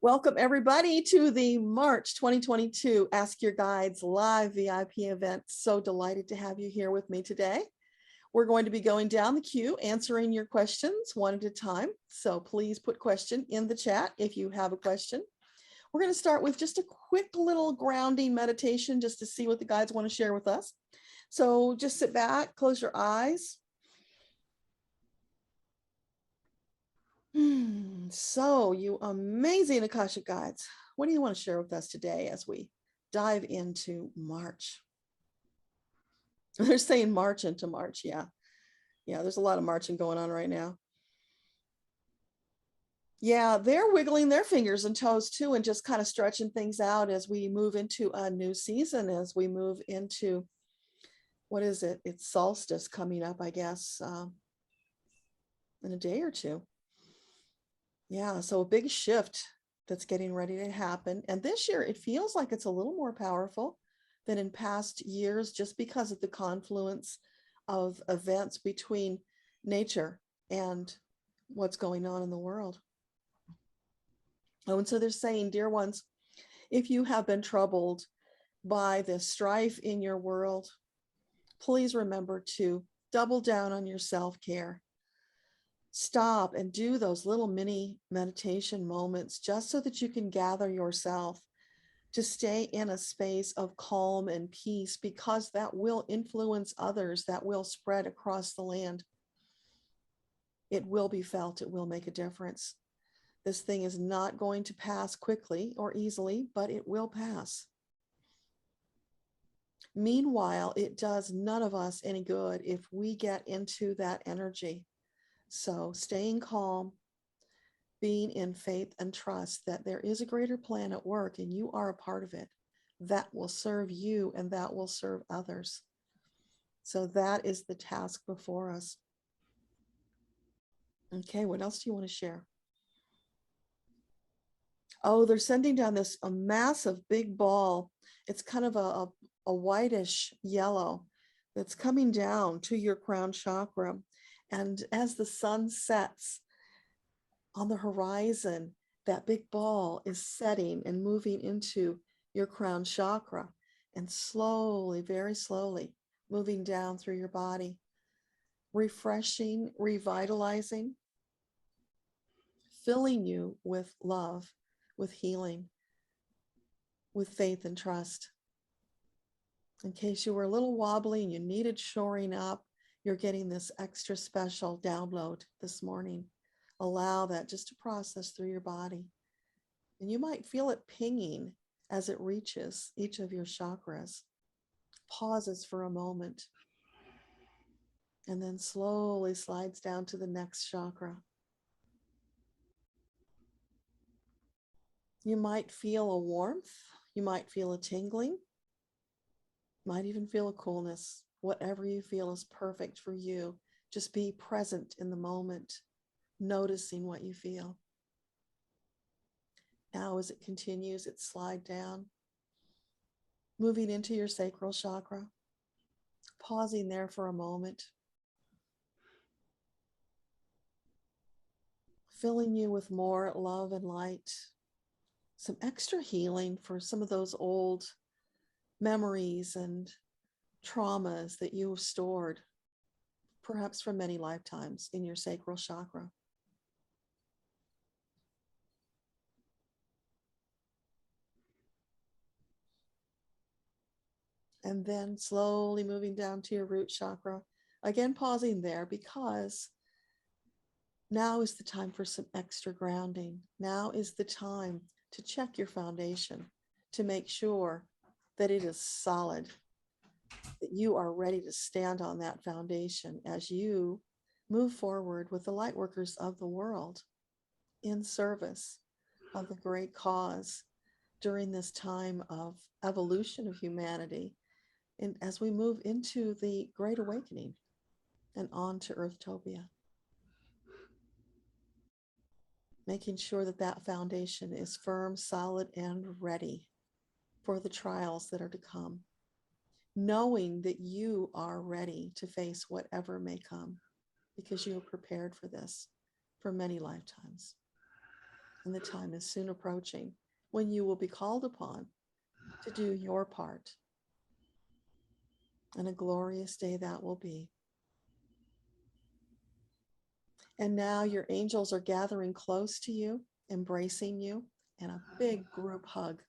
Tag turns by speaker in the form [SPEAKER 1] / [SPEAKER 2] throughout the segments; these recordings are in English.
[SPEAKER 1] Welcome everybody to the March 2022 Ask Your Guides live VIP event. So delighted to have you here with me today. We're going to be going down the queue, answering your questions one at a time. So please put question in the chat if you have a question. We're going to start with just a quick little grounding meditation just to see what the guides want to share with us. So just sit back, close your eyes. So you amazing Akashic guides, what do you want to share with us today as we dive into March? They're saying March into March. Yeah, there's a lot of marching going on right now. Yeah, they're wiggling their fingers and toes too, and just kind of stretching things out as we move into a new season, as we move into, what is it? It's solstice coming up, I guess, in a day or two. Yeah, so a big shift that's getting ready to happen. And this year, it feels like it's a little more powerful than in past years, just because of the confluence of events between nature and what's going on in the world. Oh, and so they're saying, dear ones, if you have been troubled by the strife in your world, please remember to double down on your self-care. Stop and do those little mini meditation moments just so that you can gather yourself to stay in a space of calm and peace, because that will influence others, that will spread across the land. It will be felt, it will make a difference. This thing is not going to pass quickly or easily, but it will pass. Meanwhile, it does none of us any good if we get into that energy. So staying calm, being in faith and trust that there is a greater plan at work and you are a part of it, that will serve you and that will serve others. So that is the task before us. Okay, what else do you want to share? Oh, they're sending down this a massive big ball. It's kind of a whitish yellow that's coming down to your crown chakra. And as the sun sets on the horizon, that big ball is setting and moving into your crown chakra, and slowly, very slowly, moving down through your body, refreshing, revitalizing, filling you with love, with healing, with faith and trust. In case you were a little wobbly and you needed shoring up, you're getting this extra special download this morning. Allow that just to process through your body. And you might feel it pinging as it reaches each of your chakras. Pauses for a moment. And then slowly slides down to the next chakra. You might feel a warmth. You might feel a tingling. Might even feel a coolness. Whatever you feel is perfect for you. Just be present in the moment, noticing what you feel. Now as it continues, it slides down, moving into your sacral chakra, pausing there for a moment, filling you with more love and light, some extra healing for some of those old memories and traumas that you have stored, perhaps for many lifetimes, in your sacral chakra. And then slowly moving down to your root chakra. Again, pausing there, because now is the time for some extra grounding. Now is the time to check your foundation, to make sure that it is solid, that you are ready to stand on that foundation as you move forward with the light workers of the world in service of the great cause during this time of evolution of humanity. And as we move into the Great Awakening and on to Earthtopia, making sure that that foundation is firm, solid, and ready for the trials that are to come, knowing that you are ready to face whatever may come, because you are prepared for this for many lifetimes. And the time is soon approaching when you will be called upon to do your part. And a glorious day that will be. And now your angels are gathering close to you, embracing you, and a big group hug.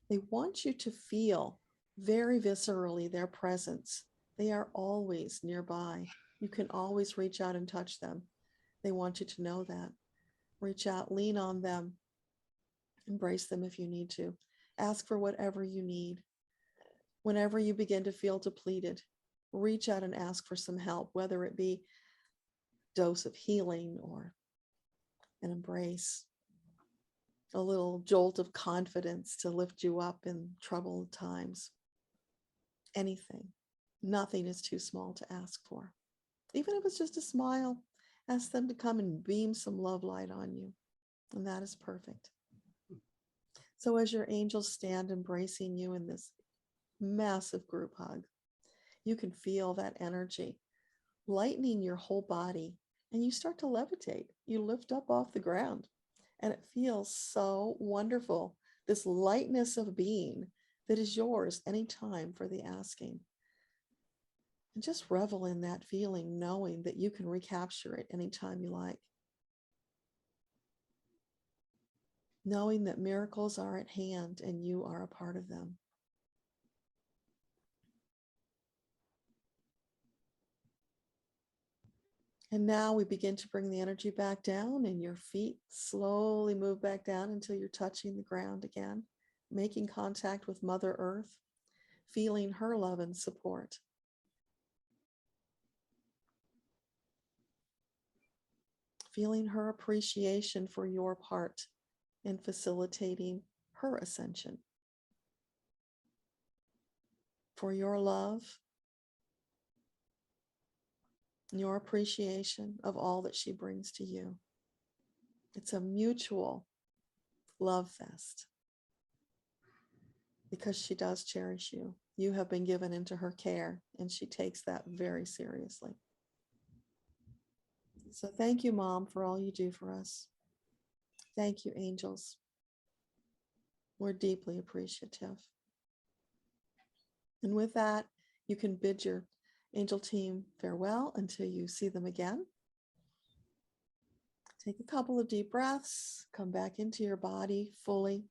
[SPEAKER 1] They want you to feel very viscerally their presence. They are always nearby. You can always reach out and touch them. They want you to know that. Reach out, lean on them, embrace them if you need to. Ask for whatever you need. Whenever you begin to feel depleted, reach out and ask for some help, whether it be a dose of healing or an embrace, a little jolt of confidence to lift you up in troubled times. Anything. Nothing is too small to ask for. Even if it's just a smile, ask them to come and beam some love light on you. And that is perfect. So as your angels stand embracing you in this massive group hug, you can feel that energy lightening your whole body, and you start to levitate. You lift up off the ground, and it feels so wonderful. This lightness of being that is yours anytime for the asking. And just revel in that feeling, knowing that you can recapture it anytime you like. Knowing that miracles are at hand and you are a part of them. And now we begin to bring the energy back down, and your feet slowly move back down until you're touching the ground again, making contact with Mother Earth, feeling her love and support. Feeling her appreciation for your part in facilitating her ascension. For your love, your appreciation of all that she brings to you. It's a mutual love fest because she does cherish you. You have been given into her care, and she takes that very seriously. So thank you, Mom, for all you do for us. Thank you, angels. We're deeply appreciative. And with that, you can bid your angel team farewell until you see them again. Take a couple of deep breaths, come back into your body fully.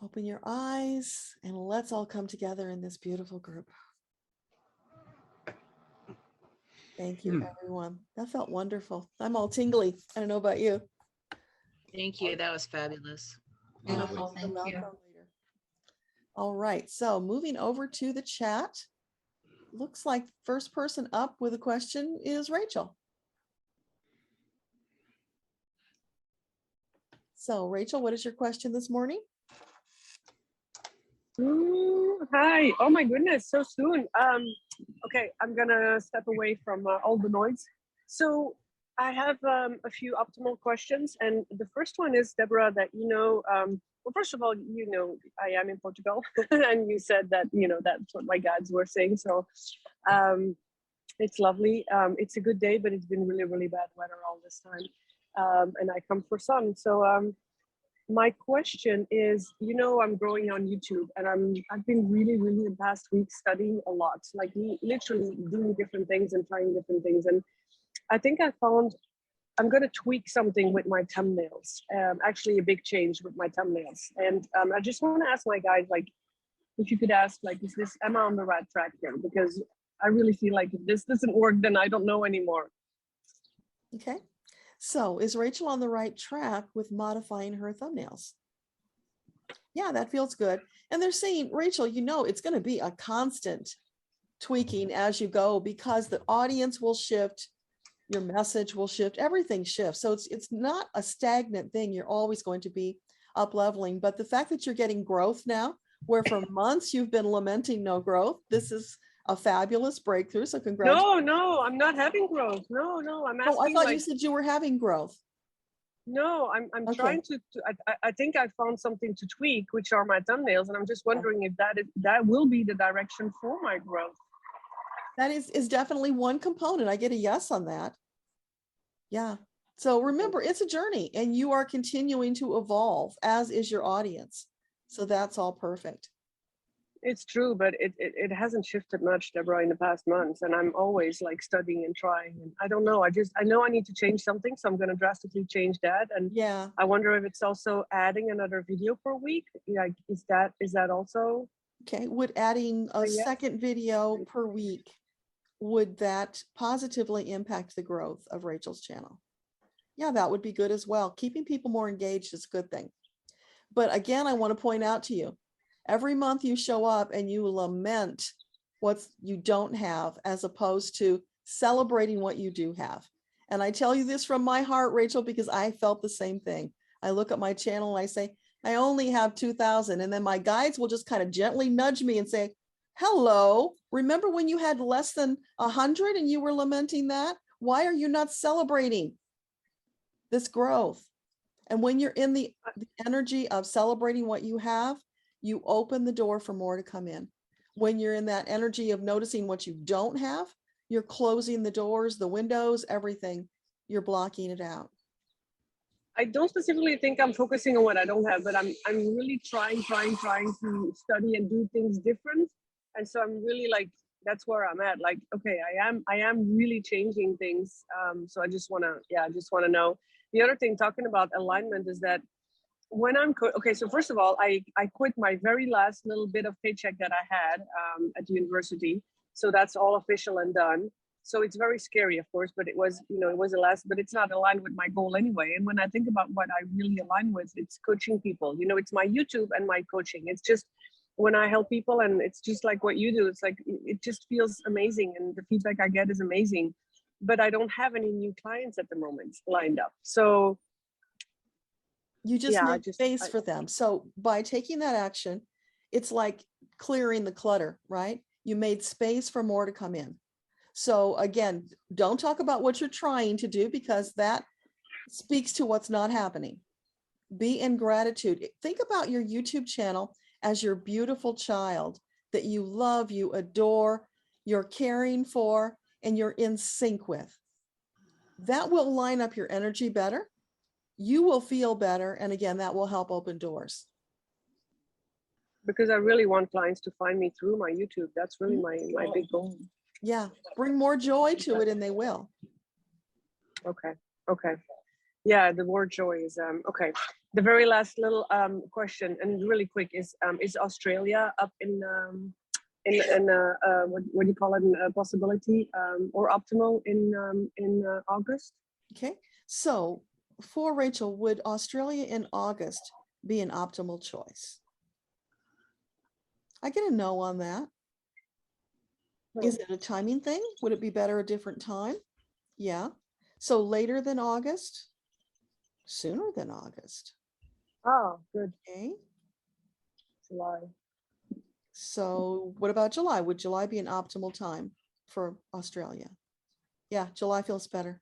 [SPEAKER 1] Open your eyes, and let's all come together in this beautiful group. Thank you, everyone. That felt wonderful. I'm all tingly. I don't know about you.
[SPEAKER 2] Thank you. That was fabulous.
[SPEAKER 3] Beautiful. Thank you.
[SPEAKER 1] Later. All right. So moving over to the chat. Looks like first person up with a question is Rachel. So Rachel, what is your question this morning?
[SPEAKER 4] Hi. Oh my goodness, so soon. Okay, I'm gonna step away from all the noise. So I have a few optimal questions, and the first one is, Deborah, that well, first of all, I am in Portugal, and you said that that's what my guides were saying. So it's lovely. It's a good day, but it's been really, really bad weather all this time, and I come for sun. So my question is, I'm growing on YouTube, and I've been really, really the past week studying a lot, like literally doing different things and trying different things. And I think I found I'm going to tweak something with my thumbnails, actually a big change with my thumbnails. And I just want to ask my guys, like, if you could ask, like, am I on the right track here? Because I really feel like if this doesn't work, then I don't know anymore.
[SPEAKER 1] Okay. So is Rachel on the right track with modifying her thumbnails? Yeah, that feels good. And they're saying, Rachel, it's going to be a constant tweaking as you go, because the audience will shift, your message will shift, everything shifts. So it's not a stagnant thing. You're always going to be up leveling. But the fact that you're getting growth now, where for months you've been lamenting no growth, this is a fabulous breakthrough. So congratulations.
[SPEAKER 4] No, I'm not having growth. No, I'm asking.
[SPEAKER 1] Oh, I thought you said you were having growth.
[SPEAKER 4] No, I'm
[SPEAKER 1] Okay.
[SPEAKER 4] trying to I think I found something to tweak, which are my thumbnails, and I'm just wondering if that will be the direction for my growth.
[SPEAKER 1] That is definitely one component. I get a yes on that. Yeah. So remember, it's a journey and you are continuing to evolve, as is your audience. So that's all perfect.
[SPEAKER 4] It's true, but it hasn't shifted much, Deborah, in the past months. And I'm always like studying and trying. And I don't know. I know I need to change something. So I'm going to drastically change that. And
[SPEAKER 1] Yeah.
[SPEAKER 4] I wonder if it's also adding another video per week. Like, is that also?
[SPEAKER 1] Okay. Would adding a
[SPEAKER 4] yes.
[SPEAKER 1] second video per week, would that positively impact the growth of Rachel's channel? Yeah, that would be good as well. Keeping people more engaged is a good thing. But again, I want to point out to you, every month you show up and you lament what you don't have, as opposed to celebrating what you do have. And I tell you this from my heart, Rachel, because I felt the same thing. I look at my channel and I say, I only have 2,000. And then my guides will just kind of gently nudge me and say, hello, remember when you had less than 100 and you were lamenting that? Why are you not celebrating this growth? And when you're in the energy of celebrating what you have, you open the door for more to come in. When you're in that energy of noticing what you don't have, you're closing the doors, the windows, everything. You're blocking it out.
[SPEAKER 4] I don't specifically think I'm focusing on what I don't have, but I'm really trying to study and do things different. And so I'm really like, that's where I'm at. Like, okay, I am really changing things. So I just want to know. The other thing, talking about alignment, is that when I'm okay, so first of all, I quit my very last little bit of paycheck that I had at the university. So that's all official and done. So it's very scary, of course, but it was the last, but it's not aligned with my goal anyway. And when I think about what I really align with, it's coaching people. It's my YouTube and my coaching. It's just when I help people, and it's just like what you do. It's like, it just feels amazing. And the feedback I get is amazing, but I don't have any new clients at the moment lined up. So
[SPEAKER 1] you just make space for them. So by taking that action, it's like clearing the clutter, right? You made space for more to come in. So again, don't talk about what you're trying to do, because that speaks to what's not happening. Be in gratitude. Think about your YouTube channel as your beautiful child that you love, you adore, you're caring for, and you're in sync with. That will line up your energy better. You will feel better. And again, that will help open doors.
[SPEAKER 4] Because I really want clients to find me through my YouTube. That's really my big goal.
[SPEAKER 1] Yeah. Bring more joy to it and they will.
[SPEAKER 4] Okay. Yeah, the word joy is, okay. The very last little question, and really quick, is Australia up in what do you call it, a possibility or optimal in August?
[SPEAKER 1] Okay. So for Rachel, would Australia in August be an optimal choice? I get a no on that. Is it a timing thing? Would it be better a different time? Yeah. So later than August? Sooner than August?
[SPEAKER 4] Oh, good.
[SPEAKER 1] Okay.
[SPEAKER 4] July.
[SPEAKER 1] So what about July? Would July be an optimal time for Australia? Yeah, July feels better.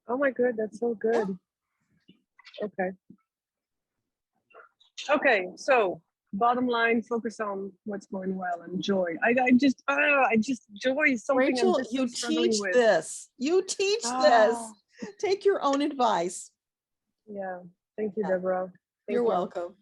[SPEAKER 4] Oh my God, that's so good. Yeah. Okay, so bottom line, focus on what's going well and joy. I just joy is something
[SPEAKER 1] Rachel,
[SPEAKER 4] I'm just
[SPEAKER 1] you
[SPEAKER 4] so struggling
[SPEAKER 1] teach
[SPEAKER 4] with.
[SPEAKER 1] this. You teach this. Take your own advice.
[SPEAKER 4] Yeah, thank you, Deborah.
[SPEAKER 1] You're welcome.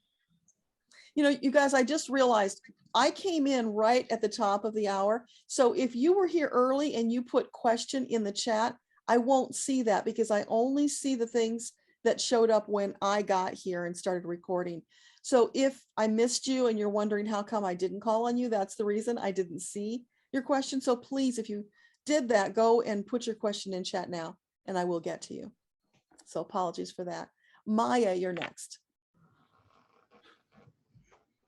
[SPEAKER 1] You guys, I just realized I came in right at the top of the hour. So if you were here early and you put question in the chat, I won't see that because I only see the things that showed up when I got here and started recording. So if I missed you and you're wondering how come I didn't call on you, that's the reason. I didn't see your question. So please, if you did that, go and put your question in chat now and I will get to you. So apologies for that. Maya, you're next.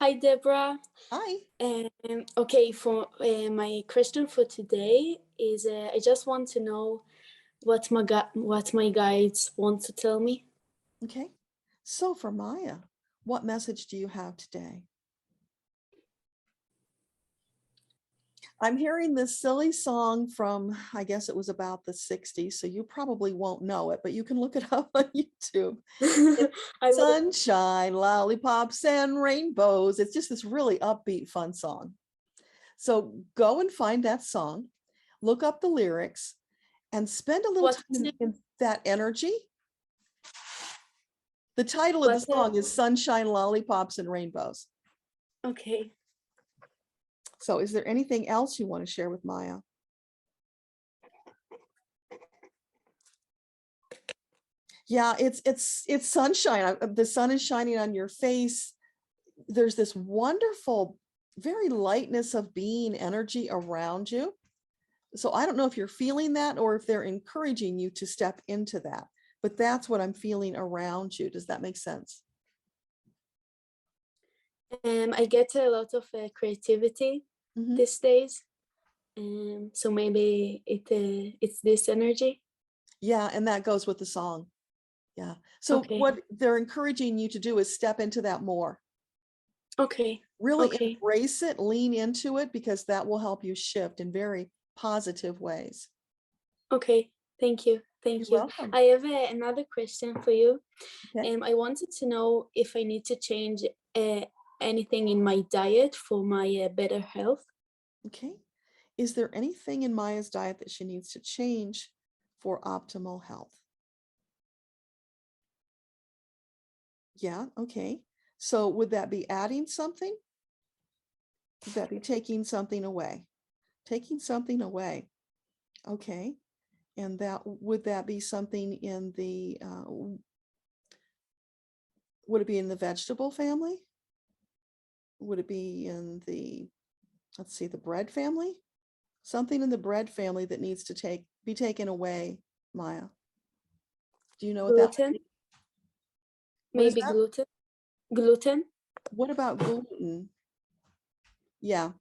[SPEAKER 3] Hi, Deborah.
[SPEAKER 1] Hi.
[SPEAKER 3] Okay, for my question for today is I just want to know what my guides want to tell me.
[SPEAKER 1] Okay. So for Maya, what message do you have today? I'm hearing this silly song from, I guess it was about the 60s, so you probably won't know it, but you can look it up on YouTube. Sunshine, lollipops, and rainbows. It's just this really upbeat, fun song. So go and find that song, look up the lyrics, and spend a little time that energy. The title of the song is Sunshine, Lollipops, and Rainbows.
[SPEAKER 3] Okay.
[SPEAKER 1] So is there anything else you want to share with Maya? Yeah, it's sunshine. The sun is shining on your face. There's this wonderful, very lightness of being energy around you. So I don't know if you're feeling that or if they're encouraging you to step into that, but that's what I'm feeling around you. Does that make sense?
[SPEAKER 3] I get a lot of creativity these days. So maybe it's this energy.
[SPEAKER 1] Yeah, and that goes with the song. Yeah. So what they're encouraging you to do is step into that more.
[SPEAKER 3] Okay.
[SPEAKER 1] Really embrace it, lean into it, because that will help you shift in very positive ways.
[SPEAKER 3] Okay. Thank you. Thank
[SPEAKER 1] You're
[SPEAKER 3] you.
[SPEAKER 1] welcome.
[SPEAKER 3] I have another question for you.
[SPEAKER 1] Okay.
[SPEAKER 3] I wanted to know if I need to change anything in my diet for my better health.
[SPEAKER 1] Okay. Is there anything in Maya's diet that she needs to change for optimal health? Yeah. Okay. So would that be adding something? Would that be taking something away? Taking something away. Okay. And would that be something in the, would it be in the vegetable family? Would it be in the, let's see, the bread family? Something in the bread family that needs to be taken away, Maya. Do you know what that would be?
[SPEAKER 3] Maybe gluten. Gluten.
[SPEAKER 1] What about gluten? Yeah.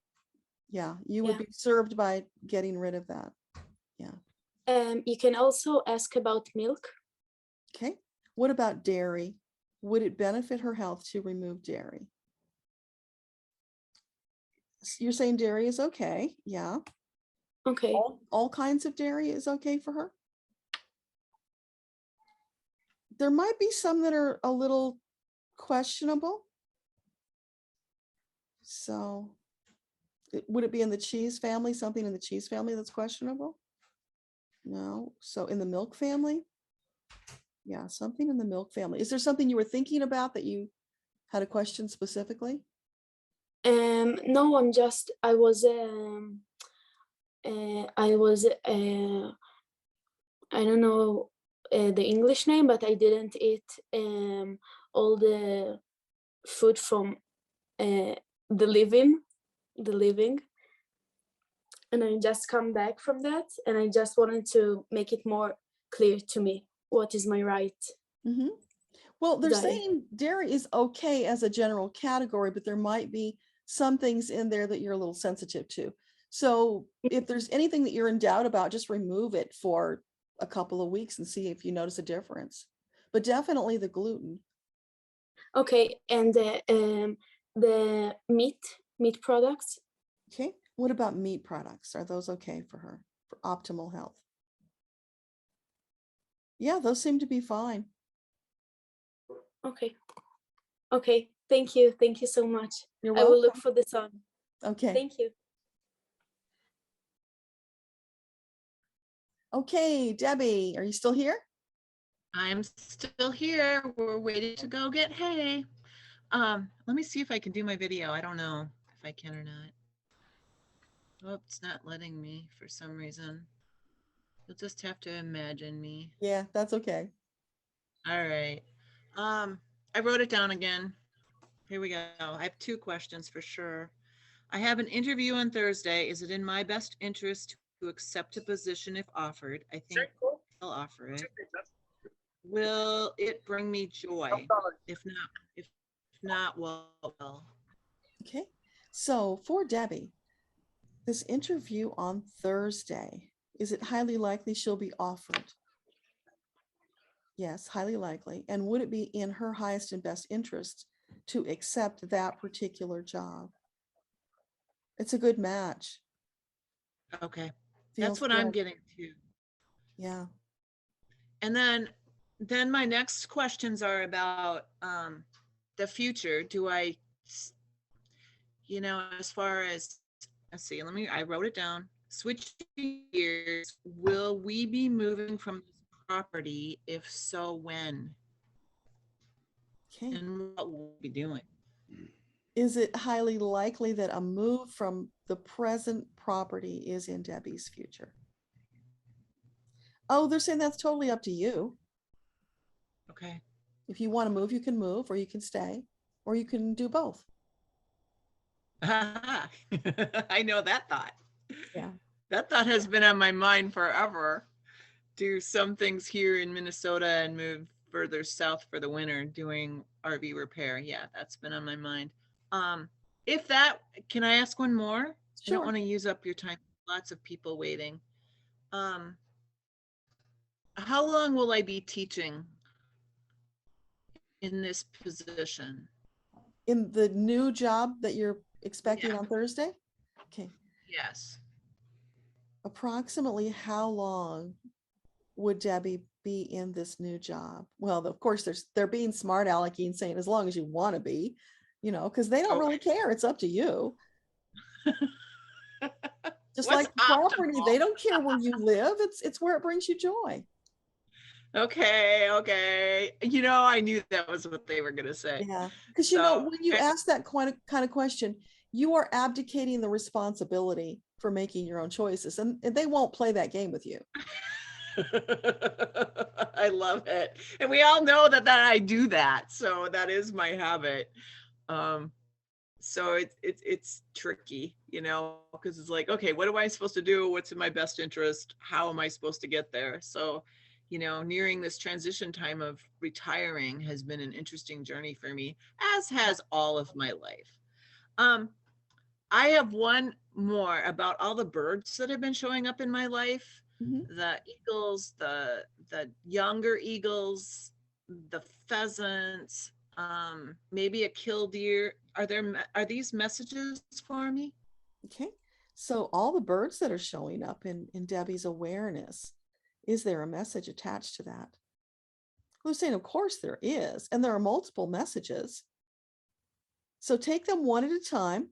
[SPEAKER 1] Yeah. You would be served by getting rid of that. Yeah.
[SPEAKER 3] You can also ask about milk.
[SPEAKER 1] Okay. What about dairy? Would it benefit her health to remove dairy? You're saying dairy is okay. Yeah.
[SPEAKER 3] Okay.
[SPEAKER 1] All kinds of dairy is okay for her? There might be some that are a little questionable. So would it be in the cheese family, something in the cheese family that's questionable? No. So in the milk family? Yeah, something in the milk family. Is there something you were thinking about that you had a question specifically?
[SPEAKER 3] No, I was I don't know the English name, but I didn't eat all the food from the living, and I just come back from that, and I just wanted to make it more clear to me what is my right.
[SPEAKER 1] Well, they're
[SPEAKER 3] diet.
[SPEAKER 1] saying dairy is okay as a general category, but there might be some things in there that you're a little sensitive to. So if there's anything that you're in doubt about, just remove it for a couple of weeks and see if you notice a difference. But definitely the gluten.
[SPEAKER 3] Okay, and the meat products.
[SPEAKER 1] Okay, what about meat products? Are those okay for her for optimal health? Yeah, those seem to be fine.
[SPEAKER 3] Okay, thank you so much.
[SPEAKER 1] You're
[SPEAKER 3] I
[SPEAKER 1] welcome.
[SPEAKER 3] will look for the song.
[SPEAKER 1] Okay.
[SPEAKER 3] Thank you.
[SPEAKER 1] Okay, Debbie, are you still here?
[SPEAKER 2] I'm still here. We're waiting to go get hay. Let me see if I can do my video. I don't know if I can or not. Oh, it's not letting me for some reason. You'll just have to imagine me.
[SPEAKER 1] Yeah, that's okay.
[SPEAKER 2] All right. I wrote it down again. Here we go. I have 2 questions for sure. I have an interview on Thursday. Is it in my best interest to accept a position if offered? I think I'll offer it. Will it bring me joy? If not, well.
[SPEAKER 1] Okay. So for Debbie, this interview on Thursday, is it highly likely she'll be offered? Yes, highly likely. And would it be in her highest and best interest to accept that particular job? It's a good match.
[SPEAKER 2] Okay.
[SPEAKER 1] Feels
[SPEAKER 2] That's what
[SPEAKER 1] good.
[SPEAKER 2] I'm getting to.
[SPEAKER 1] Yeah.
[SPEAKER 2] And then my next questions are about the future. Do I, as far as, let's see, I wrote it down. Switching gears, will we be moving from this property? If so, when?
[SPEAKER 1] Okay.
[SPEAKER 2] And what will we be doing?
[SPEAKER 1] Is it highly likely that a move from the present property is in Debbie's future? Oh, they're saying that's totally up to you.
[SPEAKER 2] Okay.
[SPEAKER 1] If you want to move, you can move, or you can stay, or you can do both.
[SPEAKER 2] I know that thought.
[SPEAKER 1] Yeah.
[SPEAKER 2] That thought has been on my mind forever. Do some things here in Minnesota and move further south for the winter doing RV repair. Yeah, that's been on my mind. If that, can I ask one more? I don't
[SPEAKER 1] Sure.
[SPEAKER 2] want to use up your time. Lots of people waiting. How long will I be teaching in this position?
[SPEAKER 1] In the new job that you're expecting
[SPEAKER 2] Yeah.
[SPEAKER 1] on Thursday? Okay.
[SPEAKER 2] Yes.
[SPEAKER 1] Approximately how long would Debbie be in this new job? Well, of course, they're being smart alecky and saying as long as you want to be, because they don't really care. It's up to you. Just
[SPEAKER 2] What's
[SPEAKER 1] like the property,
[SPEAKER 2] optimal?
[SPEAKER 1] they don't care where you live. It's where it brings you joy.
[SPEAKER 2] Okay. I knew that was what they were going to say.
[SPEAKER 1] Yeah, because
[SPEAKER 2] So,
[SPEAKER 1] when you ask that kind of question, you are abdicating the responsibility for making your own choices, and they won't play that game with you.
[SPEAKER 2] I love it. And we all know that I do that. So that is my habit. So it's tricky, because it's like, okay, what am I supposed to do? What's in my best interest? How am I supposed to get there? So, nearing this transition time of retiring has been an interesting journey for me, as has all of my life. I have one more about all the birds that have been showing up in my life.
[SPEAKER 1] Mm-hmm.
[SPEAKER 2] The eagles, the younger eagles, the pheasants, maybe a killdeer. Are these messages for me?
[SPEAKER 1] Okay, so all the birds that are showing up in Debbie's awareness, is there a message attached to that? Who's saying, of course there is, and there are multiple messages. So take them one at a time,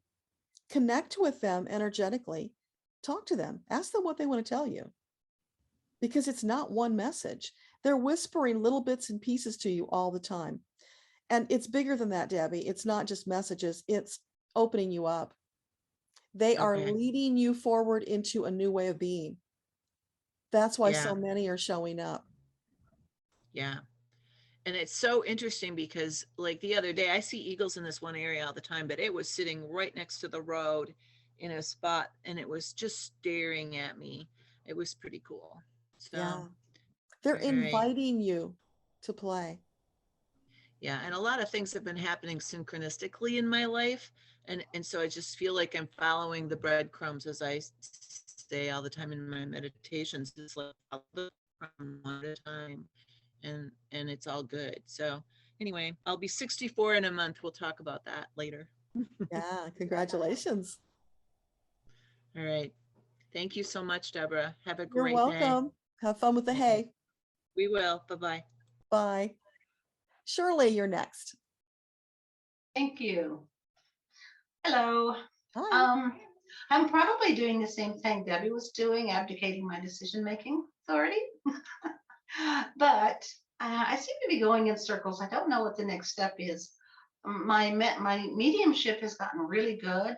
[SPEAKER 1] connect with them energetically, talk to them, ask them what they want to tell you. Because it's not one message. They're whispering little bits and pieces to you all the time. And it's bigger than that, Debbie. It's not just messages, it's opening you up. They are leading you forward into a new way of being. That's why so many are showing up.
[SPEAKER 2] Yeah. And it's so interesting because like the other day, I see eagles in this one area all the time, but it was sitting right next to the road in a spot and it was just staring at me. It was pretty cool. So
[SPEAKER 1] yeah. They're inviting you to play.
[SPEAKER 2] Yeah. And a lot of things have been happening synchronistically in my life. And so I just feel like I'm following the breadcrumbs, as I say all the time in my meditations. It's like follow the crumb one at a time. And it's all good. So anyway, I'll be 64 in a month. We'll talk about that later.
[SPEAKER 1] Yeah, congratulations.
[SPEAKER 2] All right. Thank you so much, Deborah. Have a
[SPEAKER 1] You're
[SPEAKER 2] great
[SPEAKER 1] welcome.
[SPEAKER 2] day.
[SPEAKER 1] Have fun with the hay.
[SPEAKER 2] We will. Bye-bye.
[SPEAKER 1] Bye. Shirley, you're next.
[SPEAKER 5] Thank you. Hello.
[SPEAKER 1] Hi.
[SPEAKER 5] I'm probably doing the same thing Debbie was doing, abdicating my decision-making authority. But I seem to be going in circles. I don't know what the next step is. My mediumship has gotten really good.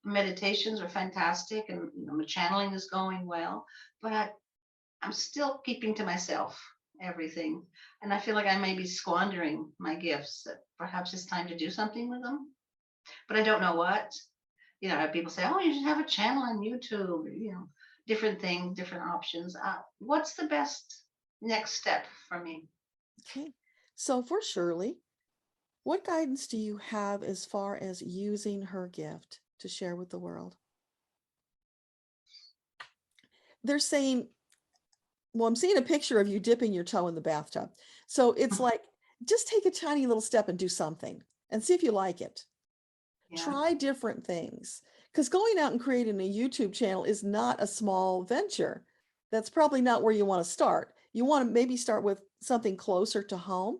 [SPEAKER 5] Meditations are fantastic, and my channeling is going well. But I'm still keeping to myself everything, and I feel like I may be squandering my gifts. That perhaps it's time to do something with them, but I don't know what. People say, "Oh, you should have a channel on YouTube." Different things, different options. What's the best next step for me?
[SPEAKER 1] Okay. So for Shirley, what guidance do you have as far as using her gift to share with the world? They're saying, well, I'm seeing a picture of you dipping your toe in the bathtub. So it's like, just take a tiny little step and do something and see if you like it. Yeah. Try different things, because going out and creating a YouTube channel is not a small venture. That's probably not where you want to start. You want to maybe start with something closer to home.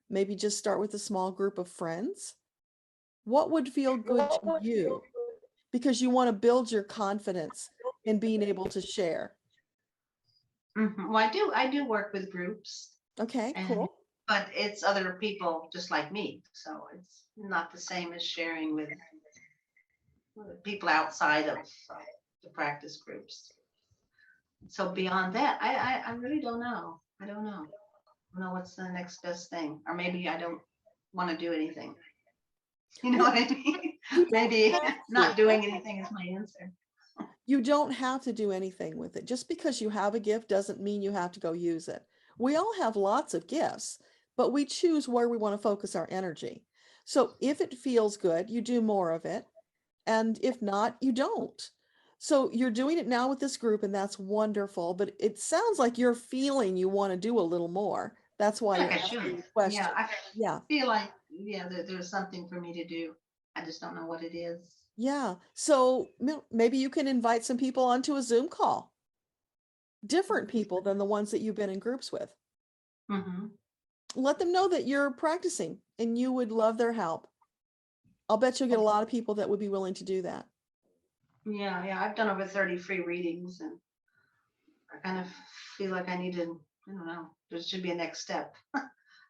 [SPEAKER 1] Maybe just start with a small group of friends. What would feel good to you? Because you want to build your confidence in being able to share.
[SPEAKER 5] Well, I do work with groups,
[SPEAKER 1] Okay,
[SPEAKER 5] and
[SPEAKER 1] cool.
[SPEAKER 5] but it's other people just like me, so it's not the same as sharing with people outside of the practice groups. So beyond that, I really don't know. I don't know. I don't know what's the next best thing, or maybe I don't want to do anything. You know what I mean?
[SPEAKER 1] You don't
[SPEAKER 5] Maybe
[SPEAKER 1] have
[SPEAKER 5] not
[SPEAKER 1] to.
[SPEAKER 5] doing anything is my answer.
[SPEAKER 1] You don't have to do anything with it. Just because you have a gift doesn't mean you have to go use it. We all have lots of gifts, but we choose where we want to focus our energy. So if it feels good, you do more of it. And if not, you don't. So you're doing it now with this group, and that's wonderful. But it sounds like you're feeling you want to do a little more. That's why
[SPEAKER 5] Like
[SPEAKER 1] you're
[SPEAKER 5] I
[SPEAKER 1] asking
[SPEAKER 5] should.
[SPEAKER 1] the question.
[SPEAKER 5] Yeah, I
[SPEAKER 1] Yeah.
[SPEAKER 5] feel like there's something for me to do. I just don't know what it is.
[SPEAKER 1] Yeah. So maybe you can invite some people onto a Zoom call, different people than the ones that you've been in groups with.
[SPEAKER 5] Mm-hmm.
[SPEAKER 1] Let them know that you're practicing and you would love their help. I'll bet you'll get a lot of people that would be willing to do that.
[SPEAKER 5] Yeah. I've done over 30 free readings, and I kind of feel like I need to, I don't know, there should be a next step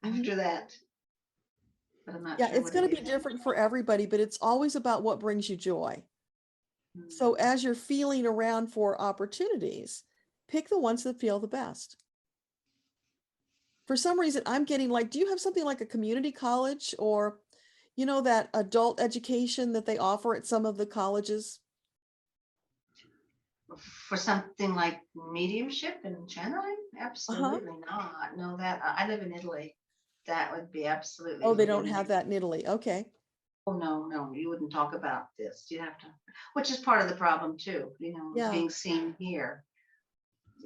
[SPEAKER 5] after that. But I'm not
[SPEAKER 1] Yeah,
[SPEAKER 5] sure
[SPEAKER 1] it's
[SPEAKER 5] what
[SPEAKER 1] going
[SPEAKER 5] it
[SPEAKER 1] to be
[SPEAKER 5] is.
[SPEAKER 1] different for everybody, but it's always about what brings you joy. So
[SPEAKER 5] Mm.
[SPEAKER 1] as you're feeling around for opportunities, pick the ones that feel the best. For some reason, I'm getting like, do you have something like a community college or, that adult education that they offer at some of the colleges?
[SPEAKER 5] For something like mediumship and channeling?
[SPEAKER 1] Uh-huh.
[SPEAKER 5] Absolutely not. No, that I live in Italy. That would be absolutely
[SPEAKER 1] Oh, they don't
[SPEAKER 5] forbidden.
[SPEAKER 1] have that in Italy. Okay.
[SPEAKER 5] Oh, no, you wouldn't talk about this. You have to, which is part of the problem too,
[SPEAKER 1] Yeah.
[SPEAKER 5] being seen here.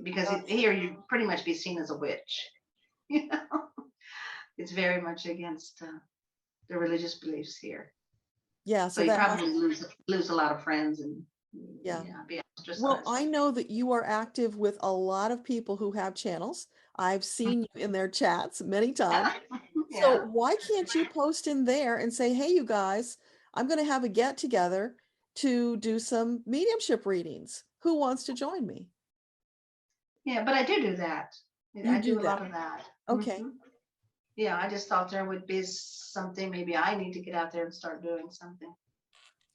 [SPEAKER 5] Because
[SPEAKER 1] Yeah.
[SPEAKER 5] here you pretty much be seen as a witch. It's very much against the religious beliefs here.
[SPEAKER 1] Yeah.
[SPEAKER 5] So
[SPEAKER 1] So
[SPEAKER 5] you
[SPEAKER 1] that has,
[SPEAKER 5] probably lose a lot of friends and
[SPEAKER 1] yeah.
[SPEAKER 5] be
[SPEAKER 1] Well,
[SPEAKER 5] ostracized.
[SPEAKER 1] I know that you are active with a lot of people who have channels. I've seen you in their chats many times. So
[SPEAKER 5] Yeah.
[SPEAKER 1] why can't you post in there and say, hey, you guys, I'm going to have a get together to do some mediumship readings. Who wants to join me?
[SPEAKER 5] Yeah, but I do that.
[SPEAKER 1] You
[SPEAKER 5] I
[SPEAKER 1] do
[SPEAKER 5] do a lot
[SPEAKER 1] that.
[SPEAKER 5] of that.
[SPEAKER 1] Okay.
[SPEAKER 5] Yeah, I just thought there would be something, maybe I need to get out there and start doing something
[SPEAKER 1] Well,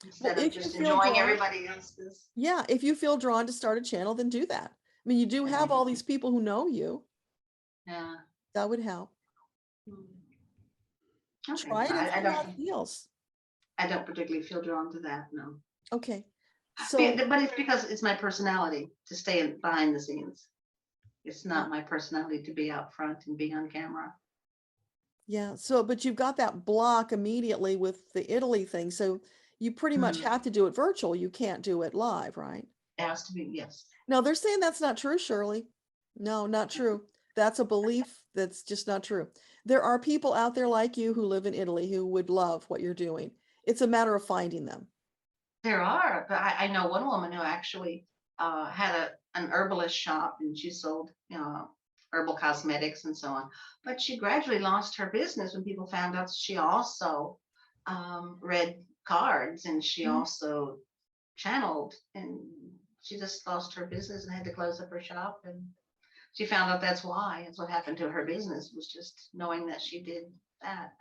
[SPEAKER 5] instead of
[SPEAKER 1] if you
[SPEAKER 5] just
[SPEAKER 1] feel
[SPEAKER 5] enjoying
[SPEAKER 1] drawn,
[SPEAKER 5] everybody else's.
[SPEAKER 1] yeah, if you feel drawn to start a channel, then do that. I mean, you do have all these people who know you.
[SPEAKER 5] Yeah.
[SPEAKER 1] That would help.
[SPEAKER 5] Okay.
[SPEAKER 1] Try it and
[SPEAKER 5] I
[SPEAKER 1] see how it
[SPEAKER 5] don't
[SPEAKER 1] feels.
[SPEAKER 5] I don't particularly feel drawn to that, no.
[SPEAKER 1] Okay.
[SPEAKER 5] But
[SPEAKER 1] So
[SPEAKER 5] it's because it's my personality to stay behind the scenes. It's not my personality to be out front and be on camera.
[SPEAKER 1] yeah, so but you've got that block immediately with the Italy thing. So you pretty much have to do it virtual. You can't do it live, right?
[SPEAKER 5] It has to be, yes.
[SPEAKER 1] No, they're saying that's not true, Shirley. No, not true. That's a belief that's just not true. There are people out there like you who live in Italy who would love what you're doing. It's a matter of finding them.
[SPEAKER 5] There are, but I know one woman who actually had an herbalist shop, and she sold, herbal cosmetics and so on. But she gradually lost her business when people found out she also read cards, and she
[SPEAKER 1] Mhm.
[SPEAKER 5] also channeled, and she just lost her business and had to close up her shop. And she found out that's why. It's what happened to her business, was just knowing that she did that.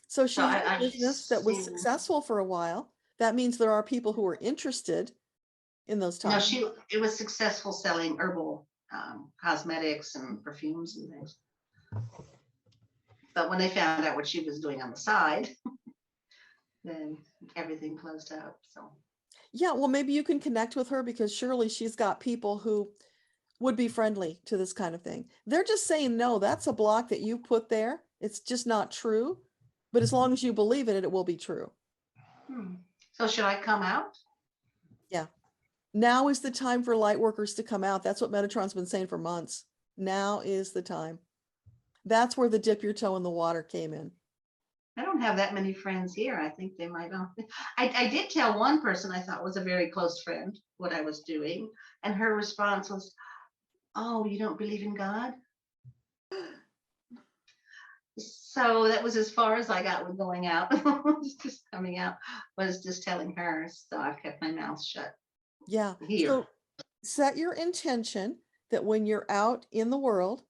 [SPEAKER 1] So she
[SPEAKER 5] So
[SPEAKER 1] had a
[SPEAKER 5] I've
[SPEAKER 1] business that was
[SPEAKER 5] seen.
[SPEAKER 1] successful for a while. That means there are people who are interested in those
[SPEAKER 5] No,
[SPEAKER 1] topics.
[SPEAKER 5] it was successful selling herbal cosmetics and perfumes and things. But when they found out what she was doing on the side, then everything closed up. So
[SPEAKER 1] Yeah, well, maybe you can connect with her because surely she's got people who would be friendly to this kind of thing. They're just saying, no, that's a block that you put there. It's just not true. But as long as you believe in it, it will be true.
[SPEAKER 5] so should I come out?
[SPEAKER 1] Yeah. Now is the time for light workers to come out. That's what Metatron's been saying for months. Now is the time. That's where the dip your toe in the water came in.
[SPEAKER 5] I don't have that many friends here. I think they might not. I did tell one person I thought was a very close friend what I was doing, and her response was, "Oh, you don't believe in God?" So that was as far as I got with going out. Just coming out was just telling her. So I've kept my mouth shut
[SPEAKER 1] Yeah.
[SPEAKER 5] here.
[SPEAKER 1] So set your intention that when you're out in the world,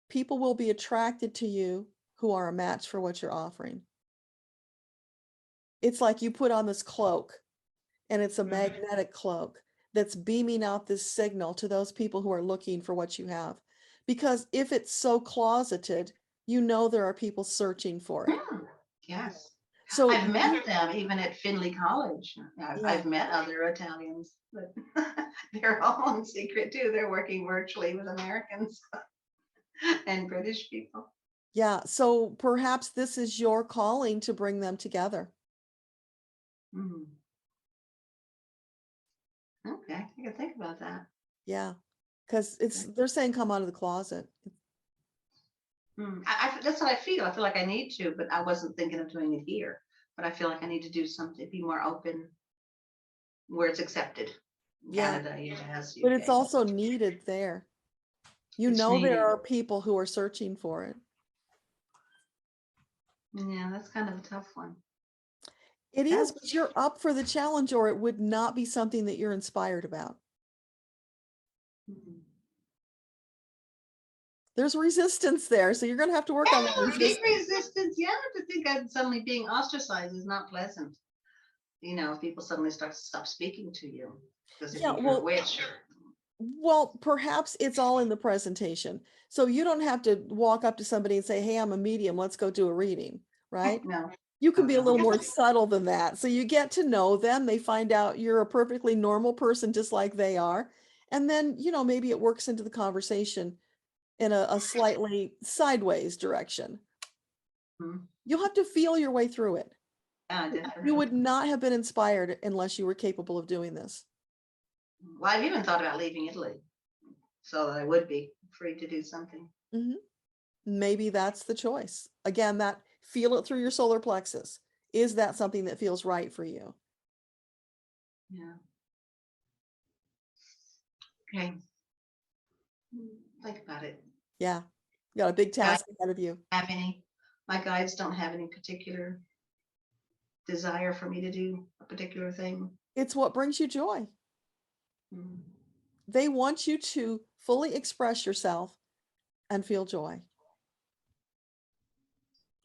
[SPEAKER 1] people will be attracted to you who are a match for what you're offering. It's like you put on this cloak, and it's a magnetic cloak that's beaming out this signal to those people who are looking for what you have. Because if it's so closeted, you know there are people searching for it.
[SPEAKER 5] Yes.
[SPEAKER 1] So
[SPEAKER 5] I've met them even at Findlay College.
[SPEAKER 1] Yeah.
[SPEAKER 5] I've met other Italians, but they're all in secret too. They're working virtually with Americans and British people.
[SPEAKER 1] yeah, so perhaps this is your calling to bring them together.
[SPEAKER 5] Mm. Okay, I can think about that.
[SPEAKER 1] Yeah, because they're saying come out of the closet.
[SPEAKER 5] That's what I feel. I feel like I need to, but I wasn't thinking of doing it here. But I feel like I need to do something, be more open where it's accepted.
[SPEAKER 1] Yeah.
[SPEAKER 5] Canada, US,
[SPEAKER 1] But it's
[SPEAKER 5] UK.
[SPEAKER 1] also needed there. You
[SPEAKER 5] It's
[SPEAKER 1] know
[SPEAKER 5] needed.
[SPEAKER 1] there are people who are searching for it.
[SPEAKER 5] Yeah, that's kind of a tough one.
[SPEAKER 1] It is,
[SPEAKER 5] That's-
[SPEAKER 1] but you're up for the challenge, or it would not be something that you're inspired about.
[SPEAKER 5] Mhm.
[SPEAKER 1] There's resistance there, so you're going to have to work on that
[SPEAKER 5] Yeah, big
[SPEAKER 1] resistance.
[SPEAKER 5] resistance. Yeah, to think I'm suddenly being ostracized is not pleasant. You know, if people suddenly stop speaking to you because they
[SPEAKER 1] Yeah,
[SPEAKER 5] think you're a
[SPEAKER 1] well,
[SPEAKER 5] witch.
[SPEAKER 1] Well, perhaps it's all in the presentation. So you don't have to walk up to somebody and say, hey, I'm a medium, let's go do a reading, right?
[SPEAKER 5] No.
[SPEAKER 1] You can be a little more
[SPEAKER 5] Okay.
[SPEAKER 1] subtle than that. So you get to know them. They find out you're a perfectly normal person, just like they are. And then, maybe it works into the conversation in a slightly sideways direction.
[SPEAKER 5] Mhm.
[SPEAKER 1] You'll have to feel your way through it.
[SPEAKER 5] Yeah,
[SPEAKER 1] You
[SPEAKER 5] definitely.
[SPEAKER 1] would not have been inspired unless you were capable of doing this.
[SPEAKER 5] Well, I've even thought about leaving Italy so that I would be free to do something.
[SPEAKER 1] Mhm. Maybe that's the choice. Again, that feel it through your solar plexus. Is that something that feels right for you?
[SPEAKER 5] Yeah. Okay. Think about it.
[SPEAKER 1] Yeah. You got a big task ahead of you.
[SPEAKER 5] My guides don't have any particular desire for me to do a particular thing.
[SPEAKER 1] It's what brings you joy.
[SPEAKER 5] Mm.
[SPEAKER 1] They want you to fully express yourself and feel joy.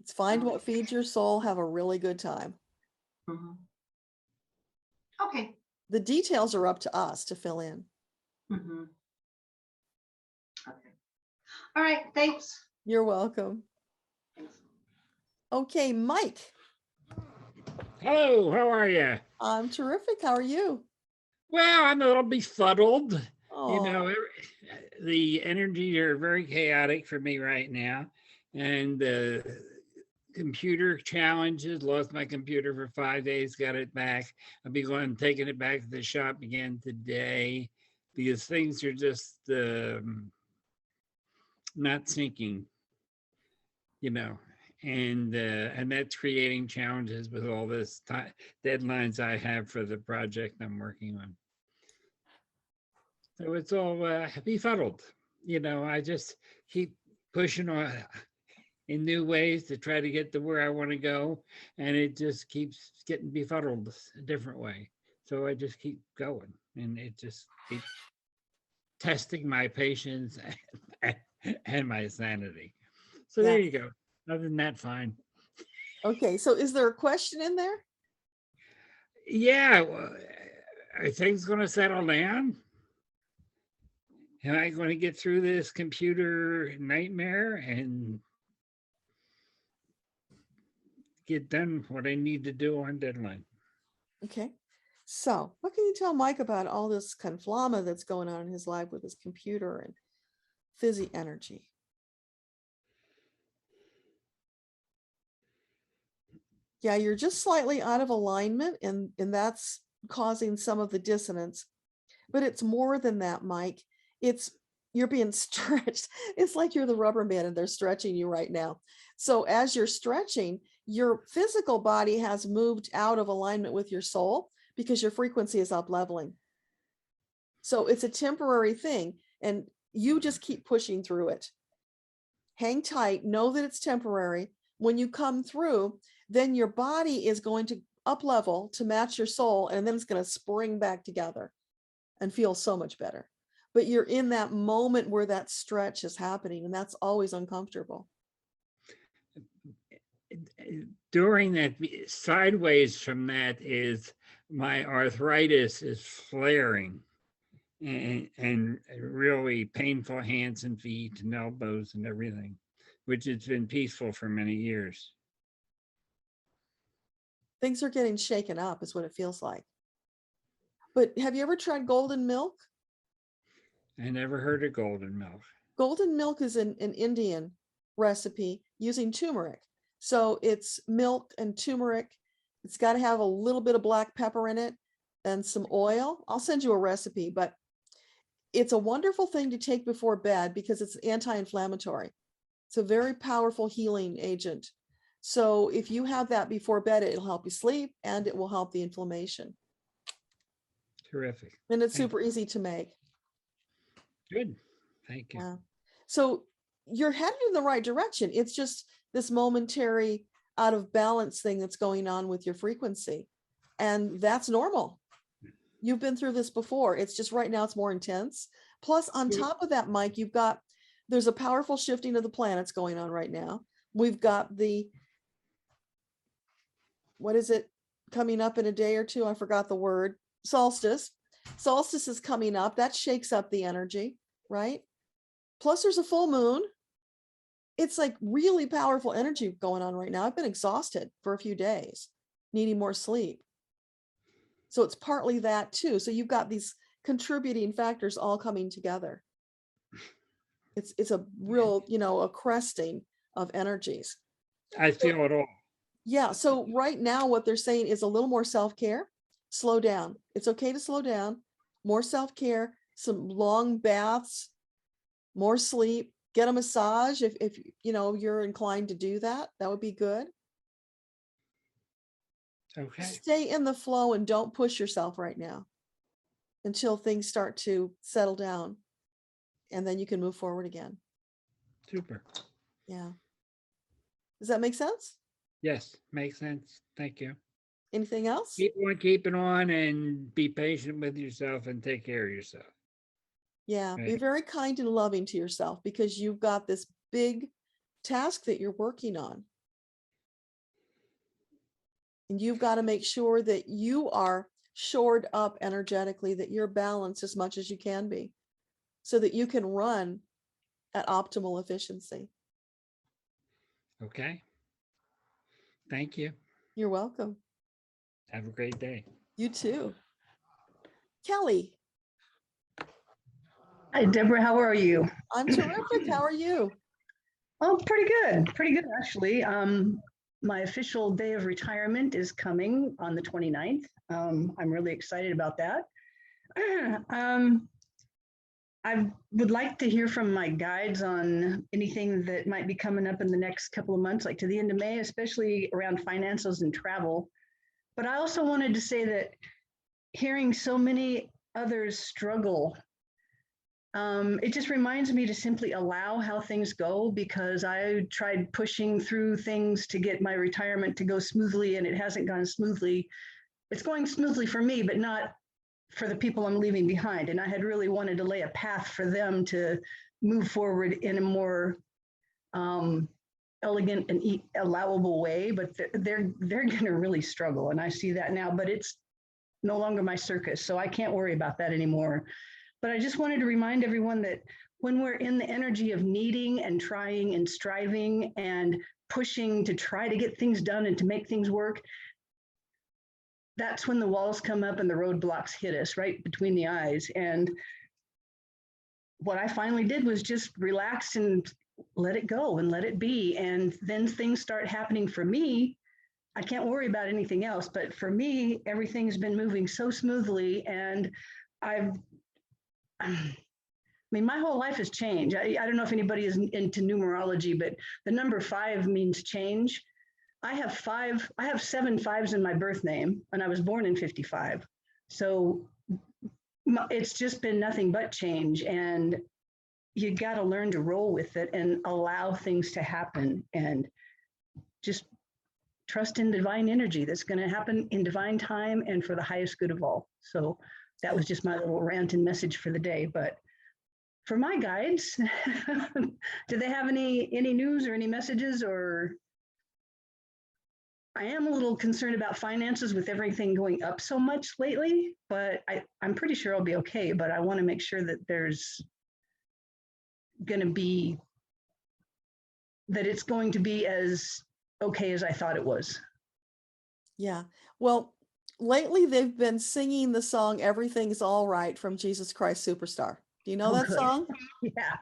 [SPEAKER 1] It's find what feeds your soul, have a really good time.
[SPEAKER 5] Mhm. Okay.
[SPEAKER 1] The details are up to us to fill in.
[SPEAKER 5] Mhm. Okay. All right. Thanks.
[SPEAKER 1] You're welcome.
[SPEAKER 5] Thanks.
[SPEAKER 1] Okay, Mike.
[SPEAKER 6] Hello, how are you?
[SPEAKER 1] I'm terrific. How are you?
[SPEAKER 6] Well, I'm a little befuddled. You
[SPEAKER 1] Oh,
[SPEAKER 6] know, the energy are very chaotic for me right now. And computer challenges, lost my computer for 5 days, got it back. I'll be taking it back to the shop again today because things are just not syncing, and that's creating challenges with all this deadlines I have for the project I'm working on. So it's all befuddled. I just keep pushing on in new ways to try to get to where I want to go, and it just keeps getting befuddled a different way. So I just keep going, and it just keeps testing my patience and my sanity. So
[SPEAKER 1] yeah.
[SPEAKER 6] there you go. Other than that, fine.
[SPEAKER 1] Okay, so is there a question in there?
[SPEAKER 6] Yeah, are things going to settle down? Am I going to get through this computer nightmare and get done what I need to do on deadline?
[SPEAKER 1] Okay. So what can you tell Mike about all this conflama that's going on in his life with his computer and fizzy energy? Yeah, you're just slightly out of alignment, and that's causing some of the dissonance. But it's more than that, Mike. You're being stretched. It's like you're the rubber man and they're stretching you right now. So as you're stretching, your physical body has moved out of alignment with your soul because your frequency is up leveling. So it's a temporary thing, and you just keep pushing through it. Hang tight, know that it's temporary. When you come through, then your body is going to up level to match your soul, and then it's going to spring back together and feel so much better. but you're in that moment where that stretch is happening, and that's always uncomfortable.
[SPEAKER 6] During that, sideways from that is my arthritis is flaring, and really painful hands and feet and elbows and everything, which has been peaceful for many years.
[SPEAKER 1] Things are getting shaken up is what it feels like. But have you ever tried golden milk?
[SPEAKER 6] I never heard of golden milk.
[SPEAKER 1] Golden milk is an Indian recipe using turmeric. So it's milk and turmeric. It's got to have a little bit of black pepper in it and some oil. I'll send you a recipe, but it's a wonderful thing to take before bed because it's anti-inflammatory. It's a very powerful healing agent. So if you have that before bed, it'll help you sleep and it will help the inflammation.
[SPEAKER 6] Terrific.
[SPEAKER 1] And it's
[SPEAKER 6] Thank
[SPEAKER 1] super easy to make.
[SPEAKER 6] Good. Thank you.
[SPEAKER 1] Yeah. So you're headed in the right direction. It's just this momentary out of balance thing that's going on with your frequency. And that's normal. You've been through this before. It's just right now it's more intense. Plus, on top of that, Mike, there's a powerful shifting of the planets going on right now. We've got what is it coming up in a day or two? I forgot the word. Solstice. Solstice is coming up. That shakes up the energy, right? Plus there's a full moon. It's like really powerful energy going on right now. I've been exhausted for a few days, needing more sleep. So it's partly that too. So you've got these contributing factors all coming together. It's a real, a cresting of energies.
[SPEAKER 6] I feel it all.
[SPEAKER 1] Yeah. So right now what they're saying is a little more self-care. Slow down. It's okay to slow down. More self-care, some long baths, more sleep, get a massage if you're inclined to do that. That would be good.
[SPEAKER 6] Okay.
[SPEAKER 1] Stay in the flow and don't push yourself right now until things start to settle down. And then you can move forward again.
[SPEAKER 6] Super.
[SPEAKER 1] Yeah. Does that make sense?
[SPEAKER 6] Yes, makes sense. Thank you.
[SPEAKER 1] Anything else?
[SPEAKER 6] Keep it on and be patient with yourself and take care of yourself.
[SPEAKER 1] Yeah. Be
[SPEAKER 6] Right.
[SPEAKER 1] very kind and loving to yourself because you've got this big task that you're working on. And you've got to make sure that you are shored up energetically, that you're balanced as much as you can be so that you can run at optimal efficiency.
[SPEAKER 6] Okay. Thank you.
[SPEAKER 1] You're welcome.
[SPEAKER 6] Have a great day.
[SPEAKER 1] You too. Kelly,
[SPEAKER 7] Hi, Deborah. How are you?
[SPEAKER 1] I'm terrific. How are you?
[SPEAKER 7] Oh, pretty good actually. My official day of retirement is coming on the 29th. I'm really excited about that. I would like to hear from my guides on anything that might be coming up in the next couple of months, like to the end of May, especially around finances and travel. But I also wanted to say that hearing so many others struggle, it just reminds me to simply allow how things go, because I tried pushing through things to get my retirement to go smoothly and it hasn't gone smoothly. It's going smoothly for me, but not for the people I'm leaving behind. And I had really wanted to lay a path for them to move forward in a more elegant and allowable way, but they're going to really struggle. And I see that now, but it's no longer my circus. So I can't worry about that anymore. But I just wanted to remind everyone that when we're in the energy of needing and trying and striving and pushing to try to get things done and to make things work, that's when the walls come up and the roadblocks hit us right between the eyes. And what I finally did was just relax and let it go and let it be. And then things start happening for me. I can't worry about anything else, but for me, everything's been moving so smoothly. And I mean, my whole life has changed. I don't know if anybody is into numerology, but the number 5 means change. I have 7 5s in my birth name, and I was born in 55. So it's just been nothing but change. And you got to learn to roll with it and allow things to happen and just trust in divine energy that's going to happen in divine time and for the highest good of all. So that was just my little rant and message for the day. But for my guides, do they have any news or any messages? Or I am a little concerned about finances with everything going up so much lately, but I'm pretty sure I'll be okay. But I want to make sure that it's going to be as okay as I thought it was.
[SPEAKER 1] Yeah. Well, lately they've been singing the song "Everything's All Right" from Jesus Christ Superstar. Do you know
[SPEAKER 7] Oh,
[SPEAKER 1] that
[SPEAKER 7] good.
[SPEAKER 1] song?
[SPEAKER 7] Yeah.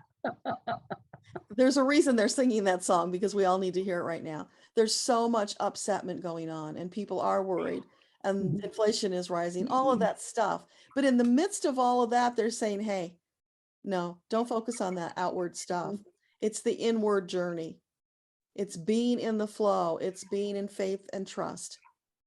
[SPEAKER 1] There's a reason they're singing that song, because we all need to hear it right now. There's so much upsetment going on and people are worried and
[SPEAKER 7] Mhm.
[SPEAKER 1] inflation is rising, all of that stuff. But in the midst of all of that, they're saying, hey, no, don't focus on that outward stuff. It's the inward journey. It's being in the flow. It's being in faith and trust.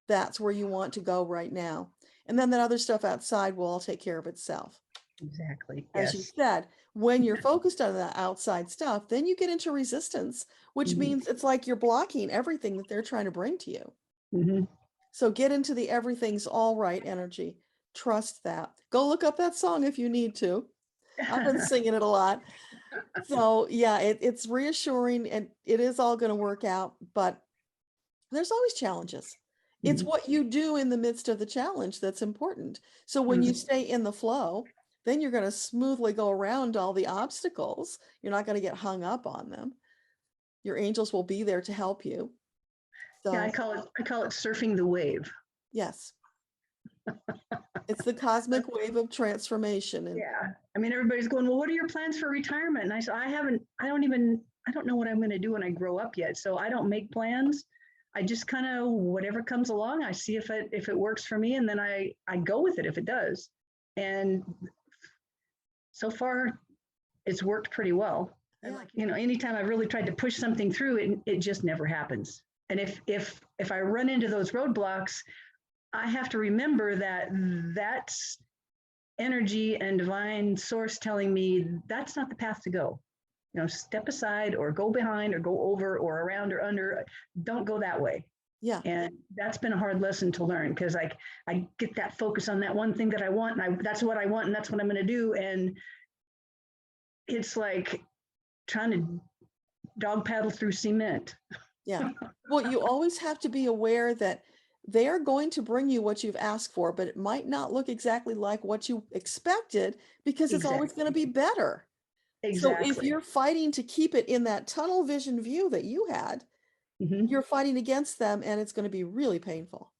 [SPEAKER 1] That's where you want to go right now. And then that other stuff outside will all take care of itself.
[SPEAKER 7] Exactly.
[SPEAKER 1] As you
[SPEAKER 7] Yes.
[SPEAKER 1] said, when you're focused on the outside stuff, then you get into resistance, which
[SPEAKER 7] Mhm.
[SPEAKER 1] means it's like you're blocking everything that they're trying to bring to you.
[SPEAKER 7] Mhm.
[SPEAKER 1] So get into the everything's all right energy. Trust that. Go look up that song if you need to. I've been singing it a lot. So yeah, it's reassuring and it is all going to work out, but there's always challenges. It's
[SPEAKER 7] Mhm.
[SPEAKER 1] what you do in the midst of the challenge that's important. So when you stay in the flow, then you're going to smoothly go around all the obstacles. You're not going to get hung up on them. Your angels will be there to help you.
[SPEAKER 7] Yeah,
[SPEAKER 1] So
[SPEAKER 7] I call it surfing the wave.
[SPEAKER 1] yes, it's the cosmic wave of transformation. And
[SPEAKER 7] Yeah. I mean, everybody's going, well, what are your plans for retirement? And I said, I don't know what I'm going to do when I grow up yet. So I don't make plans. I just kind of, whatever comes along, I see if it works for me. And then I go with it if it does. And so far it's worked pretty well. And
[SPEAKER 1] yeah,
[SPEAKER 7] like, anytime I've really tried to push something through, it just never happens. And if I run into those roadblocks, I have to remember that that's energy and divine source telling me that's not the path to go. Step aside or go behind or go over or around or under. Don't go that way.
[SPEAKER 1] yeah.
[SPEAKER 7] And that's been a hard lesson to learn, because I get that focus on that one thing that I want, and that's what I want, and that's what I'm going to do. And it's like trying to dog paddle through cement.
[SPEAKER 1] Yeah. Well, you always have to be aware that they are going to bring you what you've asked for, but it might not look exactly like what you expected, because it's always going to be better.
[SPEAKER 7] Exactly.
[SPEAKER 1] So if you're fighting to keep it in that tunnel vision view that you had, you're fighting against them, and it's going to be really painful.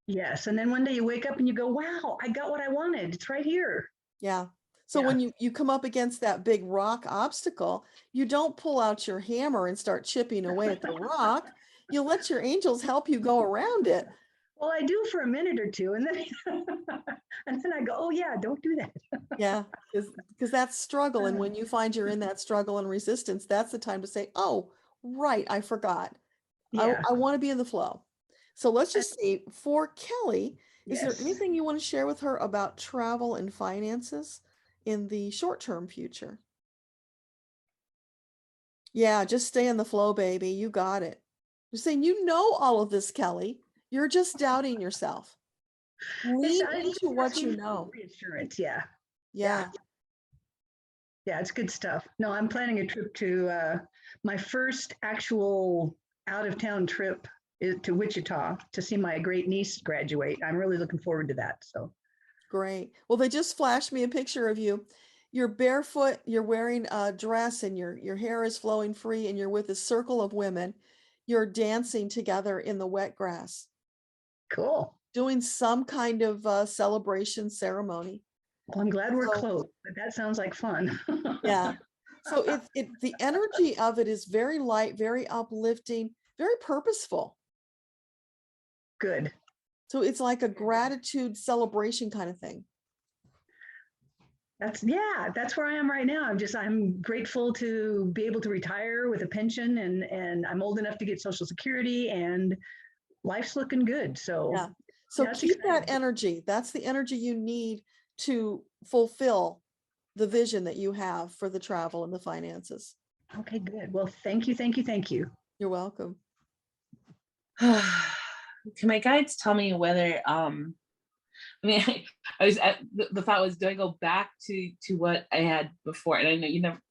[SPEAKER 7] Yes. And then one day you wake up and you go, wow, I got what I wanted. It's right here.
[SPEAKER 1] Yeah. So when you come up against that big rock obstacle, you don't pull out your hammer and start chipping away at the rock. You let your angels help you go around it.
[SPEAKER 7] Well, I do for a minute or two, and then and then I go, oh yeah, don't do that.
[SPEAKER 1] Yeah, because that's struggle. And when you find you're in that struggle and resistance, that's the time to say, oh, right, I forgot.
[SPEAKER 7] Yeah.
[SPEAKER 1] I want to be in the flow. So let's just see, for Kelly, is there
[SPEAKER 7] Yes.
[SPEAKER 1] anything you want to share with her about travel and finances in the short-term future? Yeah, just stay in the flow, baby. You got it. You're saying, you know all of this, Kelly. You're just doubting yourself. Lean into what you know.
[SPEAKER 7] Reassurance. Yeah.
[SPEAKER 1] Yeah.
[SPEAKER 7] Yeah, it's good stuff. No, I'm planning a trip to my first actual out-of-town trip to Wichita to see my great niece graduate. I'm really looking forward to that. So
[SPEAKER 1] Great. Well, they just flashed me a picture of you. You're barefoot, you're wearing a dress, and your hair is flowing free, and you're with a circle of women. You're dancing together in the wet grass,
[SPEAKER 7] cool.
[SPEAKER 1] doing some kind of celebration ceremony.
[SPEAKER 7] Well, I'm glad we're
[SPEAKER 1] So-
[SPEAKER 7] close, but that sounds like fun.
[SPEAKER 1] Yeah. So the energy of it is very light, very uplifting, very purposeful.
[SPEAKER 7] Good.
[SPEAKER 1] So it's like a gratitude celebration kind of thing.
[SPEAKER 7] That's where I am right now. I'm grateful to be able to retire with a pension, and I'm old enough to get Social Security, and life's looking good. So
[SPEAKER 1] yeah. So keep that energy. That's the energy you need to fulfill the vision that you have for the travel and the finances.
[SPEAKER 7] Okay, good. Well, thank you, thank you, thank you.
[SPEAKER 1] You're welcome.
[SPEAKER 8] Can my guides tell me whether I mean, I was at the thought was, do I go back to what I had before? And I know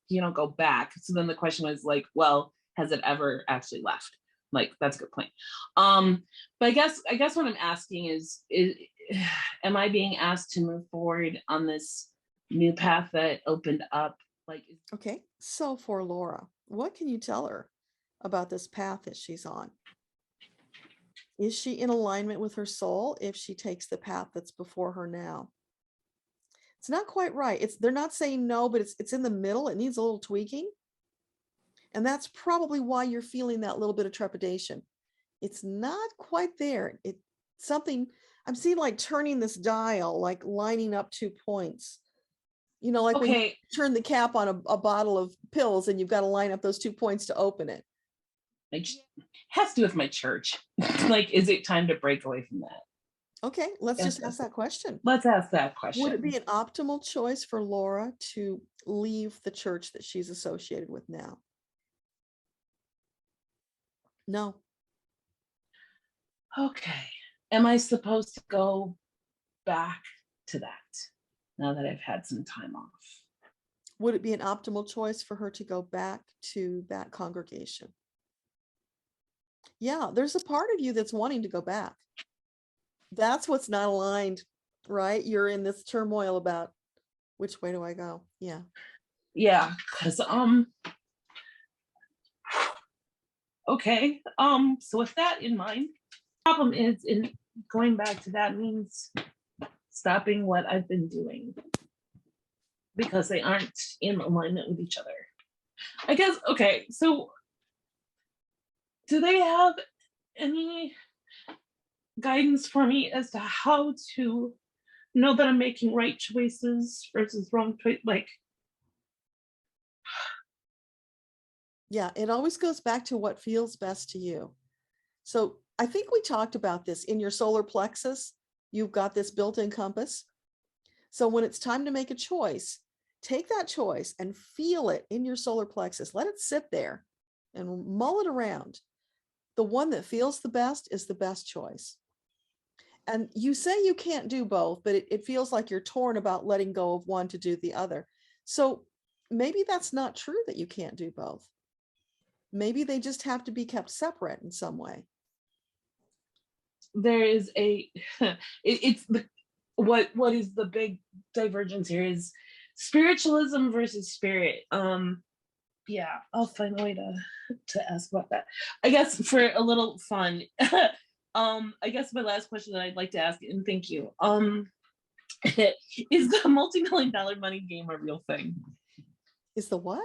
[SPEAKER 8] you don't go back. So then the question was like, well, has it ever actually left? Like, that's a good point. But I guess what I'm asking is am I being asked to move forward on this new path that opened up? Like,
[SPEAKER 1] Okay, so for Laura, what can you tell her about this path that she's on? Is she in alignment with her soul if she takes the path that's before her now? It's not quite right. They're not saying no, but it's in the middle. It needs a little tweaking. And that's probably why you're feeling that little bit of trepidation. It's not quite there. It's something I'm seeing, like turning this dial, like lining up 2 points. You know, like when you turn the cap on a bottle of pills and you've got to line up those 2 points to open it.
[SPEAKER 8] It has to do with my church. Like, is it time to break away from that?
[SPEAKER 1] Okay, let's just ask that question.
[SPEAKER 8] Let's ask that question.
[SPEAKER 1] Would it be an optimal choice for Laura to leave the church that she's associated with now? No.
[SPEAKER 8] Okay. Am I supposed to go back to that now that I've had some time off?
[SPEAKER 1] Would it be an optimal choice for her to go back to that congregation? Yeah, there's a part of you that's wanting to go back. That's what's not aligned, right? You're in this turmoil about which way do I go? Yeah.
[SPEAKER 8] Yeah, because okay. So with that in mind, problem is in going back to that means stopping what I've been doing because they aren't in alignment with each other. I guess, okay, so do they have any guidance for me as to how to know that I'm making right choices versus wrong choice? Like,
[SPEAKER 1] yeah, it always goes back to what feels best to you. So I think we talked about this in your solar plexus. You've got this built-in compass. So when it's time to make a choice, take that choice and feel it in your solar plexus. Let it sit there and mull it around. The one that feels the best is the best choice. And you say you can't do both, but it feels like you're torn about letting go of one to do the other. So maybe that's not true that you can't do both. Maybe they just have to be kept separate in some way.
[SPEAKER 8] there is what is the big divergence here is spiritualism versus spirit. Yeah, I'll find a way to ask about that. I guess for a little fun, I guess my last question that I'd like to ask, and thank you, is the multi-million-dollar money game a real thing?
[SPEAKER 1] Is the what?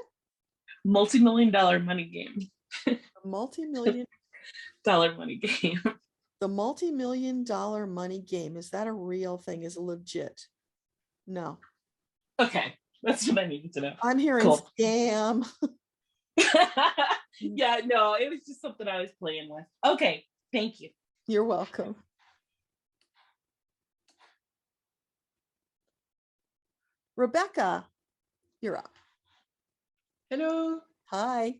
[SPEAKER 8] Multi-million-dollar money game.
[SPEAKER 1] Multi-million-dollar
[SPEAKER 8] money game.
[SPEAKER 1] The multi-million-dollar money game, is that a real thing? Is it legit? No.
[SPEAKER 8] Okay, that's what I needed to know.
[SPEAKER 1] I'm hearing
[SPEAKER 8] cool.
[SPEAKER 1] Scam.
[SPEAKER 8] Yeah, no, it was just something I was playing with. Okay, thank you.
[SPEAKER 1] You're welcome. Rebecca, you're up.
[SPEAKER 9] Hello.
[SPEAKER 1] Hi.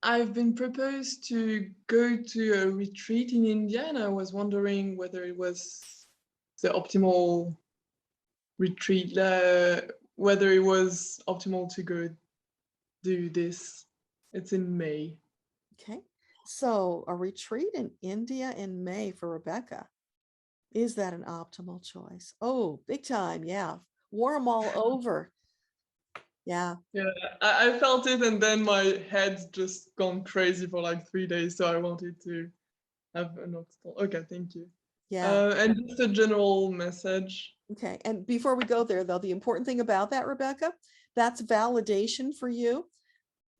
[SPEAKER 9] I've been proposed to go to a retreat in India, and I was wondering whether it was the optimal retreat, whether it was optimal to go do this. It's in May.
[SPEAKER 1] Okay. So a retreat in India in May for Rebecca. Is that an optimal choice? Oh, big time. Yeah. Wore them all over. Yeah.
[SPEAKER 9] Yeah, I felt it, and then my head's just gone crazy for like 3 days. So I wanted to have an optimal. Okay, thank you.
[SPEAKER 1] Yeah.
[SPEAKER 9] And just a general message.
[SPEAKER 1] Okay. And before we go there, though, the important thing about that, Rebecca, that's validation for you.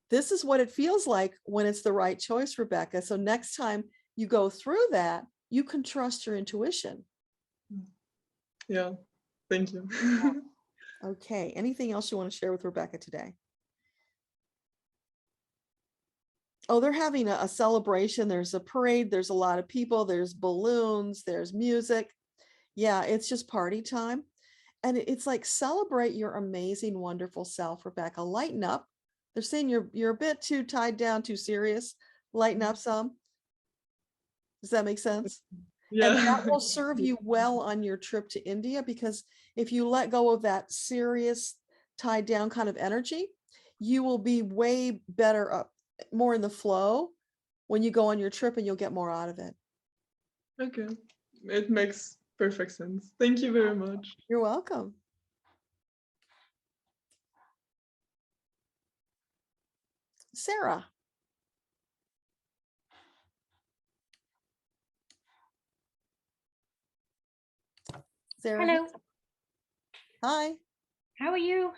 [SPEAKER 1] This is what it feels like when it's the right choice, Rebecca. So next time you go through that, you can trust your intuition.
[SPEAKER 9] Yeah. Thank you.
[SPEAKER 1] Okay. Anything else you want to share with Rebecca today? Oh, they're having a celebration. There's a parade. There's a lot of people. There's balloons. There's music. Yeah, it's just party time. And it's like, celebrate your amazing, wonderful self, Rebecca. Lighten up. They're saying you're a bit too tied down, too serious. Lighten up some. Does that make sense? And that
[SPEAKER 9] Yeah.
[SPEAKER 1] will serve you well on your trip to India, because if you let go of that serious, tied down kind of energy, you will be way better up, more in the flow when you go on your trip, and you'll get more out of it.
[SPEAKER 9] Okay. It makes perfect sense. Thank you very much.
[SPEAKER 1] You're welcome. Sarah. Sarah.
[SPEAKER 10] Hello,
[SPEAKER 1] Hi.
[SPEAKER 10] how are you?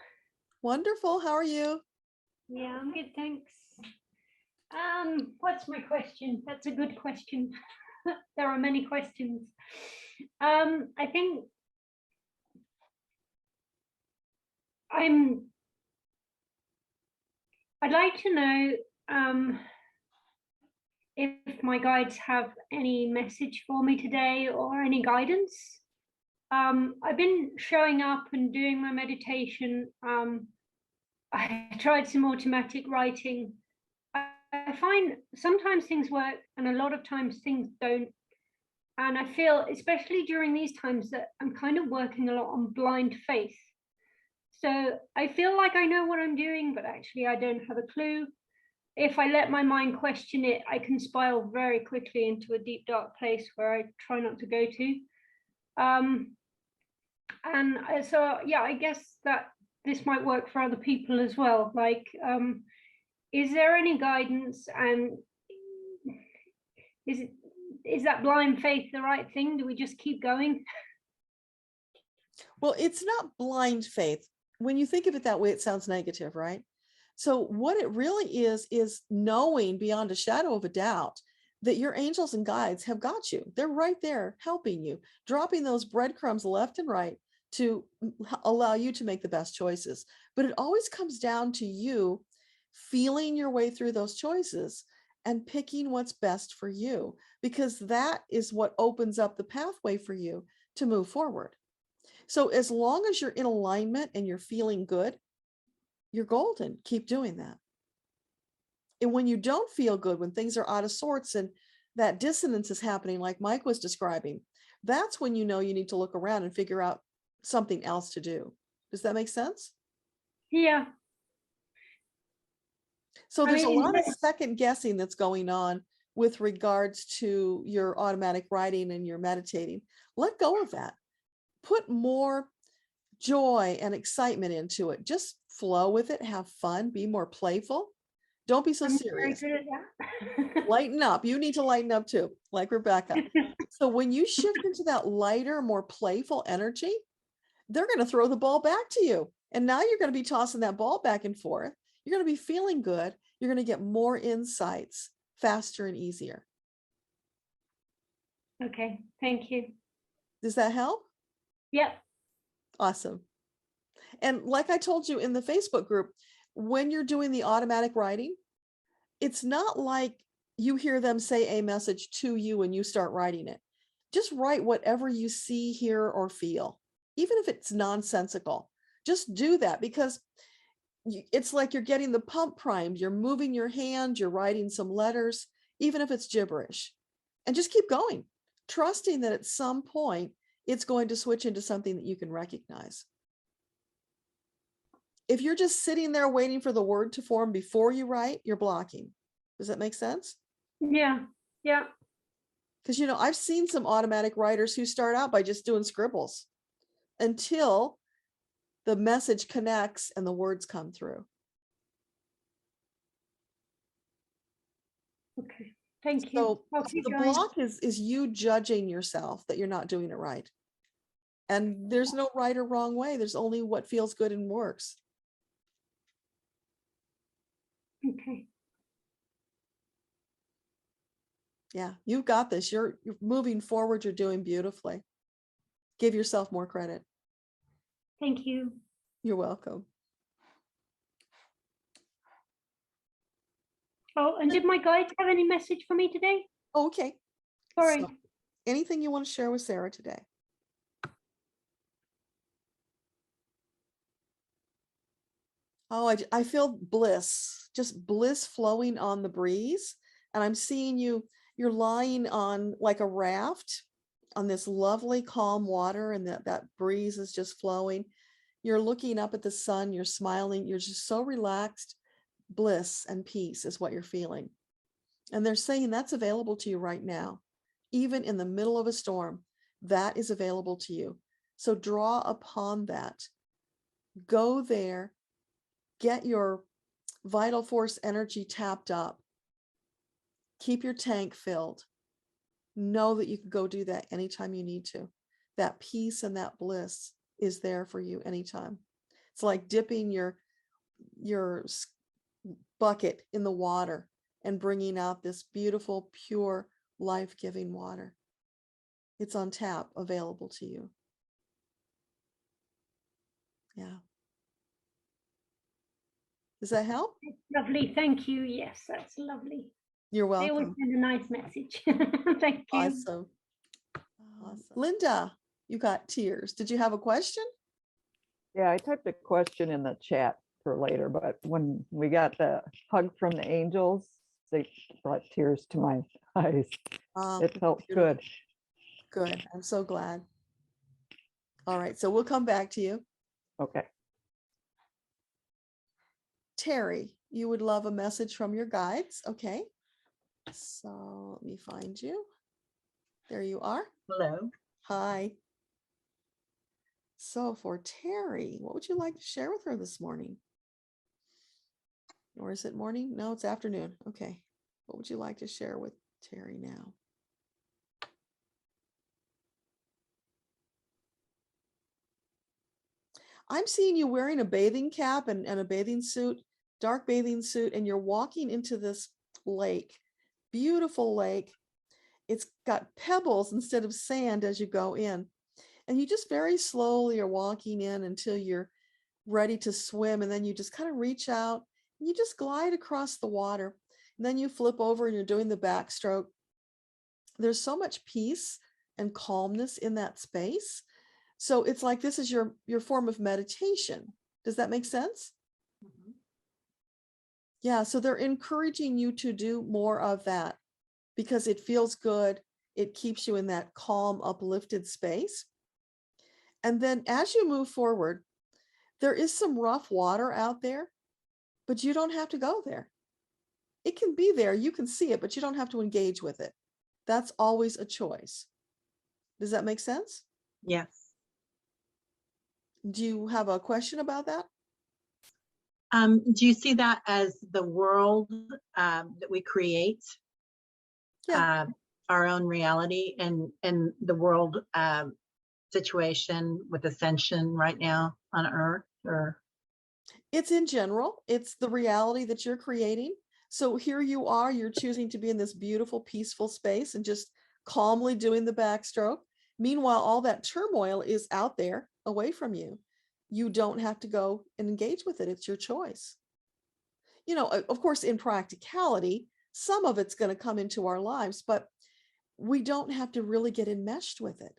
[SPEAKER 1] Wonderful. How are you?
[SPEAKER 10] Yeah, I'm good, thanks. What's my question? That's a good question. There are many questions. I think I'd like to know if my guides have any message for me today or any guidance. I've been showing up and doing my meditation. I tried some automatic writing. I find sometimes things work and a lot of times things don't. And I feel, especially during these times, that I'm kind of working a lot on blind faith. So I feel like I know what I'm doing, but actually I don't have a clue. If I let my mind question it, I can spiral very quickly into a deep, dark place where I try not to go to. So, yeah, I guess that this might work for other people as well. Like, is there any guidance, and is that blind faith the right thing? Do we just keep going?
[SPEAKER 1] Well, it's not blind faith. When you think of it that way, it sounds negative, right? So what it really is knowing beyond a shadow of a doubt that your angels and guides have got you. They're right there helping you, dropping those breadcrumbs left and right to allow you to make the best choices. But it always comes down to you feeling your way through those choices and picking what's best for you, because that is what opens up the pathway for you to move forward. So as long as you're in alignment and you're feeling good, you're golden. Keep doing that. And when you don't feel good, when things are out of sorts and that dissonance is happening, like Mike was describing, that's when you know you need to look around and figure out something else to do. Does that make sense?
[SPEAKER 10] Yeah.
[SPEAKER 1] So there's a lot of second guessing that's going on with regards to your automatic writing and your meditating. Let go of that. Put more joy and excitement into it. Just flow with it. Have fun. Be more playful. Don't be so serious. Lighten up. You need to lighten up too, like Rebecca. So when you shift into that lighter, more playful energy, they're going to throw the ball back to you. And now you're going to be tossing that ball back and forth. You're going to be feeling good. You're going to get more insights faster and easier.
[SPEAKER 10] Okay, thank you.
[SPEAKER 1] Does that help?
[SPEAKER 10] Yep.
[SPEAKER 1] Awesome. And like I told you in the Facebook group, when you're doing the automatic writing, it's not like you hear them say a message to you and you start writing it. Just write whatever you see, hear, or feel, even if it's nonsensical. Just do that, because it's like you're getting the pump primed. You're moving your hand, you're writing some letters, even if it's gibberish, and just keep going, trusting that at some point it's going to switch into something that you can recognize. If you're just sitting there waiting for the word to form before you write, you're blocking. Does that make sense?
[SPEAKER 10] Yeah. Yeah.
[SPEAKER 1] Because, I've seen some automatic writers who start out by just doing scribbles until the message connects and the words come through.
[SPEAKER 10] Okay. Thank you.
[SPEAKER 1] So the block is you judging yourself that you're not doing it right. And there's no right or wrong way. There's only what feels good and works.
[SPEAKER 10] Okay.
[SPEAKER 1] Yeah, you've got this. You're moving forward. You're doing beautifully. Give yourself more credit.
[SPEAKER 10] Thank you.
[SPEAKER 1] You're welcome.
[SPEAKER 10] Oh, and did my guides have any message for me today?
[SPEAKER 1] Okay.
[SPEAKER 10] Sorry.
[SPEAKER 1] So, anything you want to share with Sarah today? Oh, I feel bliss, just bliss flowing on the breeze. And I'm seeing you're lying on like a raft on this lovely calm water, and that breeze is just flowing. You're looking up at the sun, you're smiling, you're just so relaxed. Bliss and peace is what you're feeling. And they're saying that's available to you right now. Even in the middle of a storm, that is available to you. So draw upon that. Go there, get your vital force energy tapped up. Keep your tank filled. Know that you can go do that anytime you need to. That peace and that bliss is there for you anytime. It's like dipping your bucket in the water and bringing out this beautiful, pure, life-giving water. It's on tap, available to you. Yeah. Does that help?
[SPEAKER 10] Lovely, thank you. Yes, that's lovely.
[SPEAKER 1] You're
[SPEAKER 10] They always
[SPEAKER 1] welcome.
[SPEAKER 10] send a nice message. Thank you.
[SPEAKER 1] Awesome. Awesome. Linda, you got tears. Did you have a question?
[SPEAKER 11] Yeah, I typed a question in the chat for later, but when we got the hug from the angels, they brought tears to my eyes. It felt
[SPEAKER 1] beautiful.
[SPEAKER 11] good.
[SPEAKER 1] Good. I'm so glad. All right, so we'll come back to you.
[SPEAKER 11] Okay.
[SPEAKER 1] Terry, you would love a message from your guides. Okay. So let me find you. There you are.
[SPEAKER 12] Hello.
[SPEAKER 1] Hi. So for Terry, what would you like to share with her this morning? Or is it morning? No, it's afternoon. Okay. What would you like to share with Terry now? I'm seeing you wearing a bathing cap and a bathing suit, dark bathing suit, and you're walking into this lake, beautiful lake. It's got pebbles instead of sand as you go in. And you just very slowly are walking in until you're ready to swim. And then you just kind of reach out and you just glide across the water. And then you flip over and you're doing the backstroke. There's so much peace and calmness in that space. So it's like this is your form of meditation. Does that make sense? Mm-hmm. Yeah, so they're encouraging you to do more of that because it feels good. It keeps you in that calm, uplifted space. And then as you move forward, there is some rough water out there, but you don't have to go there. It can be there. You can see it, but you don't have to engage with it. That's always a choice. Does that make sense?
[SPEAKER 12] Yes.
[SPEAKER 1] Do you have a question about that?
[SPEAKER 12] Do you see that as the world that we create?
[SPEAKER 1] Yeah.
[SPEAKER 12] Our own reality and the world situation with ascension right now on Earth, or?
[SPEAKER 1] It's in general. It's the reality that you're creating. So here you are, you're choosing to be in this beautiful, peaceful space and just calmly doing the backstroke. Meanwhile, all that turmoil is out there away from you. You don't have to go and engage with it. It's your choice. You know, of course, in practicality, some of it's going to come into our lives, but we don't have to really get enmeshed with it.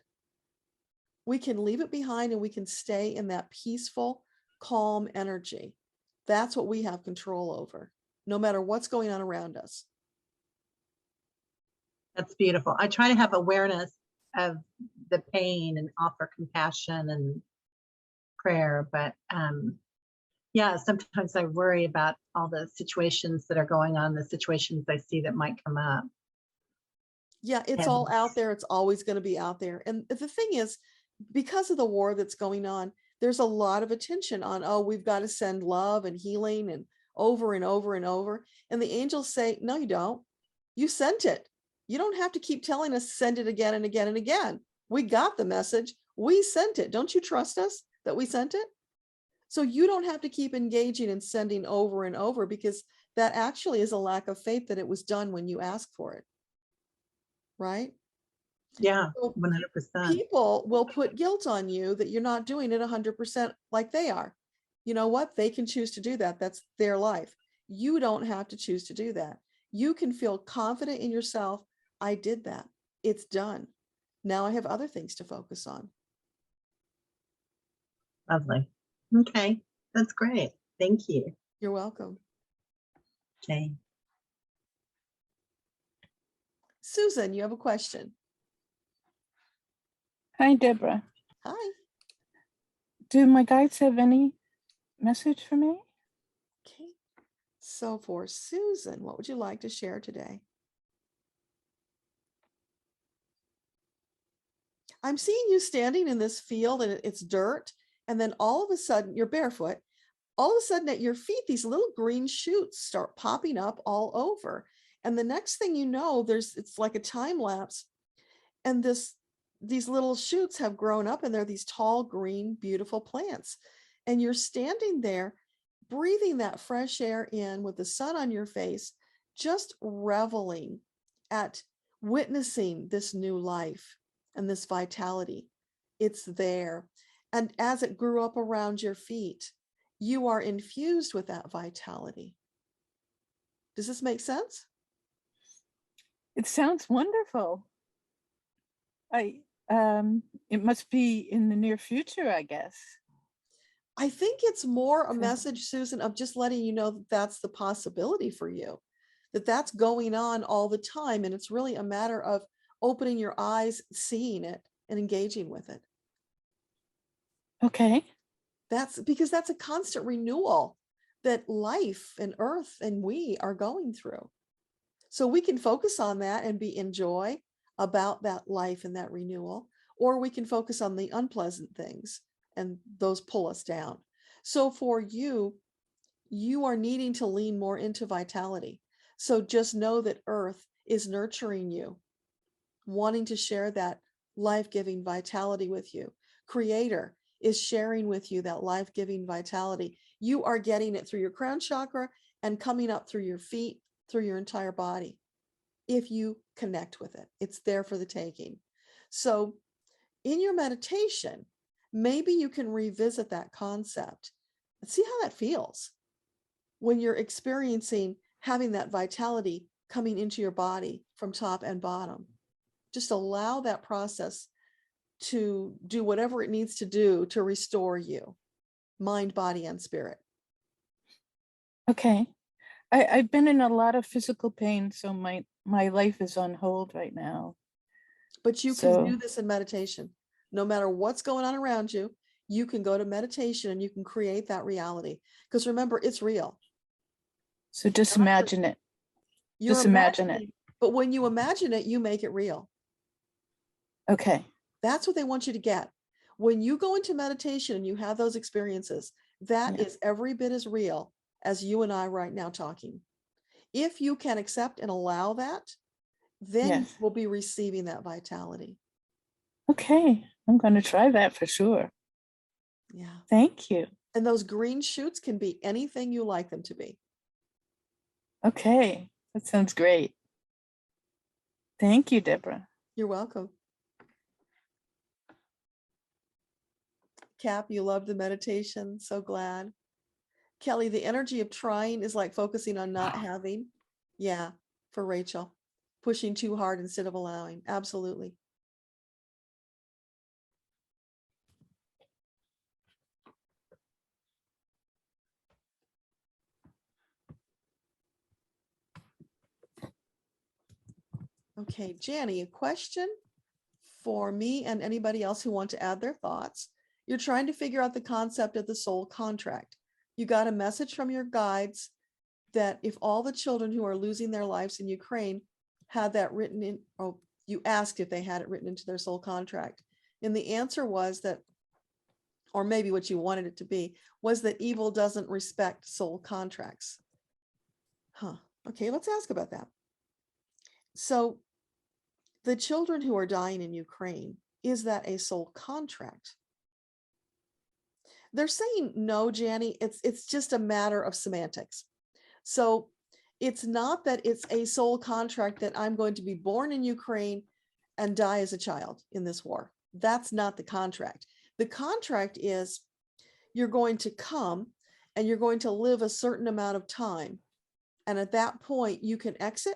[SPEAKER 1] We can leave it behind and we can stay in that peaceful, calm energy. That's what we have control over, no matter what's going on around us.
[SPEAKER 12] That's beautiful. I try to have awareness of the pain and offer compassion and prayer, but yeah, sometimes I worry about all the situations that are going on, the situations I see that might come up.
[SPEAKER 1] Yeah, it's all out there. It's always going to be out there. And the thing is, because of the war that's going on, there's a lot of attention on, oh, we've got to send love and healing and over and over and over. And the angels say, no, you don't. You sent it. You don't have to keep telling us, send it again and again and again. We got the message. We sent it. Don't you trust us that we sent it? So you don't have to keep engaging and sending over and over, because that actually is a lack of faith that it was done when you asked for it. Right?
[SPEAKER 12] Yeah,
[SPEAKER 1] so
[SPEAKER 12] 100%.
[SPEAKER 1] People will put guilt on you that you're not doing it 100% like they are. You know what? They can choose to do that. That's their life. You don't have to choose to do that. You can feel confident in yourself. I did that. It's done. Now I have other things to focus on.
[SPEAKER 12] Lovely. Okay, that's great. Thank you.
[SPEAKER 1] You're welcome.
[SPEAKER 12] Okay.
[SPEAKER 1] Susan, you have a question.
[SPEAKER 13] Hi, Deborah.
[SPEAKER 1] Hi.
[SPEAKER 13] Do my guides have any message for me?
[SPEAKER 1] Okay. So for Susan, what would you like to share today? I'm seeing you standing in this field and it's dirt. And then all of a sudden you're barefoot. All of a sudden at your feet, these little green shoots start popping up all over. And the next thing you know, it's like a time lapse. And these little shoots have grown up and they're these tall, green, beautiful plants. And you're standing there, breathing that fresh air in with the sun on your face, just reveling at witnessing this new life and this vitality. It's there. And as it grew up around your feet, you are infused with that vitality. Does this make sense?
[SPEAKER 13] It sounds wonderful. It must be in the near future, I guess.
[SPEAKER 1] I think it's more a message, Susan, of just letting you know that that's the possibility for you, that that's going on all the time. And it's really a matter of opening your eyes, seeing it, and engaging with it.
[SPEAKER 13] Okay.
[SPEAKER 1] That's because that's a constant renewal that life and earth and we are going through. So we can focus on that and be in joy about that life and that renewal, or we can focus on the unpleasant things and those pull us down. So for you, you are needing to lean more into vitality. So just know that earth is nurturing you, wanting to share that life-giving vitality with you. Creator is sharing with you that life-giving vitality. You are getting it through your crown chakra and coming up through your feet, through your entire body. If you connect with it, it's there for the taking. So in your meditation, maybe you can revisit that concept and see how that feels when you're experiencing having that vitality coming into your body from top and bottom. Just allow that process to do whatever it needs to do to restore you, mind, body, and spirit.
[SPEAKER 13] Okay. I've been in a lot of physical pain, so my life is on hold right now.
[SPEAKER 1] But you can do this in meditation. No matter what's going on around you, you can go to meditation and you can create that reality. Because remember, it's real.
[SPEAKER 13] So just imagine it. Just imagine it.
[SPEAKER 1] But when you imagine it, you make it real.
[SPEAKER 13] Okay.
[SPEAKER 1] That's what they want you to get. When you go into meditation and you have those experiences, that is every bit as real as you and I right now talking. If you can accept and allow that, then you will be receiving that vitality.
[SPEAKER 13] Okay. I'm going to try that for sure.
[SPEAKER 1] Yeah.
[SPEAKER 13] Thank you.
[SPEAKER 1] And those green shoots can be anything you like them to be.
[SPEAKER 13] Okay. That sounds great. Thank you, Deborah.
[SPEAKER 1] You're welcome. Cap, you love the meditation. So glad. Kelly, the energy of trying is like focusing on not having. Yeah, for Rachel. Pushing too hard instead of allowing. Absolutely. Okay, Janny, a question for me and anybody else who want to add their thoughts. You're trying to figure out the concept of the soul contract. You got a message from your guides that if all the children who are losing their lives in Ukraine had that written in, oh, you asked if they had it written into their soul contract. And the answer was that, or maybe what you wanted it to be, was that evil doesn't respect soul contracts. Huh. Okay, let's ask about that. So the children who are dying in Ukraine, is that a soul contract? They're saying no, Janny, it's just a matter of semantics. So it's not that it's a soul contract that I'm going to be born in Ukraine and die as a child in this war. That's not the contract. The contract is you're going to come and you're going to live a certain amount of time. And at that point, you can exit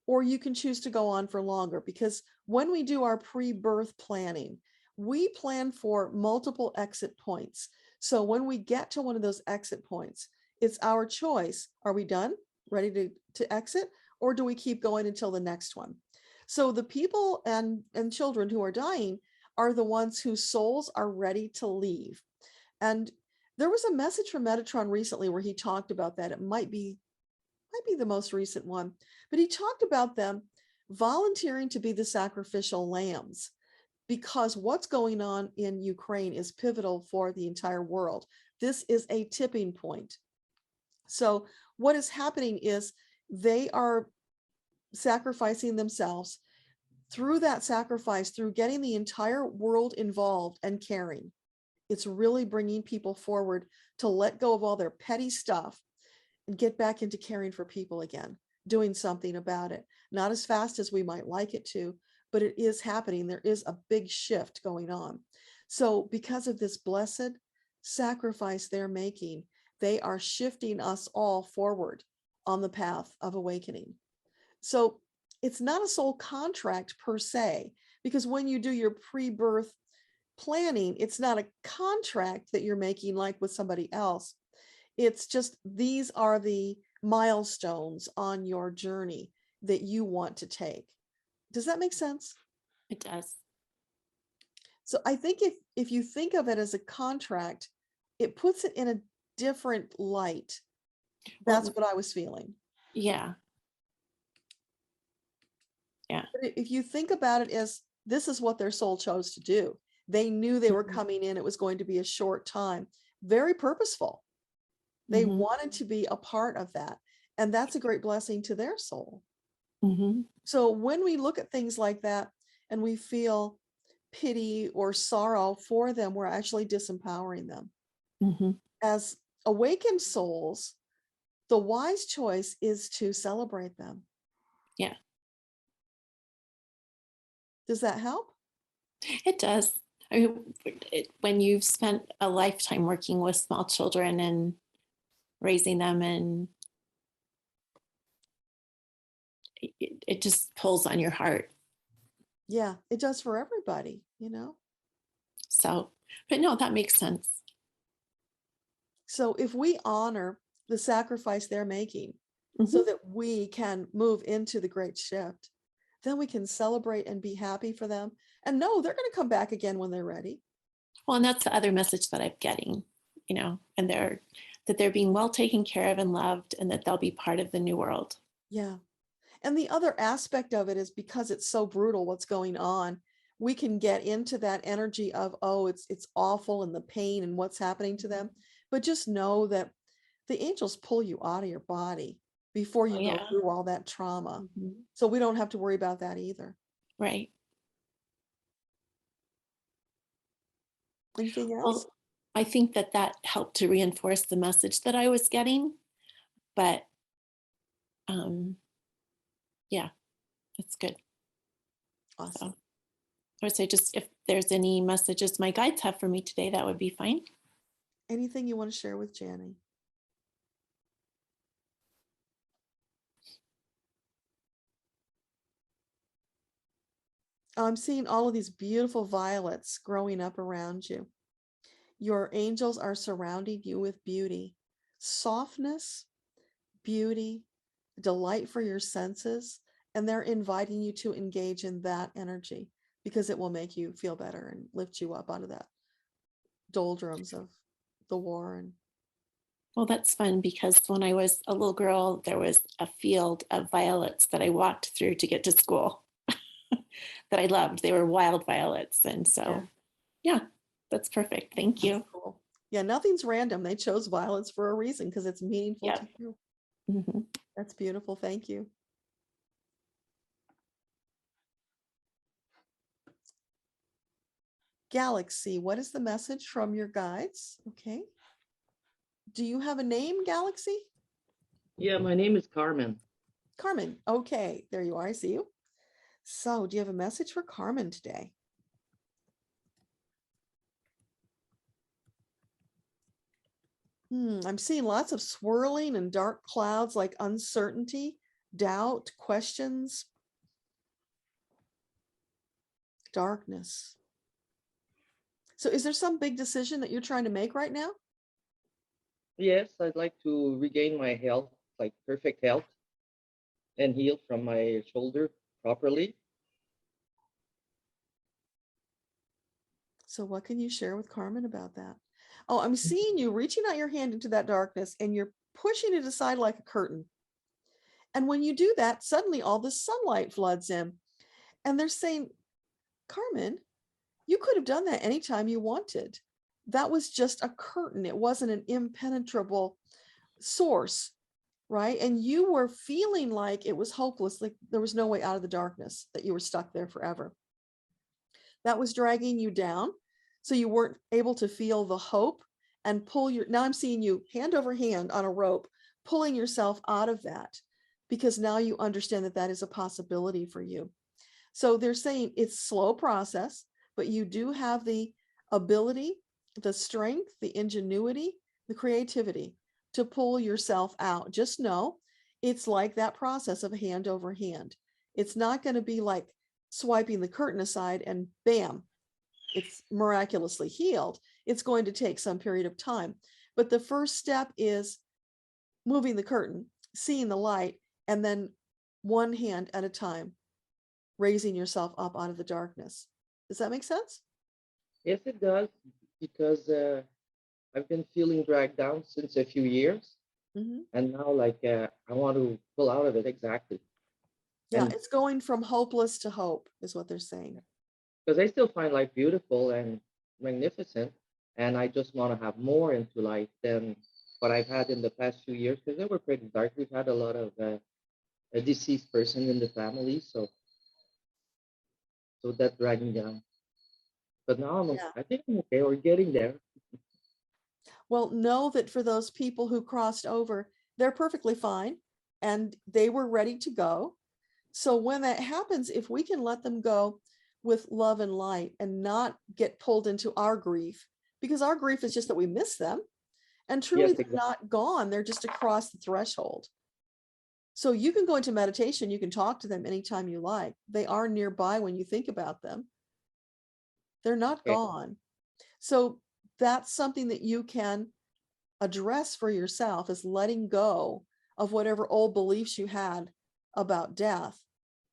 [SPEAKER 1] or you can choose to go on for longer. Because when we do our pre-birth planning, we plan for multiple exit points. So when we get to one of those exit points, it's our choice. Are we done? Ready to exit? Or do we keep going until the next one? So the people and children who are dying are the ones whose souls are ready to leave. And there was a message from Metatron recently where he talked about that. It might be the most recent one, but he talked about them volunteering to be the sacrificial lambs, because what's going on in Ukraine is pivotal for the entire world. This is a tipping point. So what is happening is they are sacrificing themselves. Through that sacrifice, through getting the entire world involved and caring, it's really bringing people forward to let go of all their petty stuff and get back into caring for people again, doing something about it. Not as fast as we might like it to, but it is happening. There is a big shift going on. So because of this blessed sacrifice they're making, they are shifting us all forward on the path of awakening. So it's not a soul contract per se, because when you do your pre-birth planning, it's not a contract that you're making like with somebody else. It's just, these are the milestones on your journey that you want to take. Does that make sense?
[SPEAKER 14] It does.
[SPEAKER 1] So I think if you think of it as a contract, it puts it in a different light. That's what I was feeling.
[SPEAKER 14] Yeah. Yeah.
[SPEAKER 1] But if you think about it as, this is what their soul chose to do. They knew they were coming in. It was going to be a short time. Very purposeful. They wanted to be a part of that. And that's a great blessing to their soul. So when we look at things like that and we feel pity or sorrow for them, we're actually disempowering them. As awakened souls, the wise choice is to celebrate them.
[SPEAKER 14] Yeah.
[SPEAKER 1] Does that help?
[SPEAKER 14] It does. I mean, when you've spent a lifetime working with small children and raising them, and it just pulls on your heart.
[SPEAKER 1] Yeah, it does for everybody, you know?
[SPEAKER 14] So, but no, that makes sense.
[SPEAKER 1] So if we honor the sacrifice they're making so that we can move into the great shift, then we can celebrate and be happy for them and know they're going to come back again when they're ready.
[SPEAKER 14] Well, and that's the other message that I'm getting, you know, and that they're being well taken care of and loved, and that they'll be part of the new world.
[SPEAKER 1] Yeah. And the other aspect of it is, because it's so brutal what's going on, we can get into that energy of, oh, it's awful, and the pain and what's happening to them. But just know that the angels pull you out of your body before you go through all that trauma. So we don't have to worry about that either.
[SPEAKER 14] Right.
[SPEAKER 1] Anything else?
[SPEAKER 14] Well, I think that helped to reinforce the message that I was getting, but yeah, it's good.
[SPEAKER 1] Awesome.
[SPEAKER 14] So, I would say, just if there's any messages my guides have for me today, that would be fine.
[SPEAKER 1] Anything you want to share with Janny? I'm seeing all of these beautiful violets growing up around you. Your angels are surrounding you with beauty, softness, beauty, delight for your senses, and they're inviting you to engage in that energy, because it will make you feel better and lift you up out of that doldrums of the war. And
[SPEAKER 14] well, that's fun, because when I was a little girl, there was a field of violets that I walked through to get to school that I loved. They were wild violets. And so, yeah, that's perfect. Thank you.
[SPEAKER 1] That's cool. Yeah, nothing's random. They chose violets for a reason, because it's meaningful to you. That's beautiful. Thank you. Galaxy, what is the message from your guides? Okay. Do you have a name, Galaxy?
[SPEAKER 15] Yeah, my name is Carmen.
[SPEAKER 1] Carmen. Okay, there you are. I see you. So, do you have a message for Carmen today? I'm seeing lots of swirling and dark clouds, like uncertainty, doubt, questions, darkness. So is there some big decision that you're trying to make right now?
[SPEAKER 15] Yes, I'd like to regain my health, like perfect health, and heal from my shoulder properly.
[SPEAKER 1] So what can you share with Carmen about that? Oh, I'm seeing you reaching out your hand into that darkness and you're pushing it aside like a curtain. And when you do that, suddenly all the sunlight floods in. And they're saying, Carmen, you could have done that anytime you wanted. That was just a curtain. It wasn't an impenetrable source, right? And you were feeling like it was hopeless, like there was no way out of the darkness, that you were stuck there forever. That was dragging you down. So you weren't able to feel the hope and pull your, now I'm seeing you hand over hand on a rope, pulling yourself out of that, because now you understand that that is a possibility for you. So they're saying it's a slow process, but you do have the ability, the strength, the ingenuity, the creativity to pull yourself out. Just know it's like that process of hand over hand. It's not going to be like swiping the curtain aside and bam, it's miraculously healed. It's going to take some period of time. But the first step is moving the curtain, seeing the light, and then one hand at a time, raising yourself up out of the darkness. Does that make sense?
[SPEAKER 15] Yes, it does, because I've been feeling dragged down since a few years. And now like I want to pull out of it. Exactly.
[SPEAKER 1] Yeah,
[SPEAKER 15] And
[SPEAKER 1] it's going from hopeless to hope is what they're saying.
[SPEAKER 15] because I still find life beautiful and magnificent, and I just want to have more into life than what I've had in the past few years, because they were pretty dark. We've had a lot of a deceased person in the family, so that dragged me down. But now I think I'm okay. We're getting there.
[SPEAKER 1] Well, know that for those people who crossed over, they're perfectly fine and they were ready to go. So when that happens, if we can let them go with love and light and not get pulled into our grief, because our grief is just that we miss them, and truly
[SPEAKER 15] Yes,
[SPEAKER 1] they're
[SPEAKER 15] exactly.
[SPEAKER 1] not gone, they're just across the threshold. So you can go into meditation, you can talk to them anytime you like. They are nearby when you think about them. They're not gone. So that's something that you can address for yourself, is letting go of whatever old beliefs you had about death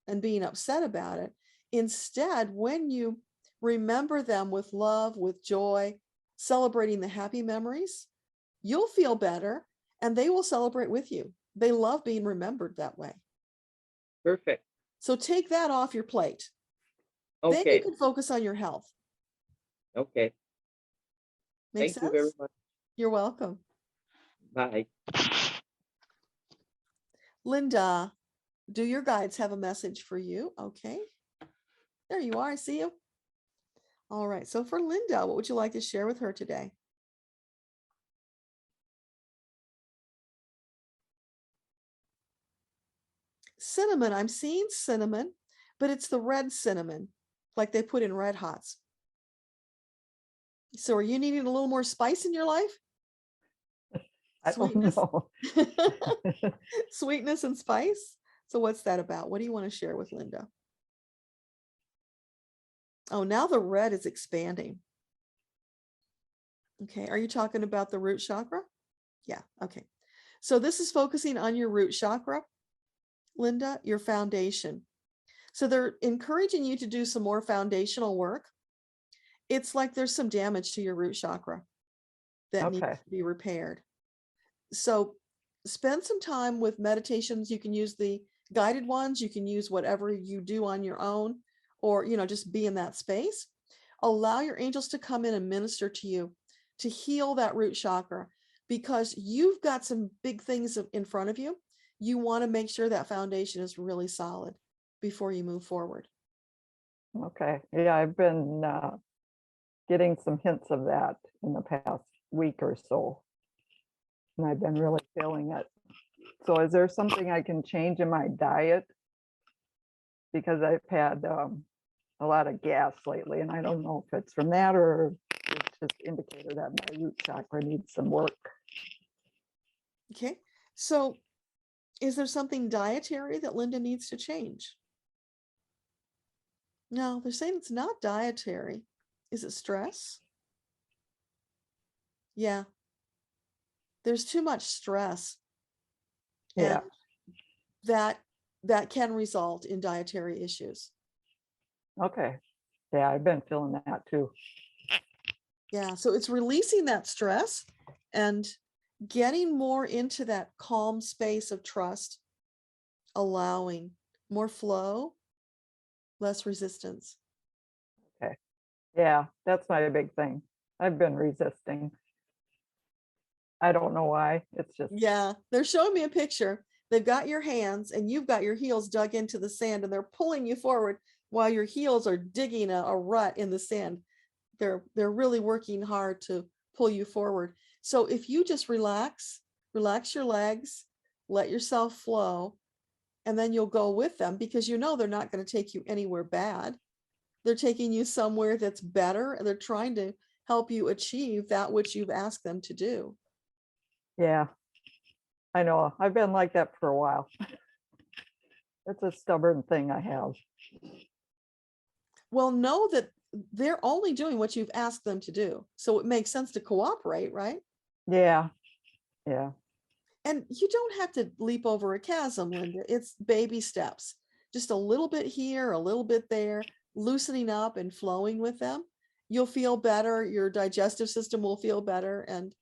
[SPEAKER 1] and being upset about it. Instead, when you remember them with love, with joy, celebrating the happy memories, you'll feel better and they will celebrate with you. They love being remembered that way.
[SPEAKER 15] Perfect.
[SPEAKER 1] So take that off your plate.
[SPEAKER 15] Okay.
[SPEAKER 1] Then you can focus on your health.
[SPEAKER 15] Okay.
[SPEAKER 1] Make
[SPEAKER 15] Thank you very
[SPEAKER 1] sense?
[SPEAKER 15] much.
[SPEAKER 1] You're welcome.
[SPEAKER 15] Bye.
[SPEAKER 1] Linda, do your guides have a message for you? Okay. There you are. I see you. All right. So for Linda, what would you like to share with her today? Cinnamon. I'm seeing cinnamon, but it's the red cinnamon, like they put in Red Hots. So are you needing a little more spice in your life?
[SPEAKER 11] I don't know.
[SPEAKER 1] Sweetness and spice. So what's that about? What do you want to share with Linda? Oh, now the red is expanding. Okay. Are you talking about the root chakra? Yeah. Okay. So this is focusing on your root chakra, Linda, your foundation. So they're encouraging you to do some more foundational work. It's like there's some damage to your root chakra that needs to be repaired. So spend some time with meditations. You can use the guided ones. You can use whatever you do on your own, or, just be in that space. Allow your angels to come in and minister to you to heal that root chakra, because you've got some big things in front of you. You want to make sure that foundation is really solid before you move forward.
[SPEAKER 11] Okay. Yeah, I've been getting some hints of that in the past week or so. And I've been really feeling it. So is there something I can change in my diet? Because I've had a lot of gas lately, and I don't know if it's from that or it's just indicator that my root chakra needs some work.
[SPEAKER 1] Okay. So is there something dietary that Linda needs to change? No, they're saying it's not dietary. Is it stress? Yeah. There's too much stress.
[SPEAKER 11] Yeah.
[SPEAKER 1] And that can result in dietary issues.
[SPEAKER 11] Okay. Yeah, I've been feeling that too.
[SPEAKER 1] Yeah. So it's releasing that stress and getting more into that calm space of trust, allowing more flow, less resistance.
[SPEAKER 11] Okay. Yeah, that's my big thing. I've been resisting. I don't know why. It's just,
[SPEAKER 1] Yeah. They're showing me a picture. They've got your hands and you've got your heels dug into the sand and they're pulling you forward while your heels are digging a rut in the sand. They're really working hard to pull you forward. So if you just relax your legs, let yourself flow, and then you'll go with them because you know they're not going to take you anywhere bad. They're taking you somewhere that's better, and they're trying to help you achieve that which you've asked them to do.
[SPEAKER 11] yeah, I know. I've been like that for a while. It's a stubborn thing I have.
[SPEAKER 1] Well, know that they're only doing what you've asked them to do. So it makes sense to cooperate, right?
[SPEAKER 11] Yeah, yeah,
[SPEAKER 1] And you don't have to leap over a chasm, Linda. It's baby steps. Just a little bit here, a little bit there, loosening up and flowing with them. You'll feel better. Your digestive system will feel better. And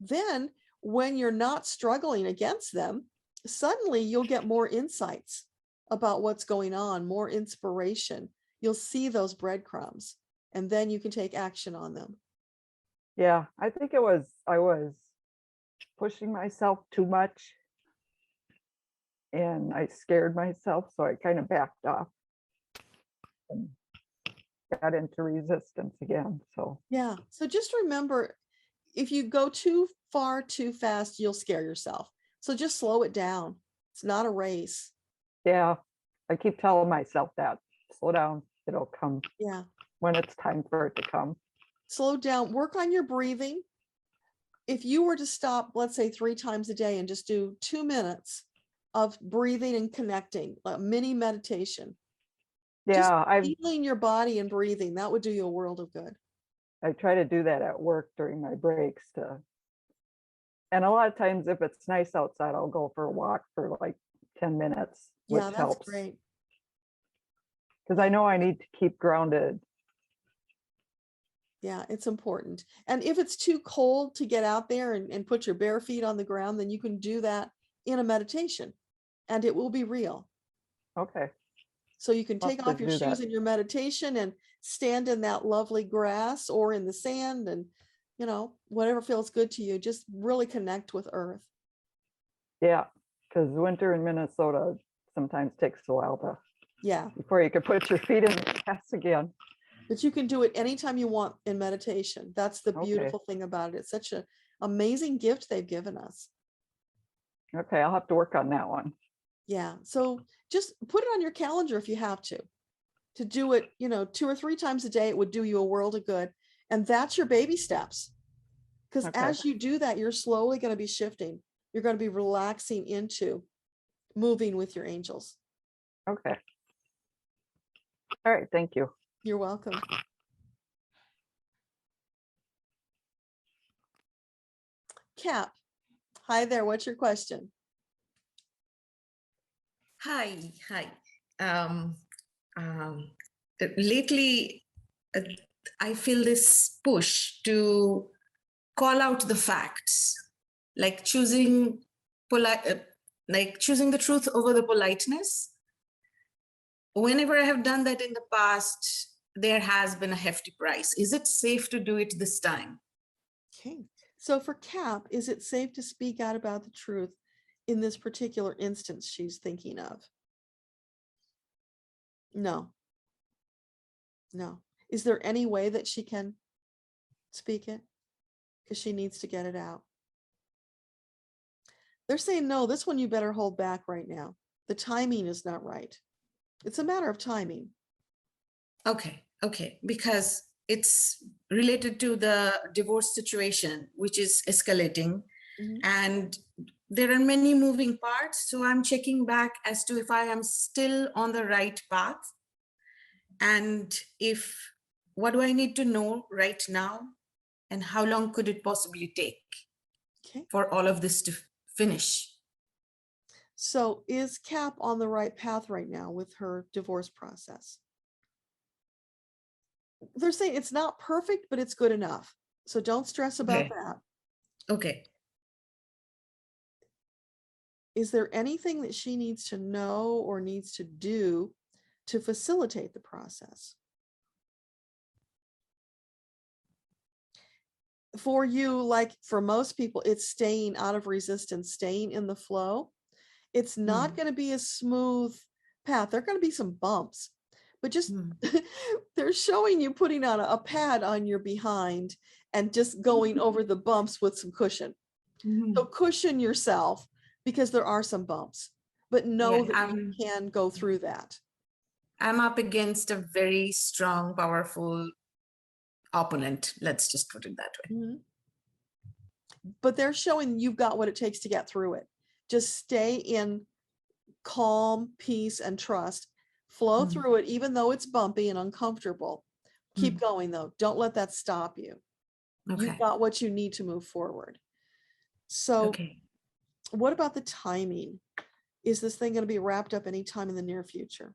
[SPEAKER 1] then when you're not struggling against them, suddenly you'll get more insights about what's going on, more inspiration. You'll see those breadcrumbs, and then you can take action on them.
[SPEAKER 11] yeah. I think I was pushing myself too much and I scared myself. So I kind of backed off and got into resistance again. So
[SPEAKER 1] Yeah. So just remember, if you go too far too fast, you'll scare yourself. So just slow it down. It's not a race.
[SPEAKER 11] yeah, I keep telling myself that. Slow down. It'll come
[SPEAKER 1] Yeah.
[SPEAKER 11] when it's time for it to come.
[SPEAKER 1] Slow down. Work on your breathing. If you were to stop, let's say 3 times a day and just do 2 minutes of breathing and connecting, like a mini meditation, just
[SPEAKER 11] Yeah,
[SPEAKER 1] feeling your body and breathing, that would do you a world of good.
[SPEAKER 11] I try to do that at work during my breaks and a lot of times if it's nice outside, I'll go for a walk for like 10 minutes, which
[SPEAKER 1] Yeah, that's
[SPEAKER 11] helps.
[SPEAKER 1] great.
[SPEAKER 11] Because I know I need to keep grounded.
[SPEAKER 1] Yeah, it's important. And if it's too cold to get out there and put your bare feet on the ground, then you can do that in a meditation and it will be real.
[SPEAKER 11] Okay.
[SPEAKER 1] So you can
[SPEAKER 11] I'll
[SPEAKER 1] take
[SPEAKER 11] have to
[SPEAKER 1] off your
[SPEAKER 11] do
[SPEAKER 1] shoes
[SPEAKER 11] that.
[SPEAKER 1] in your meditation and stand in that lovely grass or in the sand and, you know, whatever feels good to you. Just really connect with earth.
[SPEAKER 11] Yeah, because winter in Minnesota sometimes takes a while
[SPEAKER 1] Yeah.
[SPEAKER 11] before you can put your feet in the grass again.
[SPEAKER 1] But you can do it anytime you want in meditation. That's the
[SPEAKER 11] Okay.
[SPEAKER 1] beautiful thing about it. It's such an amazing gift they've given us.
[SPEAKER 11] Okay, I'll have to work on that one.
[SPEAKER 1] Yeah. So just put it on your calendar if you have to do it, you know, 2 or 3 times a day. It would do you a world of good. And that's your baby steps. Because
[SPEAKER 11] Okay.
[SPEAKER 1] as you do that, you're slowly going to be shifting. You're going to be relaxing into moving with your angels.
[SPEAKER 11] Okay. All right, thank you.
[SPEAKER 1] You're welcome. Cap, hi there. What's your question?
[SPEAKER 16] Hi. Um, Lately, I feel this push to call out the facts, like choosing choosing the truth over the politeness. Whenever I have done that in the past, there has been a hefty price. Is it safe to do it this time?
[SPEAKER 1] Okay. So for Cap, is it safe to speak out about the truth in this particular instance she's thinking of? No. No. Is there any way that she can speak it? Because she needs to get it out. They're saying, no, this one you better hold back right now. The timing is not right. It's a matter of timing.
[SPEAKER 16] Okay. Because it's related to the divorce situation, which is escalating.
[SPEAKER 1] Mm-hmm.
[SPEAKER 16] And there are many moving parts. So I'm checking back as to if I am still on the right path. And what do I need to know right now? And how long could it possibly take for all of this to finish?
[SPEAKER 1] So is Cap on the right path right now with her divorce process? They're saying it's not perfect, but it's good enough. So don't stress about
[SPEAKER 16] Okay.
[SPEAKER 1] that.
[SPEAKER 16] Okay.
[SPEAKER 1] Is there anything that she needs to know or needs to do to facilitate the process? For you, like for most people, it's staying out of resistance, staying in the flow. It's not going to be a smooth path. There are going to be some bumps, but just they're showing you putting on a pad on your behind and just going over the bumps with some cushion. So cushion yourself because there are some bumps, but know that you can go through that.
[SPEAKER 16] I'm up against a very strong, powerful opponent. Let's just put it that way.
[SPEAKER 1] But they're showing you've got what it takes to get through it. Just stay in calm, peace, and trust. Flow through it, even though it's bumpy and uncomfortable. Keep going though. Don't let that stop you. You've got what you need to move forward. So what about the timing? Is this thing going to be wrapped up anytime in the near future?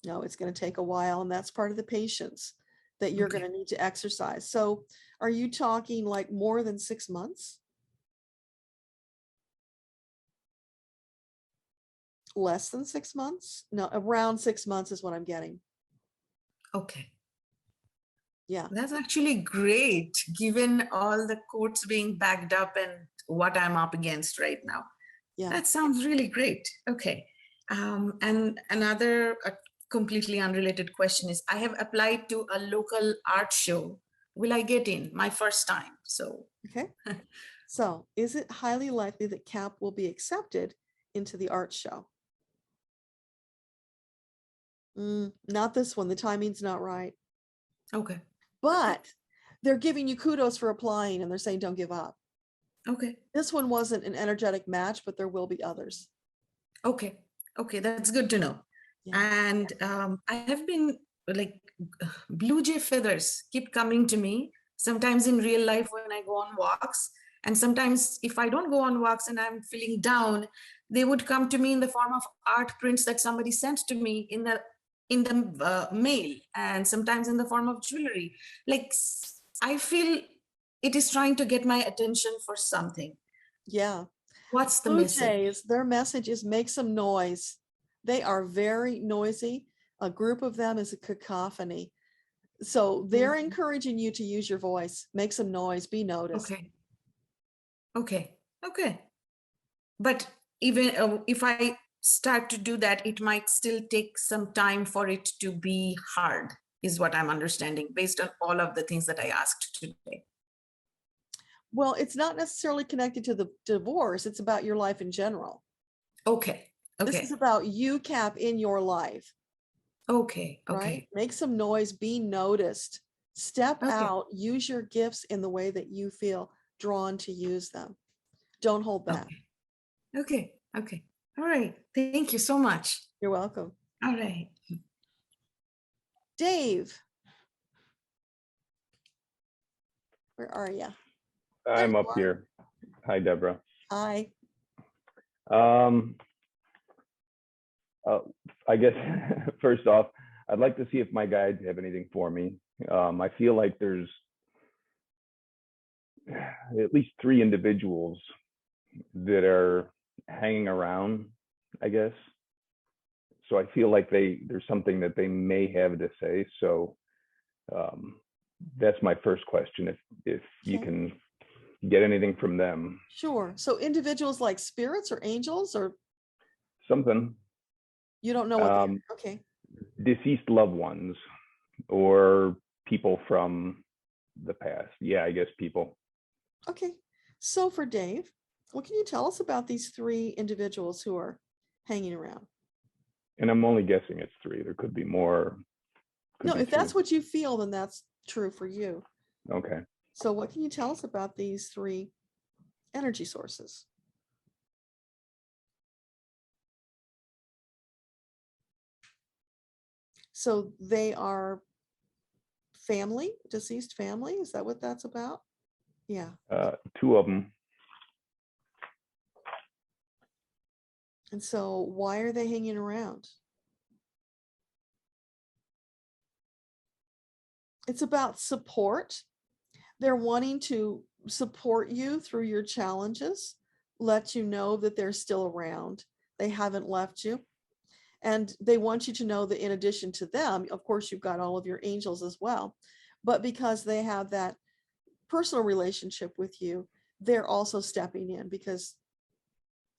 [SPEAKER 1] No, it's going to take a while, and that's part of the patience that you're going to need to exercise. So are you talking like more than 6 months? Less than 6 months? No, around 6 months is what I'm getting.
[SPEAKER 16] Okay.
[SPEAKER 1] Yeah.
[SPEAKER 16] That's actually great, given all the courts being backed up and what I'm up against right now.
[SPEAKER 1] Yeah.
[SPEAKER 16] That sounds really great. Okay. And another completely unrelated question is, I have applied to a local art show. Will I get in? My first time. So.
[SPEAKER 1] Okay. So is it highly likely that Cap will be accepted into the art show? Not this one. The timing's not right.
[SPEAKER 16] Okay.
[SPEAKER 1] But they're giving you kudos for applying, and they're saying don't give up.
[SPEAKER 16] Okay.
[SPEAKER 1] This one wasn't an energetic match, but there will be others.
[SPEAKER 16] Okay. Okay. That's good to know. Yeah. And I have been like, blue jay feathers keep coming to me, sometimes in real life when I go on walks. And sometimes if I don't go on walks and I'm feeling down, they would come to me in the form of art prints that somebody sent to me in the mail, and sometimes in the form of jewelry. Like, I feel it is trying to get my attention for something.
[SPEAKER 1] Yeah.
[SPEAKER 16] What's the
[SPEAKER 1] Blue
[SPEAKER 16] message?
[SPEAKER 1] Jays, their message is make some noise. They are very noisy. A group of them is a cacophony. So they're encouraging you to use your voice, make some noise, be noticed.
[SPEAKER 16] Okay. Okay. Okay. But even if I start to do that, it might still take some time for it to be hard, is what I'm understanding based on all of the things that I asked today.
[SPEAKER 1] Well, it's not necessarily connected to the divorce. It's about your life in general.
[SPEAKER 16] Okay. Okay.
[SPEAKER 1] This is about you, Cap, in your life.
[SPEAKER 16] Okay. Okay.
[SPEAKER 1] Right? Make some noise, be noticed, step
[SPEAKER 16] Okay.
[SPEAKER 1] out, use your gifts in the way that you feel drawn to use them. Don't hold back.
[SPEAKER 16] Okay. Okay. Okay. All right. Thank you so much.
[SPEAKER 1] You're welcome.
[SPEAKER 16] All right.
[SPEAKER 1] Dave. Where are you?
[SPEAKER 17] I'm up here. Hi, Deborah.
[SPEAKER 1] Hi.
[SPEAKER 17] I guess first off, I'd like to see if my guides have anything for me. I feel like there's at least 3 individuals that are hanging around, I guess. So I feel like there's something that they may have to say. So that's my first question. If you can get anything from them.
[SPEAKER 1] Sure. So individuals like spirits or angels or
[SPEAKER 17] something.
[SPEAKER 1] You don't know what okay.
[SPEAKER 17] Deceased loved ones or people from the past. Yeah, I guess people.
[SPEAKER 1] Okay. So for Dave, what can you tell us about these 3 individuals who are hanging around?
[SPEAKER 17] And I'm only guessing it's 3. There could be more.
[SPEAKER 1] No, if that's what you feel, then that's true for you.
[SPEAKER 17] Okay.
[SPEAKER 1] So what can you tell us about these 3 energy sources? So they are family, deceased family. Is that what that's about? Yeah.
[SPEAKER 17] 2 of them.
[SPEAKER 1] And so why are they hanging around? It's about support, They're wanting to support you through your challenges, let you know that they're still around. They haven't left you. And they want you to know that in addition to them, of course, you've got all of your angels as well. But because they have that personal relationship with you, they're also stepping in because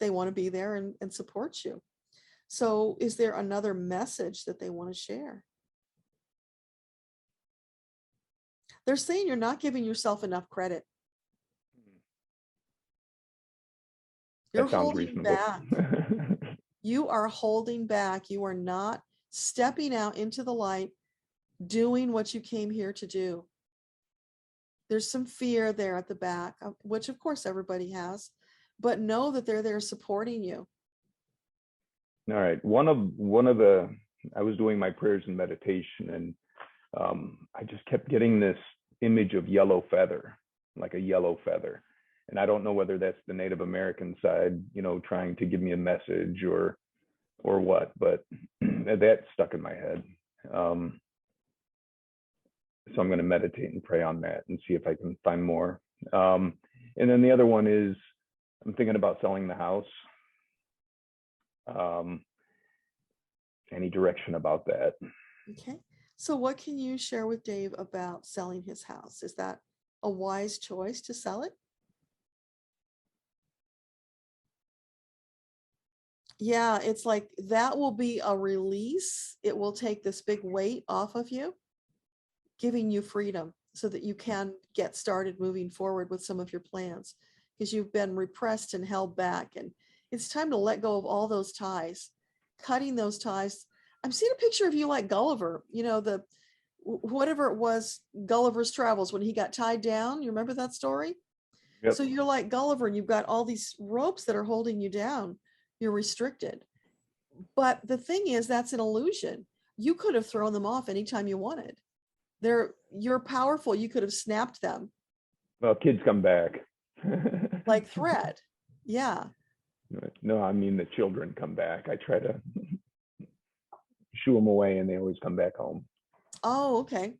[SPEAKER 1] they want to be there and support you. So is there another message that they want to share? They're saying you're not giving yourself enough credit. You're
[SPEAKER 17] That sounds
[SPEAKER 1] holding
[SPEAKER 17] reasonable.
[SPEAKER 1] back. You are holding back. You are not stepping out into the light, doing what you came here to do. There's some fear there at the back, which of course everybody has, but know that they're there supporting you.
[SPEAKER 17] All right. One of the, I was doing my prayers and meditation, and I just kept getting this image of yellow feather, like a yellow feather. And I don't know whether that's the Native American side, you know, trying to give me a message or what, but that stuck in my head. So I'm going to meditate and pray on that and see if I can find more. And then the other one is I'm thinking about selling the house. Any direction about that?
[SPEAKER 1] Okay. So what can you share with Dave about selling his house? Is that a wise choice to sell it? Yeah, it's like that will be a release. It will take this big weight off of you, giving you freedom so that you can get started moving forward with some of your plans, because you've been repressed and held back. And it's time to let go of all those ties, cutting those ties. I'm seeing a picture of you like Gulliver, you know, the whatever it was, Gulliver's Travels, when he got tied down. You remember that story?
[SPEAKER 17] Yep.
[SPEAKER 1] So you're like Gulliver and you've got all these ropes that are holding you down. You're restricted. But the thing is, that's an illusion. You could have thrown them off anytime you wanted. You're powerful. You could have snapped them.
[SPEAKER 17] Well, kids come back.
[SPEAKER 1] Like thread. Yeah.
[SPEAKER 17] No, I mean the children come back. I try to shoo them away and they always come back home.
[SPEAKER 1] Oh, okay.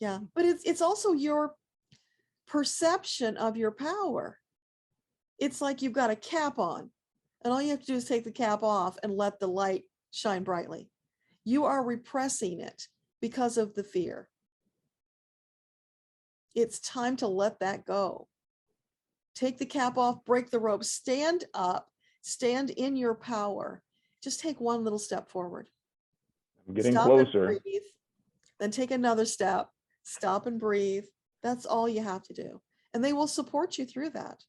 [SPEAKER 1] Yeah. But it's also your perception of your power. It's like you've got a cap on, and all you have to do is take the cap off and let the light shine brightly. You are repressing it because of the fear. It's time to let that go. Take the cap off, break the rope, stand up, stand in your power. Just take one little step forward.
[SPEAKER 17] I'm getting
[SPEAKER 1] Stop
[SPEAKER 17] closer.
[SPEAKER 1] and breathe. Then take another step. Stop and breathe. That's all you have to do. And they will support you through that.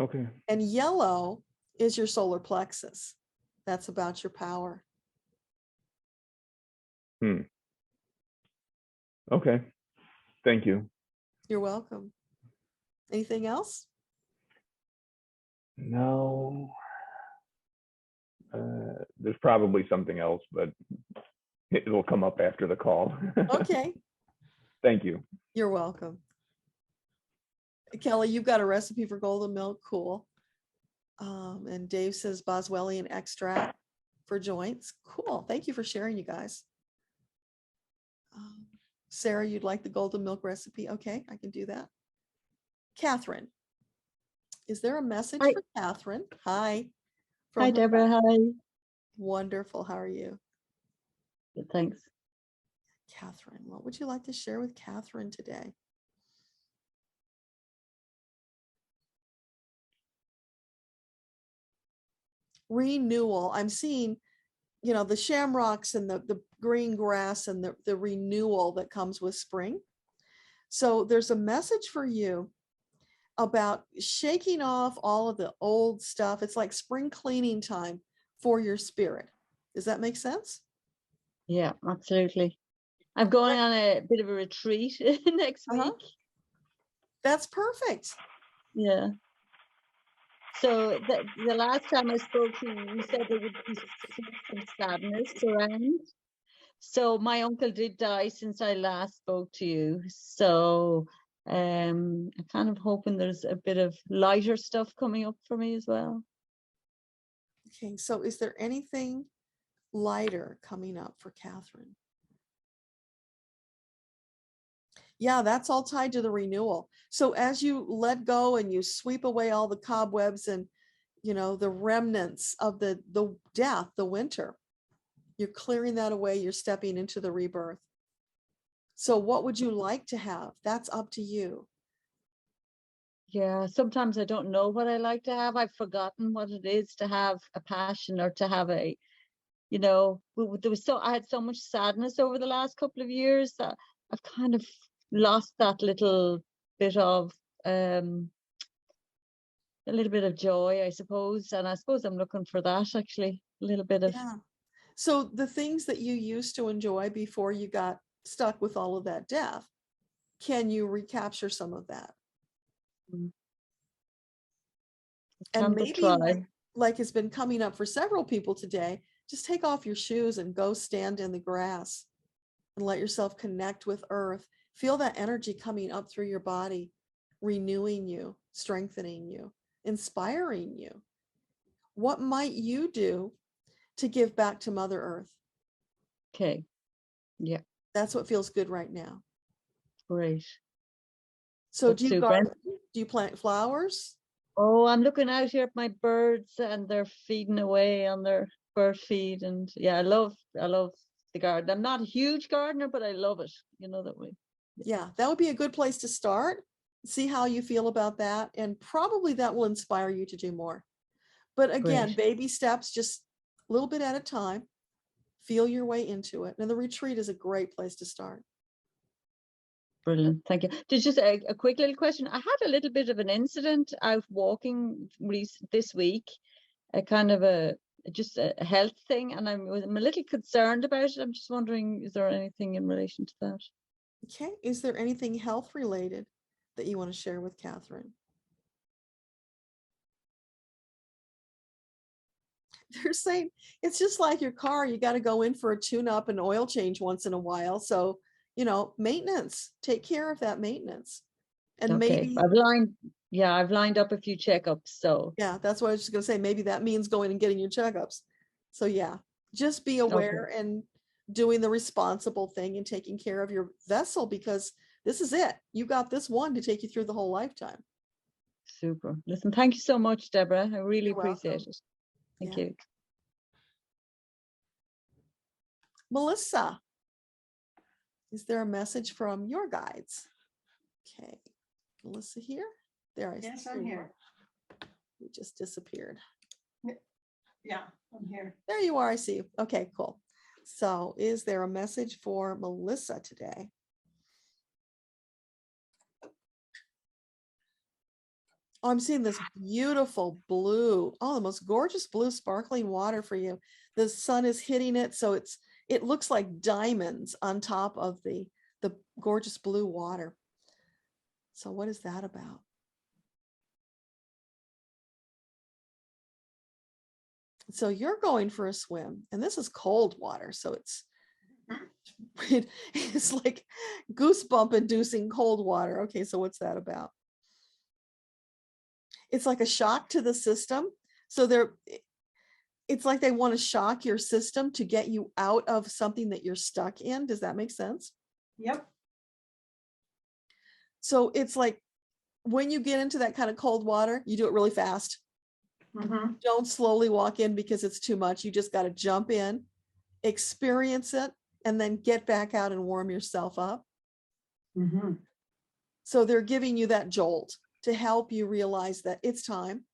[SPEAKER 17] Okay.
[SPEAKER 1] And yellow is your solar plexus. That's about your power.
[SPEAKER 17] Okay. Thank you.
[SPEAKER 1] You're welcome. Anything else?
[SPEAKER 17] No. There's probably something else, but it'll come up after the call.
[SPEAKER 1] Okay.
[SPEAKER 17] Thank you.
[SPEAKER 1] You're welcome. Kelly, you've got a recipe for golden milk. Cool. And Dave says Boswellian extract for joints. Cool. Thank you for sharing, you guys. Sarah, you'd like the golden milk recipe? Okay, I can do that. Catherine, is there a message for Catherine? Hi.
[SPEAKER 18] Hi, Deborah. Hi.
[SPEAKER 1] Wonderful. How are you?
[SPEAKER 18] Good, thanks.
[SPEAKER 1] Catherine, what would you like to share with Catherine today? Renewal. I'm seeing, you know, the shamrocks and the green grass and the renewal that comes with spring. So there's a message for you about shaking off all of the old stuff. It's like spring cleaning time for your spirit. Does that make sense?
[SPEAKER 18] Yeah, absolutely. I'm going on a bit of a retreat next week.
[SPEAKER 1] That's perfect.
[SPEAKER 18] Yeah. So the last time I spoke to you, you said there would be some sadness around. So my uncle did die since I last spoke to you. So I'm kind of hoping there's a bit of lighter stuff coming up for me as well.
[SPEAKER 1] Okay, so is there anything lighter coming up for Catherine? Yeah, that's all tied to the renewal. So as you let go and you sweep away all the cobwebs and, you know, the remnants of the death, the winter, you're clearing that away. You're stepping into the rebirth. So what would you like to have? That's up to you.
[SPEAKER 18] Yeah, sometimes I don't know what I like to have. I've forgotten what it is to have a passion or to have a, you know, I had so much sadness over the last couple of years that I've kind of lost that little bit of a little bit of joy, I suppose. And I suppose I'm looking for that, actually, a little bit of.
[SPEAKER 1] Yeah. So the things that you used to enjoy before you got stuck with all of that death, can you recapture some of that? And maybe like has been coming up for several people today, just take off your shoes and go stand in the grass and let yourself connect with earth. Feel that energy coming up through your body, renewing you, strengthening you, inspiring you. What might you do to give back to Mother Earth?
[SPEAKER 18] Okay. Yeah.
[SPEAKER 1] That's what feels good right now.
[SPEAKER 18] Great.
[SPEAKER 1] So do you garden? Do you plant flowers?
[SPEAKER 18] Oh, I'm looking out here at my birds and they're feeding away on their bird feed. And yeah, I love the garden. I'm not a huge gardener, but I love it, you know, that way.
[SPEAKER 1] Yeah, that would be a good place to start. See how you feel about that. And probably that will inspire you to do more. But again, baby steps, just a little bit at a time. Feel your way into it. And the retreat is a great place to start.
[SPEAKER 18] Brilliant. Thank you. Just a quick little question. I had a little bit of an incident out walking this week, a kind of just a health thing, and I'm a little concerned about it. I'm just wondering, is there anything in relation to that?
[SPEAKER 1] Okay. Is there anything health related that you want to share with Catherine? They're saying it's just like your car. You got to go in for a tune-up and oil change once in a while. So, you know, maintenance, take care of that maintenance. And maybe
[SPEAKER 18] I've lined up a few checkups. So
[SPEAKER 1] yeah, that's what I was just going to say. Maybe that means going and getting your checkups. So yeah, just be aware and doing the responsible thing and taking care of your vessel, because this is it. You got this one to take you through the whole lifetime.
[SPEAKER 18] Super. Listen, thank you so much, Deborah. I really appreciate it. Thank you.
[SPEAKER 1] Melissa, is there a message from your guides? Okay, Melissa here. There I see.
[SPEAKER 19] Yes, I'm here.
[SPEAKER 1] You just disappeared.
[SPEAKER 19] Yeah, I'm here.
[SPEAKER 1] There you are. I see you. Okay, cool. So is there a message for Melissa today? Oh, I'm seeing this beautiful blue. Oh, the most gorgeous blue sparkling water for you. The sun is hitting it, so it looks like diamonds on top of the gorgeous blue water. So what is that about? So you're going for a swim, and this is cold water, so it's like goosebump inducing cold water. Okay, so what's that about? It's like a shock to the system. So it's like they want to shock your system to get you out of something that you're stuck in. Does that make sense?
[SPEAKER 19] Yep.
[SPEAKER 1] So it's like when you get into that kind of cold water, you do it really fast.
[SPEAKER 19] Mm-hmm.
[SPEAKER 1] Don't slowly walk in because it's too much. You just got to jump in, experience it, and then get back out and warm yourself up.
[SPEAKER 19] Mm-hmm.
[SPEAKER 1] So they're giving you that jolt to help you realize that it's time.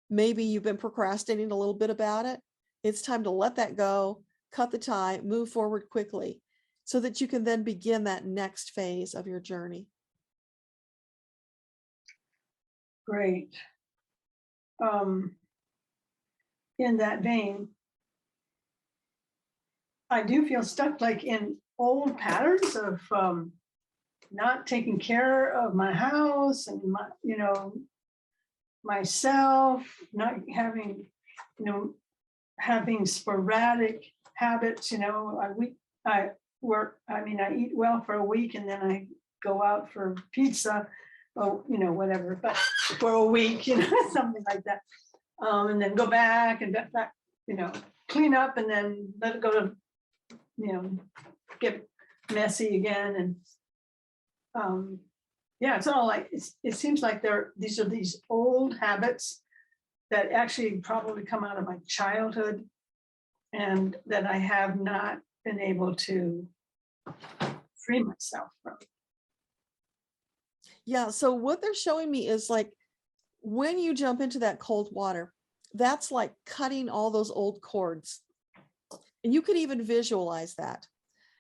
[SPEAKER 1] Maybe you've been procrastinating a little bit about it. It's time to let that go, cut the tie, move forward quickly so that you can then begin that next phase of your journey.
[SPEAKER 19] Great. In that vein, I do feel stuck like in old patterns of not taking care of my house and my, myself, not having, having sporadic habits. I eat well for a week and then I go out for pizza, or whatever, but for a week, something like that, and then go back and back, clean up and then let it go to, get messy again. And yeah, it's all like, it seems like these are these old habits that actually probably come out of my childhood and that I have not been able to free myself from.
[SPEAKER 1] Yeah, so what they're showing me is like when you jump into that cold water, that's like cutting all those old cords. And you could even visualize that.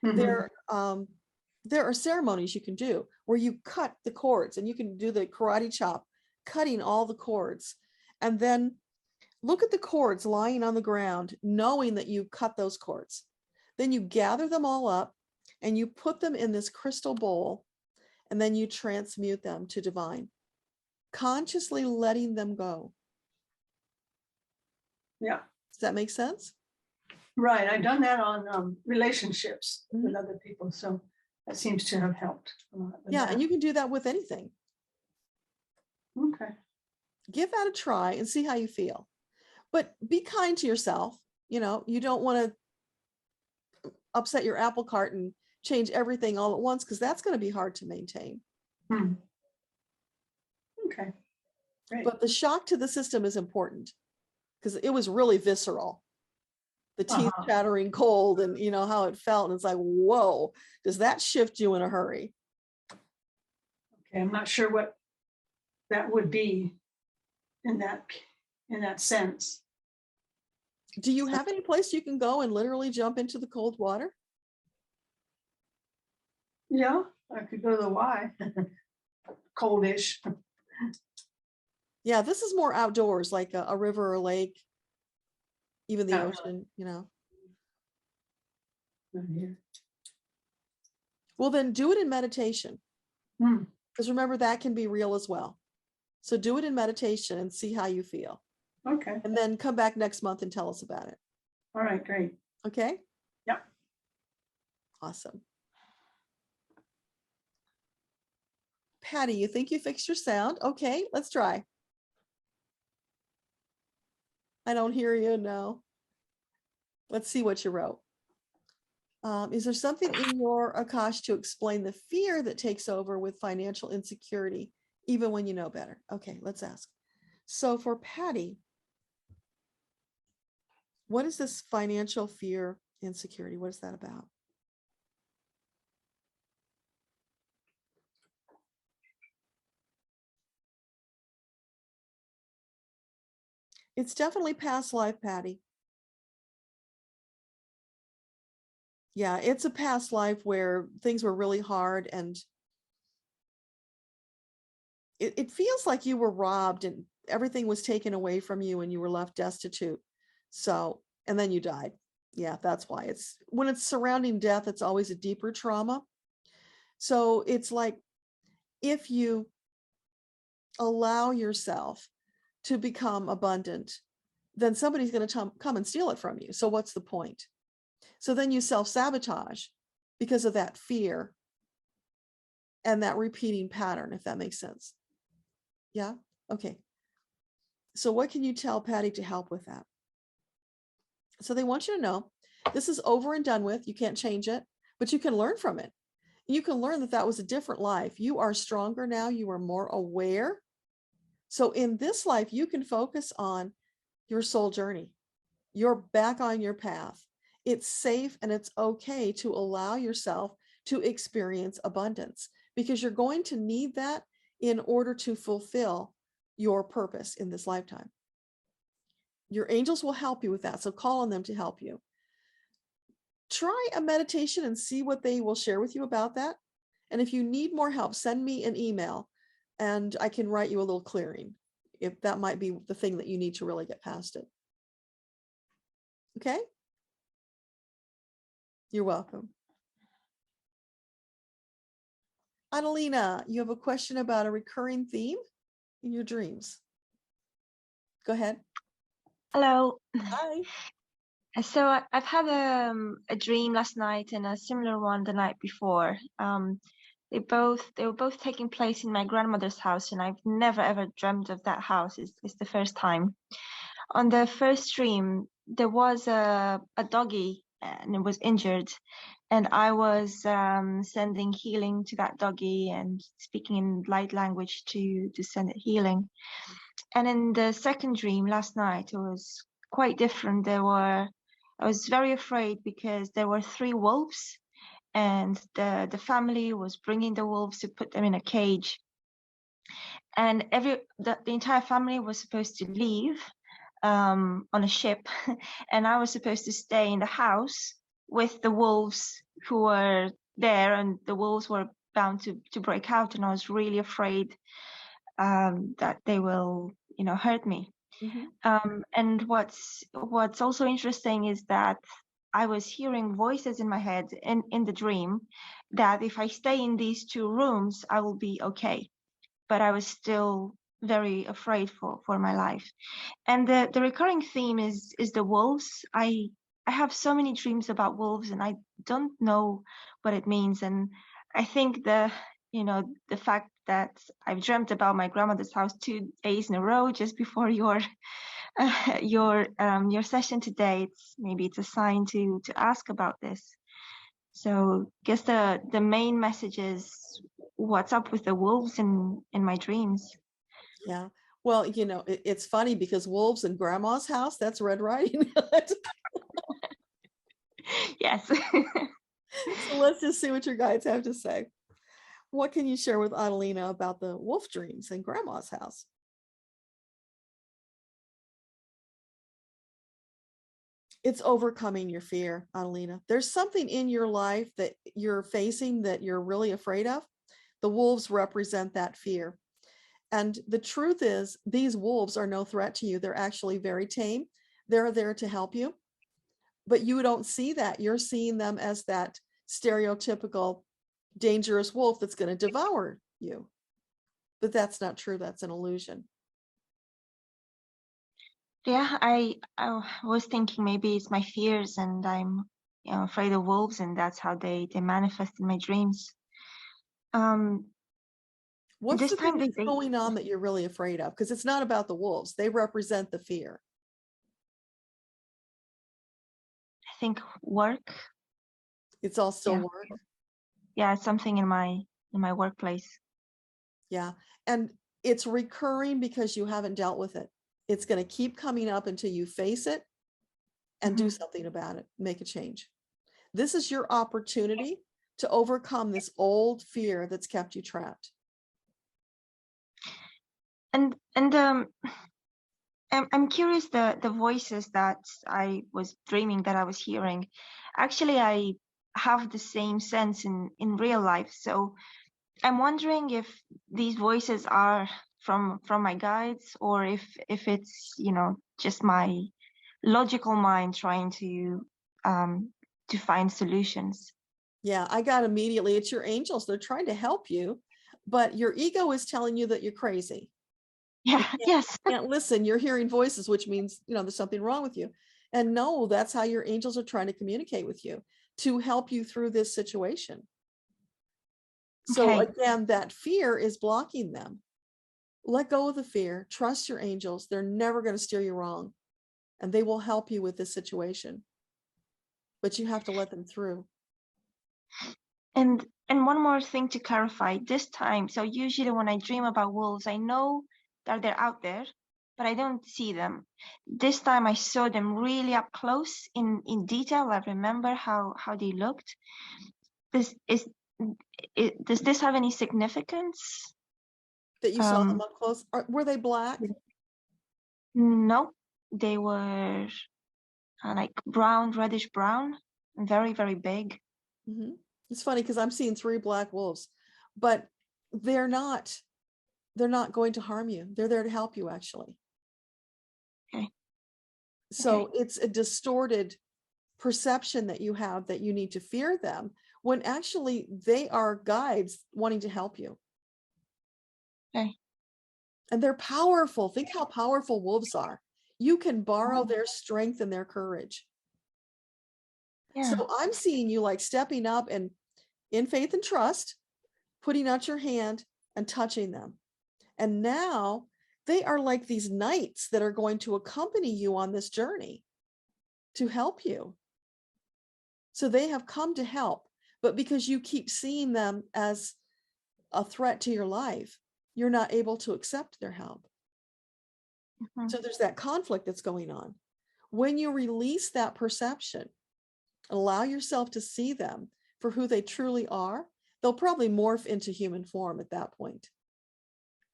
[SPEAKER 1] There are ceremonies you can do where you cut the cords, and you can do the karate chop, cutting all the cords. And then look at the cords lying on the ground, knowing that you cut those cords. Then you gather them all up and you put them in this crystal bowl, and then you transmute them to divine, consciously letting them go.
[SPEAKER 19] Yeah.
[SPEAKER 1] Does that make sense?
[SPEAKER 19] Right. I've done that on relationships with other people. So that seems to have helped a lot.
[SPEAKER 1] Yeah, and you can do that with anything.
[SPEAKER 19] Okay.
[SPEAKER 1] Give that a try and see how you feel. But be kind to yourself. You know, you don't want to upset your apple cart and change everything all at once, because that's going to be hard to maintain.
[SPEAKER 19] Okay. Great.
[SPEAKER 1] But the shock to the system is important, because it was really visceral. The teeth chattering cold, and you know how it felt. And it's like, whoa, does that shift you in a hurry?
[SPEAKER 19] Okay, I'm not sure what that would be in that sense.
[SPEAKER 1] Do you have any place you can go and literally jump into the cold water?
[SPEAKER 19] Yeah, I could go to the Y. Coldish.
[SPEAKER 1] Yeah, this is more outdoors, like a river or lake, even the ocean, you know. Well, then do it in meditation. Because remember, that can be real as well. So do it in meditation and see how you feel.
[SPEAKER 19] Okay.
[SPEAKER 1] And then come back next month and tell us about it.
[SPEAKER 19] All right, great.
[SPEAKER 1] Okay?
[SPEAKER 19] Yep.
[SPEAKER 1] Awesome. Patty, you think you fixed your sound? Okay, let's try. I don't hear you, no. Let's see what you wrote. Is there something in your Akash to explain the fear that takes over with financial insecurity, even when you know better? Okay, let's ask. So for Patty, what is this financial fear, insecurity? What is that about? It's definitely past life, Patty. Yeah, it's a past life where things were really hard, and it feels like you were robbed and everything was taken away from you and you were left destitute. So, and then you died. Yeah, that's why when it's surrounding death, it's always a deeper trauma. So it's like, if you allow yourself to become abundant, then somebody's going to come and steal it from you. So what's the point? So then you self-sabotage because of that fear and that repeating pattern, if that makes sense. Yeah? Okay. So what can you tell Patty to help with that? So they want you to know this is over and done with. You can't change it, but you can learn from it. You can learn that that was a different life. You are stronger now. You are more aware. So in this life, you can focus on your soul journey. You're back on your path. It's safe and it's okay to allow yourself to experience abundance, because you're going to need that in order to fulfill your purpose in this lifetime. Your angels will help you with that. So call on them to help you. Try a meditation and see what they will share with you about that. And if you need more help, send me an email and I can write you a little clearing, if that might be the thing that you need to really get past it. Okay? You're welcome. Adelina, you have a question about a recurring theme in your dreams. Go ahead.
[SPEAKER 20] Hello.
[SPEAKER 1] Hi.
[SPEAKER 20] So I've had a dream last night and a similar one the night before. They were both taking place in my grandmother's house, and I've never ever dreamt of that house. It's the first time. On the first dream, there was a doggy and it was injured, and I was sending healing to that doggy and speaking in light language to send it healing. And in the second dream last night, it was quite different. I was very afraid because there were 3 wolves, and the family was bringing the wolves to put them in a cage. And the entire family was supposed to leave on a ship, and I was supposed to stay in the house with the wolves who were there, and the wolves were bound to break out, and I was really afraid that they will, hurt me. And what's also interesting is that I was hearing voices in my head in the dream that if I stay in these 2 rooms, I will be okay. But I was still very afraid for my life. And the recurring theme is the wolves. I have so many dreams about wolves, and I don't know what it means. And I think the fact that I've dreamt about my grandmother's house 2 days in a row just before your session today, maybe it's a sign to ask about this. So I guess the main message is what's up with the wolves in my dreams.
[SPEAKER 1] Yeah. Well, it's funny because wolves in grandma's house, that's Red Riding Hood.
[SPEAKER 20] Yes.
[SPEAKER 1] So let's just see what your guides have to say. What can you share with Adelina about the wolf dreams in grandma's house? It's overcoming your fear, Adelina. There's something in your life that you're facing that you're really afraid of. The wolves represent that fear. And the truth is, these wolves are no threat to you. They're actually very tame. They're there to help you. But you don't see that. You're seeing them as that stereotypical dangerous wolf that's going to devour you. But that's not true. That's an illusion.
[SPEAKER 20] Yeah, I was thinking maybe it's my fears, and I'm afraid of wolves, and that's how they manifest in my dreams.
[SPEAKER 1] What's
[SPEAKER 20] this
[SPEAKER 1] the
[SPEAKER 20] time
[SPEAKER 1] thing that's going on that you're really afraid of? Because it's not about the wolves. They represent the fear.
[SPEAKER 20] I think work.
[SPEAKER 1] It's all still work.
[SPEAKER 20] Yeah, it's something in my workplace.
[SPEAKER 1] Yeah. And it's recurring because you haven't dealt with it. It's going to keep coming up until you face it and do something about it, make a change. This is your opportunity to overcome this old fear that's kept you trapped.
[SPEAKER 20] And I'm curious, the voices that I was dreaming that I was hearing, actually I have the same sense in real life. So I'm wondering if these voices are from my guides, or if it's just my logical mind trying to find solutions.
[SPEAKER 1] Yeah, I got immediately, it's your angels. They're trying to help you, but your ego is telling you that you're crazy.
[SPEAKER 20] Yeah, yes.
[SPEAKER 1] You can't listen. You're hearing voices, which means, there's something wrong with you. And no, that's how your angels are trying to communicate with you, to help you through this situation. So again, that fear is blocking them. Let go of the fear. Trust your angels. They're never going to steer you wrong, and they will help you with this situation. But you have to let them through.
[SPEAKER 20] And one more thing to clarify this time. So usually when I dream about wolves, I know that they're out there, but I don't see them. This time I saw them really up close in detail. I remember how they looked. Does this have any significance?
[SPEAKER 1] That you saw them up close? Were they black?
[SPEAKER 20] No, they were like brown, reddish brown, very, very big.
[SPEAKER 1] Mm-hmm. It's funny because I'm seeing 3 black wolves, but they're not going to harm you. They're there to help you, actually.
[SPEAKER 20] Okay.
[SPEAKER 1] So it's a distorted perception that you have that you need to fear them, when actually they are guides wanting to help you.
[SPEAKER 20] Okay.
[SPEAKER 1] And they're powerful. Think how powerful wolves are. You can borrow their strength and their courage.
[SPEAKER 20] Yeah.
[SPEAKER 1] So I'm seeing you like stepping up and in faith and trust, putting out your hand and touching them. And now they are like these knights that are going to accompany you on this journey to help you. So they have come to help, but because you keep seeing them as a threat to your life, you're not able to accept their help. So there's that conflict that's going on. When you release that perception, allow yourself to see them for who they truly are, they'll probably morph into human form at that point,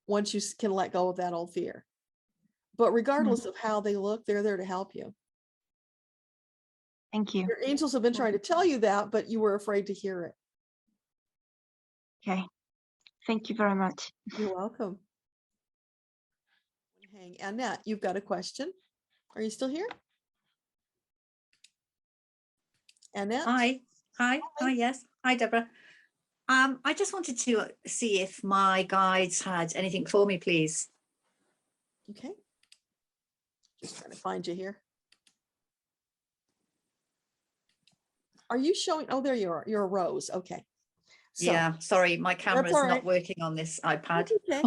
[SPEAKER 1] once you can let go of that old fear. But regardless of how they look, they're there to help you.
[SPEAKER 20] Thank you.
[SPEAKER 1] Your angels have been trying to tell you that, but you were afraid to hear it.
[SPEAKER 20] Okay. Thank you very much.
[SPEAKER 1] You're welcome. Hang. Annette, you've got a question. Are you still here? Annette?
[SPEAKER 21] Hi, yes. Hi, Deborah. I just wanted to see if my guides had anything for me, please.
[SPEAKER 1] Okay. Just trying to find you here. Are you showing? Oh, there you are. You're a rose. Okay. So,
[SPEAKER 21] Yeah, sorry, my camera's
[SPEAKER 1] all
[SPEAKER 21] not
[SPEAKER 1] right.
[SPEAKER 21] working on this iPad.
[SPEAKER 1] Okay.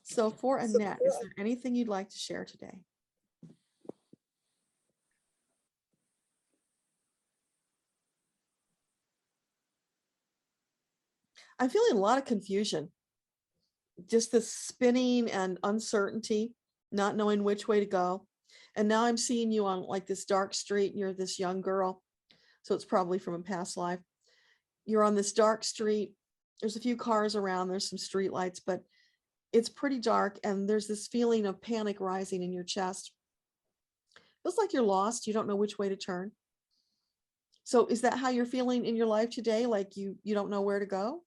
[SPEAKER 1] So for Annette, is there anything you'd like to share today? I'm feeling a lot of confusion. Just this spinning and uncertainty, not knowing which way to go. And now I'm seeing you on like this dark street and you're this young girl. So it's probably from a past life. You're on this dark street. There's a few cars around. There's some street lights, but it's pretty dark. And there's this feeling of panic rising in your chest. Feels like you're lost. You don't know which way to turn. So is that how you're feeling in your life today? Like you don't know where to go?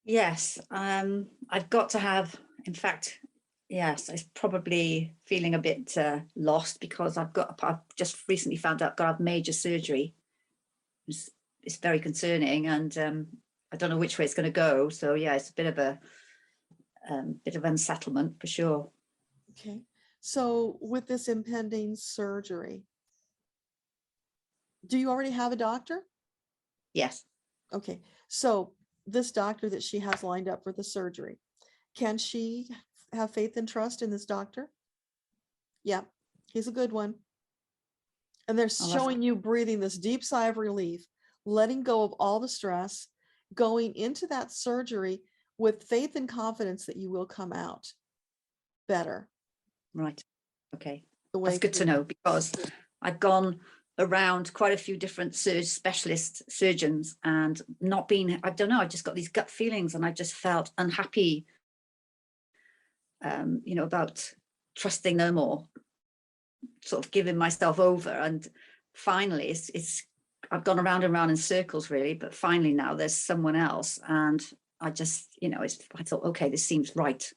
[SPEAKER 21] Yes, I've got to have, in fact, yes, I'm probably feeling a bit lost because I've just recently found out I've got to have major surgery. It's very concerning, and I don't know which way it's going to go. So yeah, it's a bit of unsettlement for sure.
[SPEAKER 1] Okay. So with this impending surgery, do you already have a doctor?
[SPEAKER 21] Yes.
[SPEAKER 1] Okay. So this doctor that she has lined up for the surgery, can she have faith and trust in this doctor? Yeah, he's a good one. And they're showing you breathing this deep sigh of relief, letting go of all the stress, going into that surgery with faith and confidence that you will come out better.
[SPEAKER 21] Right. Okay. That's good to know, because I've gone around quite a few different specialist surgeons and not been, I don't know, I just got these gut feelings and I just felt unhappy, about trusting them or sort of giving myself over. And finally, I've gone around and around in circles really, but finally now there's someone else. And I just, I thought, okay, this seems right.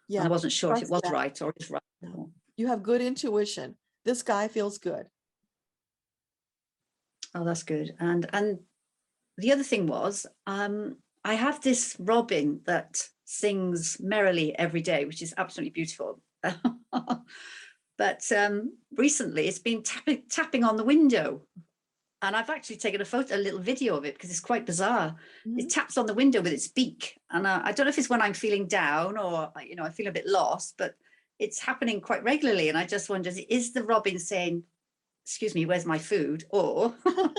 [SPEAKER 1] Yeah.
[SPEAKER 21] And I wasn't sure if it was
[SPEAKER 1] that.
[SPEAKER 21] right or is right.
[SPEAKER 1] No. You have good intuition. This guy feels good.
[SPEAKER 21] Oh, that's good. And the other thing was, I have this robin that sings merrily every day, which is absolutely beautiful. But recently it's been tapping on the window. And I've actually taken a little video of it because it's quite bizarre. Mm-hmm. It taps on the window with its beak. And I don't know if it's when I'm feeling down or, I feel a bit lost, but it's happening quite regularly. And I just wondered, is the robin saying, excuse me, where's my food? Or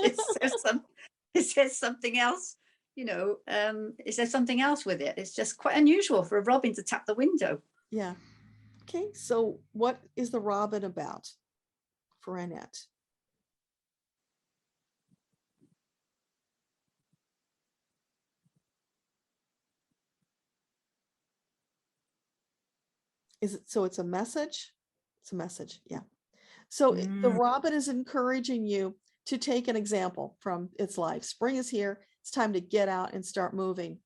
[SPEAKER 21] is there something else, is there something else with it? It's just quite unusual for a robin to tap the window.
[SPEAKER 1] Yeah. Okay. So what is the robin about for Annette? Is it, so it's a message? It's a message. Yeah. So the robin is encouraging you to take an example from its life. Spring is here. It's time to get out and start moving.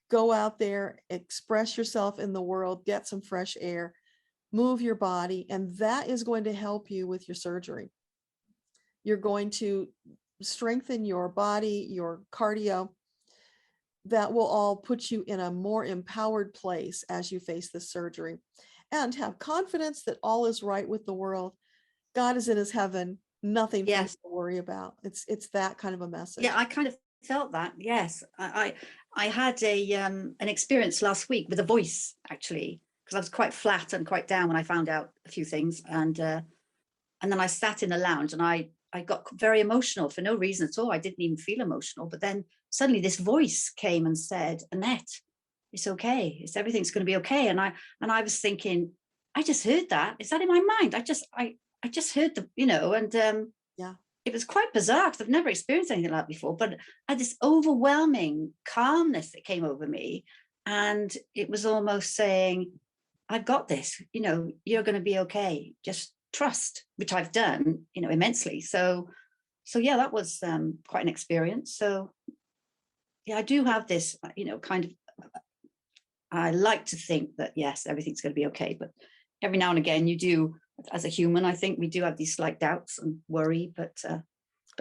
[SPEAKER 1] Go out there, express yourself in the world, get some fresh air, move your body, and that is going to help you with your surgery. You're going to strengthen your body, your cardio. That will all put you in a more empowered place as you face this surgery. And have confidence that all is right with the world. God is in his heaven, nothing for you to worry about. It's that kind of a message.
[SPEAKER 21] Yeah, I kind of felt that. Yes, I had an experience last week with a voice, actually, because I was quite flat and quite down when I found out a few things, and then I sat in a lounge and I I got very emotional for no reason at all. I didn't even feel emotional. But then suddenly this voice came and said, Annette, it's okay. Everything's going to be okay. And I was thinking, I just heard that. Is that in my mind? I just heard the, and
[SPEAKER 1] yeah,
[SPEAKER 21] it was quite bizarre because I've never experienced anything like that before. But I had this overwhelming calmness that came over me. And it was almost saying, I've got this, you're going to be okay. Just trust, which I've done, immensely. So yeah, that was quite an experience. So yeah, I do have this, kind of, I like to think that, yes, everything's going to be okay. But every now and again, you do, as a human, I think we do have these slight doubts and worry, but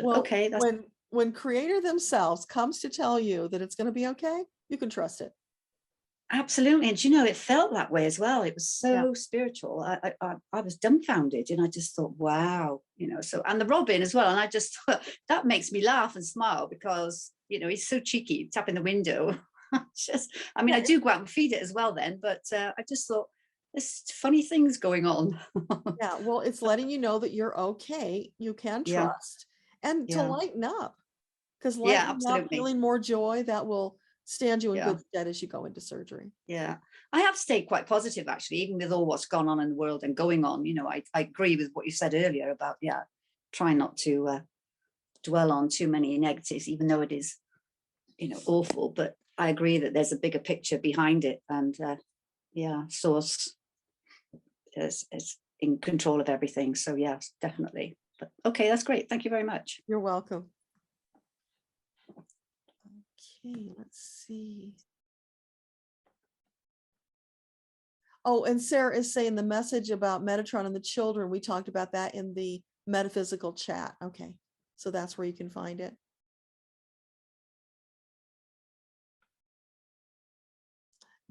[SPEAKER 1] well,
[SPEAKER 21] okay. That's...
[SPEAKER 1] when Creator themselves comes to tell you that it's going to be okay, you can trust it.
[SPEAKER 21] Absolutely. And it felt that way as well. It was so spiritual. I was dumbfounded, and I just thought, wow, so, and the robin as well. And I just thought, that makes me laugh and smile because, he's so cheeky, tapping the window. I do go out and feed it as well then, but I just thought, there's funny things going on.
[SPEAKER 1] Yeah, well, it's letting you know that you're okay. You can trust and to lighten up, because lightening up, feeling more joy, that will stand you in good stead as you go into surgery.
[SPEAKER 21] Yeah, I have stayed quite positive, actually, even with all what's gone on in the world and going on. I agree with what you said earlier about, trying not to dwell on too many negatives, even though it is, awful. But I agree that there's a bigger picture behind it. And Source is in control of everything. So yes, definitely. But okay, that's great. Thank you very much.
[SPEAKER 1] You're welcome. Okay, let's see. Oh, and Sarah is saying the message about Metatron and the children, we talked about that in the metaphysical chat. Okay, so that's where you can find it.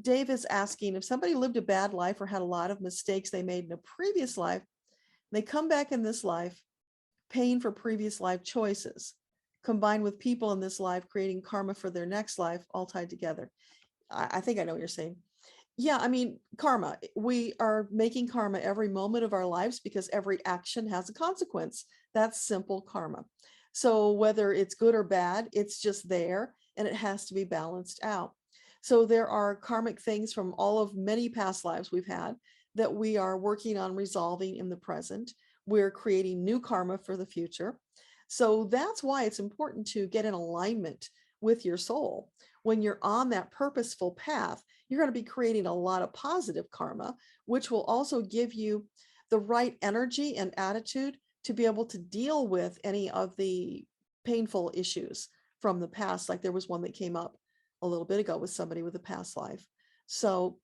[SPEAKER 1] Dave is asking, if somebody lived a bad life or had a lot of mistakes they made in a previous life, they come back in this life paying for previous life choices, combined with people in this life creating karma for their next life, all tied together. I think I know what you're saying. Yeah, I mean, karma. We are making karma every moment of our lives because every action has a consequence. That's simple karma. So whether it's good or bad, it's just there and it has to be balanced out. So there are karmic things from all of many past lives we've had that we are working on resolving in the present. We're creating new karma for the future. So that's why it's important to get in alignment with your soul. When you're on that purposeful path, you're going to be creating a lot of positive karma, which will also give you the right energy and attitude to be able to deal with any of the painful issues from the past. Like there was one that came up a little bit ago with somebody with a past life. So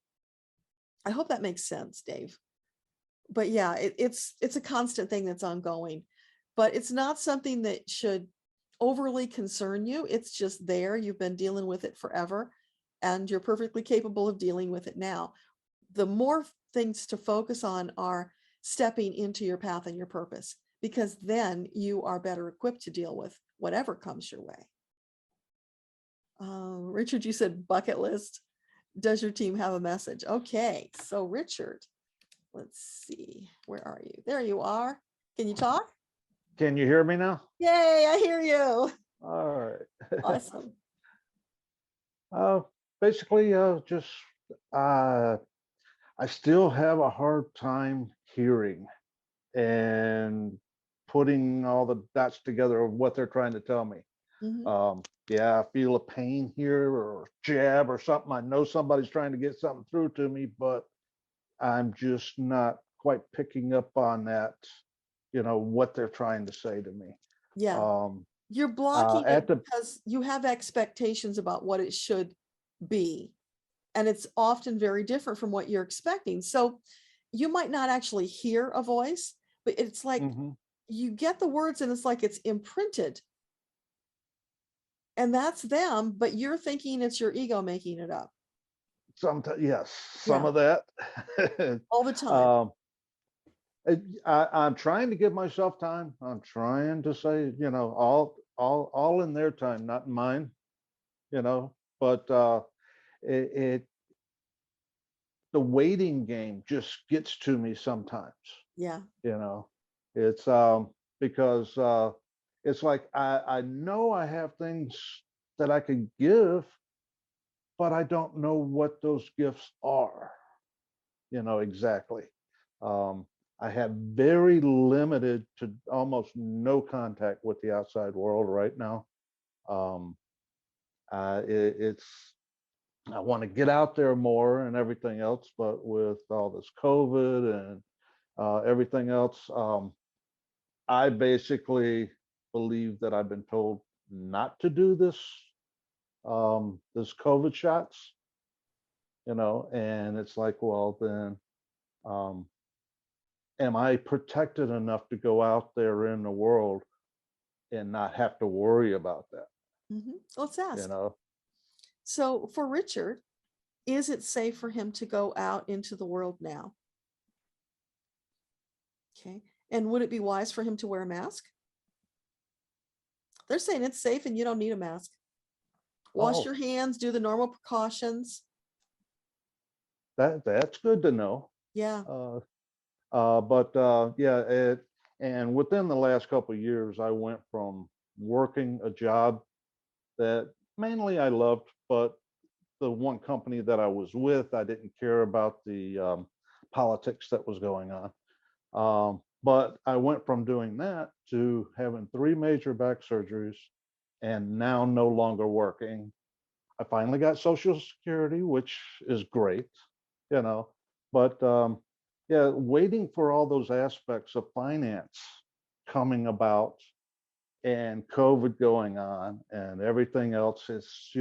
[SPEAKER 1] I hope that makes sense, Dave. But yeah, it's a constant thing that's ongoing, but it's not something that should overly concern you. It's just there. You've been dealing with it forever and you're perfectly capable of dealing with it now. The more things to focus on are stepping into your path and your purpose, because then you are better equipped to deal with whatever comes your way. Richard, you said bucket list. Does your team have a message? Okay, so Richard, let's see. Where are you? There you are. Can you talk?
[SPEAKER 4] Can you hear me now?
[SPEAKER 1] Yay, I hear you.
[SPEAKER 4] All right.
[SPEAKER 1] Awesome.
[SPEAKER 4] Basically, just I still have a hard time hearing and putting all the dots together of what they're trying to tell me.
[SPEAKER 1] Mm-hmm.
[SPEAKER 4] Yeah, I feel a pain here or jab or something. I know somebody's trying to get something through to me, but I'm just not quite picking up on that, what they're trying to say to me.
[SPEAKER 1] Yeah. You're blocking it because you have expectations about what it should be. And it's often very different from what you're expecting. So you might not actually hear a voice, but it's like you get the words and it's like it's imprinted. And that's them, but you're thinking it's your ego making it up.
[SPEAKER 4] Sometimes, yes, some of that.
[SPEAKER 1] All the time.
[SPEAKER 4] I'm trying to give myself time. I'm trying to say, all in their time, not in mine, but the waiting game just gets to me sometimes.
[SPEAKER 1] Yeah.
[SPEAKER 4] It's because it's like I know I have things that I can give, but I don't know what those gifts are, exactly. I have very limited to almost no contact with the outside world right now. It's I want to get out there more and everything else, but with all this COVID and everything else, I basically believe that I've been told not to do this COVID shots, and it's like, well, then, am I protected enough to go out there in the world and not have to worry about that?
[SPEAKER 1] Let's ask.
[SPEAKER 4] You know,
[SPEAKER 1] So for Richard, is it safe for him to go out into the world now? Okay. And would it be wise for him to wear a mask? They're saying it's safe and you don't need a mask. Wash your hands, do the normal precautions.
[SPEAKER 4] that's good to know.
[SPEAKER 1] Yeah.
[SPEAKER 4] And within the last couple of years, I went from working a job that mainly I loved, but the one company that I was with, I didn't care about the politics that was going on. But I went from doing that to having 3 major back surgeries and now no longer working. I finally got Social Security, which is great, but waiting for all those aspects of finance coming about and COVID going on and everything else, it's,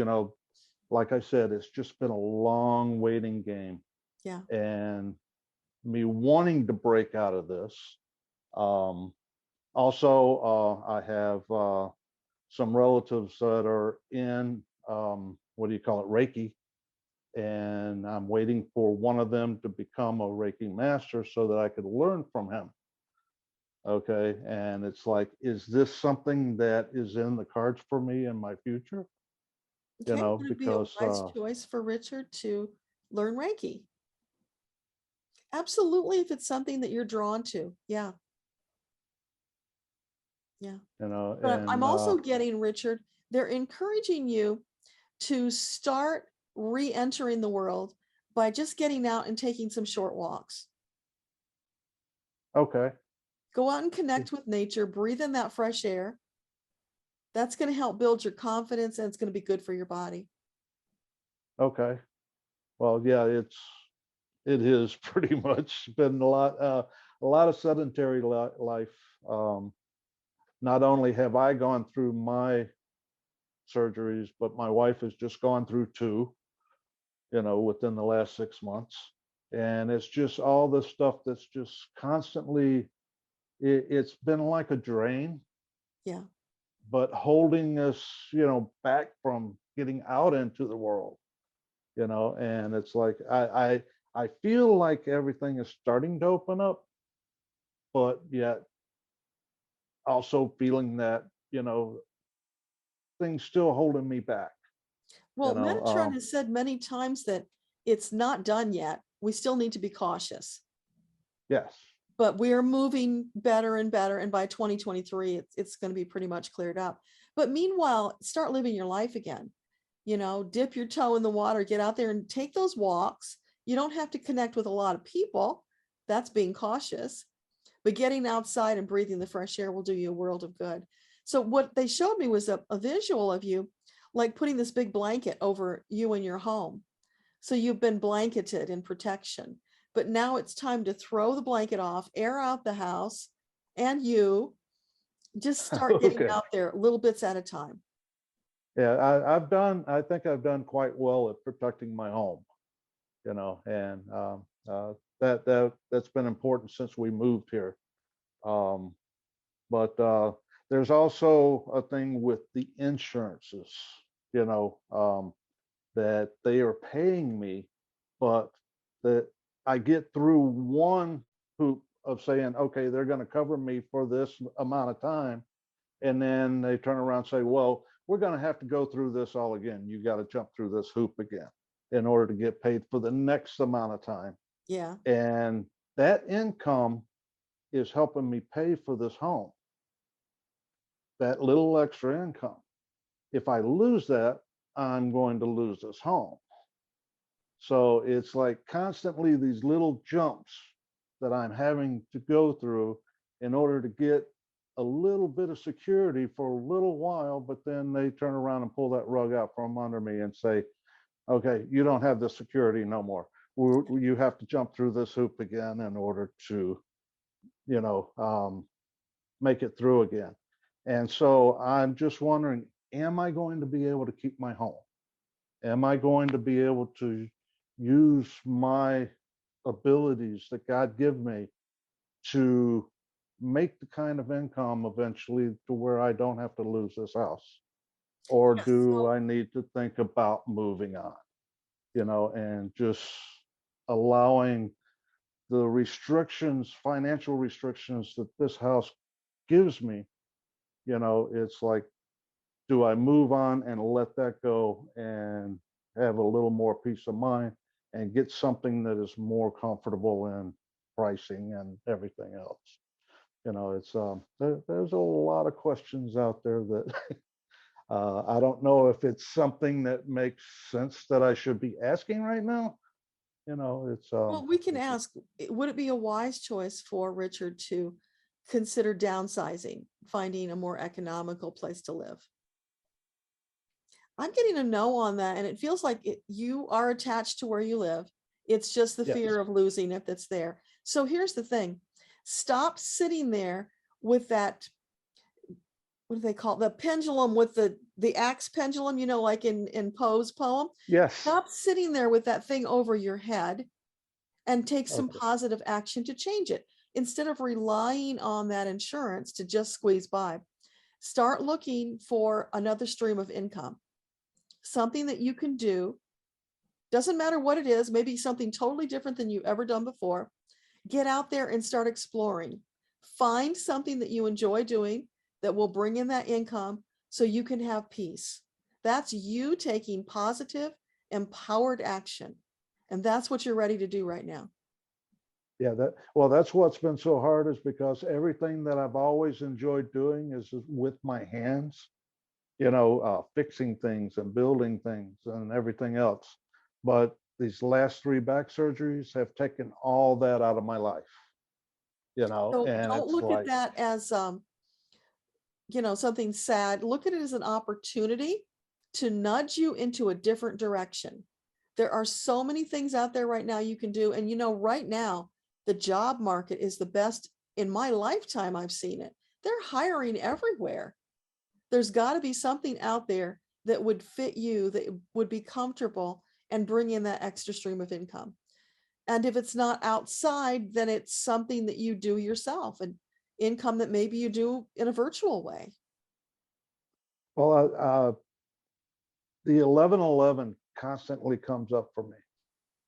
[SPEAKER 4] like I said, it's just been a long waiting game.
[SPEAKER 1] Yeah.
[SPEAKER 4] And me wanting to break out of this. Also, I have some relatives that are in, what do you call it, Reiki. And I'm waiting for one of them to become a Reiki master so that I could learn from him. Okay. And it's like, is this something that is in the cards for me in my future?
[SPEAKER 1] Okay, would it be a
[SPEAKER 4] Because
[SPEAKER 1] wise choice for Richard to learn Reiki? Absolutely, if it's something that you're drawn to. Yeah. Yeah. But I'm also getting, Richard, they're encouraging you to start re-entering the world by just getting out and taking some short walks.
[SPEAKER 4] Okay.
[SPEAKER 1] Go out and connect with nature, breathe in that fresh air. That's going to help build your confidence and it's going to be good for your body.
[SPEAKER 4] Okay. Well, yeah, it is pretty much been a lot of sedentary life. Not only have I gone through my surgeries, but my wife has just gone through 2, within the last 6 months. And it's just all this stuff that's just constantly, it's been like a drain.
[SPEAKER 1] Yeah.
[SPEAKER 4] But holding us, back from getting out into the world, and it's like, I feel like everything is starting to open up, but yet also feeling that, things still holding me back.
[SPEAKER 1] Well, Metatron has said many times that it's not done yet. We still need to be cautious.
[SPEAKER 4] Yes.
[SPEAKER 1] But we're moving better and better. And by 2023, it's going to be pretty much cleared up. But meanwhile, start living your life again. Dip your toe in the water, get out there and take those walks. You don't have to connect with a lot of people. That's being cautious. But getting outside and breathing the fresh air will do you a world of good. So what they showed me was a visual of you, like putting this big blanket over you and your home. So you've been blanketed in protection. But now it's time to throw the blanket off, air out the house, and you just start getting out there little bits at a time.
[SPEAKER 4] Yeah, I think I've done quite well at protecting my home, and that's been important since we moved here. But there's also a thing with the insurances, that they are paying me, but that I get through one hoop of saying, okay, they're going to cover me for this amount of time. And then they turn around and say, well, we're going to have to go through this all again. You got to jump through this hoop again in order to get paid for the next amount of time.
[SPEAKER 1] Yeah.
[SPEAKER 4] And that income is helping me pay for this home. that little extra income. If I lose that, I'm going to lose this home. So it's like constantly these little jumps that I'm having to go through in order to get a little bit of security for a little while, but then they turn around and pull that rug out from under me and say, okay, you don't have the security no more. You have to jump through this hoop again in order to, make it through again. And so I'm just wondering, am I going to be able to keep my home? Am I going to be able to use my abilities that God give me to make the kind of income eventually to where I don't have to lose this house? Or do I need to think about moving on, and just allowing the restrictions, financial restrictions that this house gives me? It's like, do I move on and let that go and have a little more peace of mind and get something that is more comfortable in pricing and everything else? It's there's a lot of questions out there that I don't know if it's something that makes sense that I should be asking right now. It's
[SPEAKER 1] Well, we can ask, would it be a wise choice for Richard to consider downsizing, finding a more economical place to live? I'm getting a no on that, and it feels like you are attached to where you live. It's just the fear of losing it that's there. So here's the thing. Stop sitting there with that, what do they call it? The pendulum, with the axe pendulum, like in Poe's poem.
[SPEAKER 4] Yes.
[SPEAKER 1] Stop sitting there with that thing over your head and take some positive action to change it. Instead of relying on that insurance to just squeeze by, start looking for another stream of income. Something that you can do. Doesn't matter what it is, maybe something totally different than you've ever done before. Get out there and start exploring. Find something that you enjoy doing that will bring in that income so you can have peace. That's you taking positive, empowered action. And that's what you're ready to do right now.
[SPEAKER 4] Yeah, that's what's been so hard, is because everything that I've always enjoyed doing is with my hands, fixing things and building things and everything else. But these last 3 back surgeries have taken all that out of my life,
[SPEAKER 1] So
[SPEAKER 4] and
[SPEAKER 1] don't
[SPEAKER 4] it's
[SPEAKER 1] look
[SPEAKER 4] like,
[SPEAKER 1] at that as, something sad. Look at it as an opportunity to nudge you into a different direction. There are so many things out there right now you can do. And, right now, the job market is the best in my lifetime. I've seen it. They're hiring everywhere. There's got to be something out there that would fit you, that would be comfortable and bring in that extra stream of income. And if it's not outside, then it's something that you do yourself, and income that maybe you do in a virtual way.
[SPEAKER 4] well, the 1111 constantly comes up for me.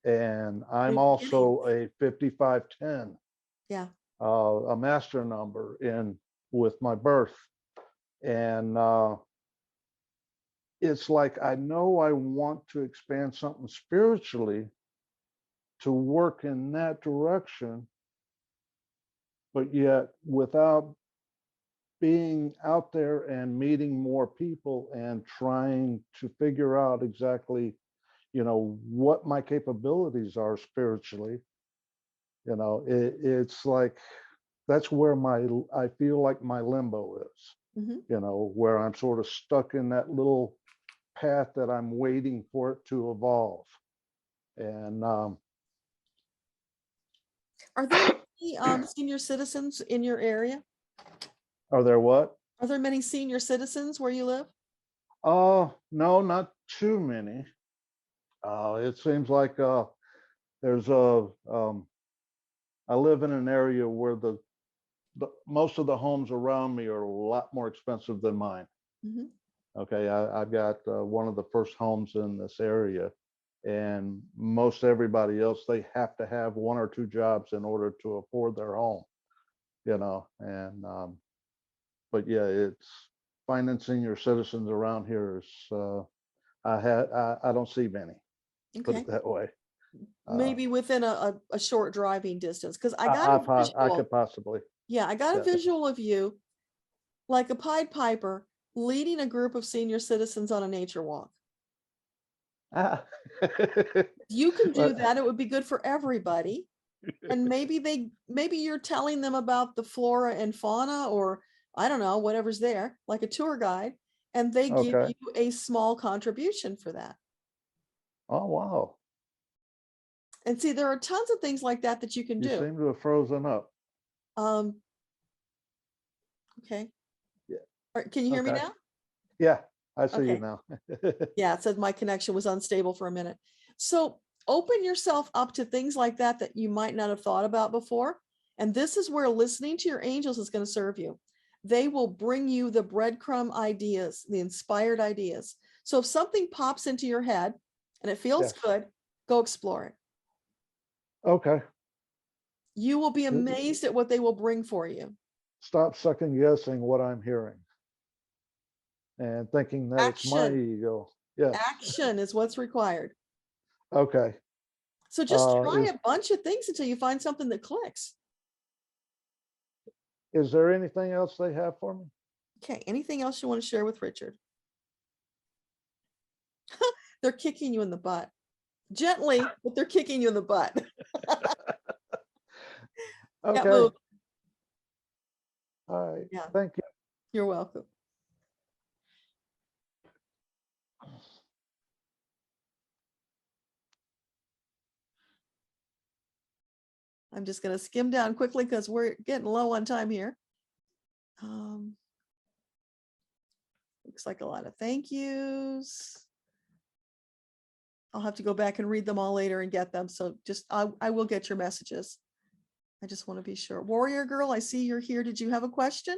[SPEAKER 4] And I'm also a 5510.
[SPEAKER 1] Yeah.
[SPEAKER 4] A master number with my birth. And it's like, I know I want to expand something spiritually to work in that direction, but yet without being out there and meeting more people and trying to figure out exactly, what my capabilities are spiritually. It's like, that's where I feel like my limbo is, where I'm sort of stuck in that little path that I'm waiting for it to evolve. And
[SPEAKER 1] are there any senior citizens in your area?
[SPEAKER 4] Are there what?
[SPEAKER 1] Are there many senior citizens where you live?
[SPEAKER 4] No, not too many. It seems like there's I live in an area where the most of the homes around me are a lot more expensive than mine. Okay, I've got one of the first homes in this area, and most everybody else, they have to have 1 or 2 jobs in order to afford their home, and but yeah, it's finding senior citizens around here is I don't see many. Put it that way.
[SPEAKER 1] Maybe within a short driving distance, because I got
[SPEAKER 4] I could possibly.
[SPEAKER 1] Yeah, I got a visual of you like a Pied Piper leading a group of senior citizens on a nature walk.
[SPEAKER 4] Ah.
[SPEAKER 1] You can do
[SPEAKER 4] Well,
[SPEAKER 1] that. It would be good for everybody. And maybe you're telling them about the flora and fauna, or I don't know, whatever's there, like a tour guide, and they give
[SPEAKER 4] okay.
[SPEAKER 1] you a small contribution for that.
[SPEAKER 4] Oh, wow.
[SPEAKER 1] And see, there are tons of things like that you can
[SPEAKER 4] You
[SPEAKER 1] do.
[SPEAKER 4] seem to have frozen up.
[SPEAKER 1] Okay.
[SPEAKER 4] Yeah.
[SPEAKER 1] Can you hear me
[SPEAKER 4] Okay.
[SPEAKER 1] now?
[SPEAKER 4] Yeah, I see you
[SPEAKER 1] Okay.
[SPEAKER 4] now.
[SPEAKER 1] Yeah, it said my connection was unstable for a minute. So open yourself up to things like that you might not have thought about before. And this is where listening to your angels is going to serve you. They will bring you the breadcrumb ideas, the inspired ideas. So if something pops into your head and it feels
[SPEAKER 4] Yes.
[SPEAKER 1] good, go explore it.
[SPEAKER 4] Okay.
[SPEAKER 1] You will be amazed at what they will bring for you.
[SPEAKER 4] Stop second guessing what I'm hearing and thinking that it's my
[SPEAKER 1] Action.
[SPEAKER 4] ego. Yes.
[SPEAKER 1] Action is what's required.
[SPEAKER 4] Okay.
[SPEAKER 1] So just try
[SPEAKER 4] Is
[SPEAKER 1] a bunch of things until you find something that clicks.
[SPEAKER 4] there anything else they have for me?
[SPEAKER 1] Okay, anything else you want to share with Richard? They're kicking you in the butt. Gently, but they're kicking you in the butt.
[SPEAKER 4] Okay.
[SPEAKER 1] Move.
[SPEAKER 4] All right.
[SPEAKER 1] Yeah.
[SPEAKER 4] Thank you.
[SPEAKER 1] You're welcome. I'm just going to skim down quickly because we're getting low on time here. Looks like a lot of thank yous. I'll have to go back and read them all later and get them. So just, I will get your messages. I just want to be sure. Warrior Girl, I see you're here. Did you have a question?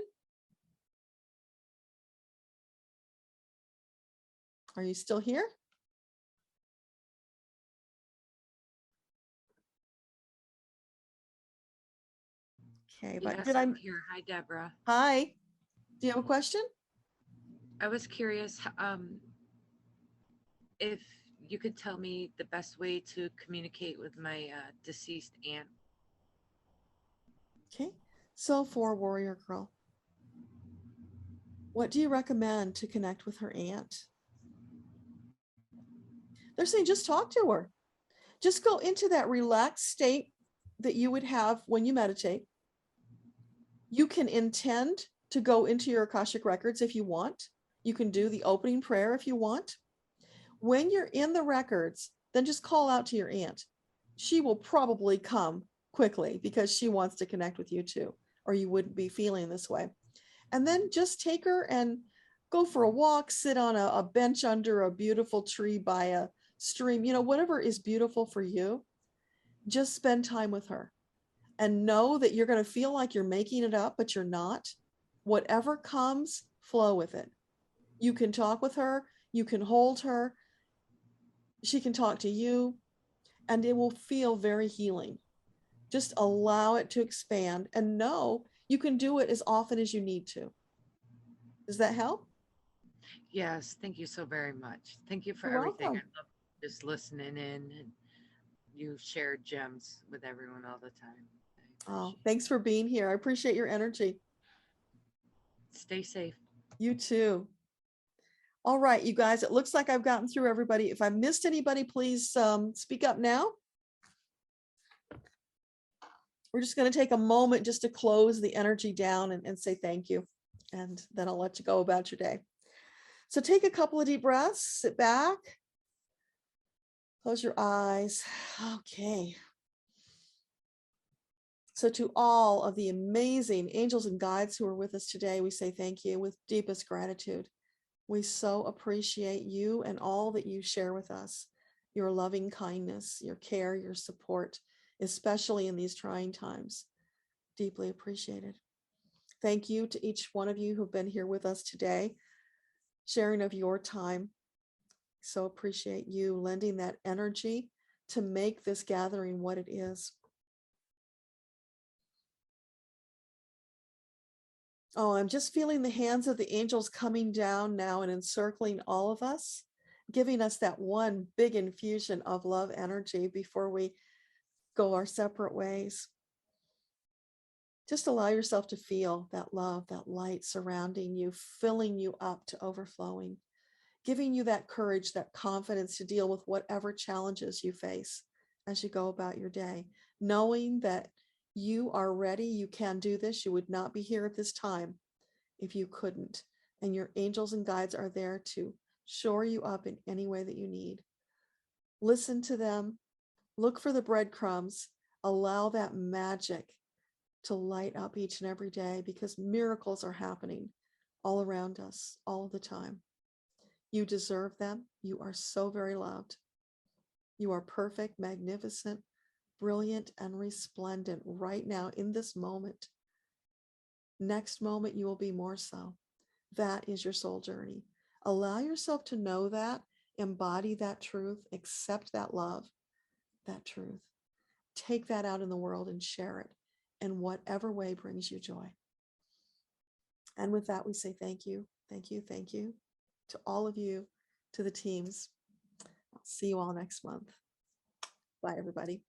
[SPEAKER 1] Are you still here? Okay, but
[SPEAKER 3] Yes, I'm here. Hi, Deborah.
[SPEAKER 1] Hi. Do you have a question?
[SPEAKER 3] I was curious if you could tell me the best way to communicate with my deceased aunt.
[SPEAKER 1] Okay, so for Warrior Girl, what do you recommend to connect with her aunt? They're saying just talk to her. Just go into that relaxed state that you would have when you meditate. You can intend to go into your Akashic records if you want. You can do the opening prayer if you want. When you're in the records, then just call out to your aunt. She will probably come quickly because she wants to connect with you too, or you wouldn't be feeling this way. And then just take her and go for a walk, sit on a bench under a beautiful tree by a stream, whatever is beautiful for you. Just spend time with her and know that you're going to feel like you're making it up, but you're not. Whatever comes, flow with it. You can talk with her, you can hold her, she can talk to you, and it will feel very healing. Just allow it to expand and know you can do it as often as you need to. Does that help?
[SPEAKER 3] Yes, thank you so very much. Thank you for
[SPEAKER 1] You're
[SPEAKER 3] everything.
[SPEAKER 1] welcome.
[SPEAKER 3] I love just listening in, and you share gems with everyone all the time.
[SPEAKER 1] Oh, thanks for being here. I appreciate your energy.
[SPEAKER 3] Stay safe.
[SPEAKER 1] You too. All right, you guys, it looks like I've gotten through everybody. If I missed anybody, please speak up now. We're just going to take a moment just to close the energy down and say thank you. And then I'll let you go about your day. So take a couple of deep breaths, sit back, close your eyes. Okay. So to all of the amazing angels and guides who are with us today, we say thank you with deepest gratitude. We so appreciate you and all that you share with us, your loving kindness, your care, your support, especially in these trying times. Deeply appreciated. Thank you to each one of you who've been here with us today, sharing of your time. So appreciate you lending that energy to make this gathering what it is. Oh, I'm just feeling the hands of the angels coming down now and encircling all of us, giving us that one big infusion of love energy before we go our separate ways. Just allow yourself to feel that love, that light surrounding you, filling you up to overflowing, giving you that courage, that confidence to deal with whatever challenges you face as you go about your day, knowing that you are ready, you can do this. You would not be here at this time if you couldn't. And your angels and guides are there to shore you up in any way that you need. Listen to them, look for the breadcrumbs, allow that magic to light up each and every day, because miracles are happening all around us all the time. You deserve them. You are so very loved. You are perfect, magnificent, brilliant, and resplendent right now in this moment. Next moment, you will be more so. That is your soul journey. Allow yourself to know that, embody that truth, accept that love, that truth. Take that out in the world and share it in whatever way brings you joy. And with that, we say thank you, thank you, thank you to all of you, to the teams. I'll see you all next month. Bye, everybody.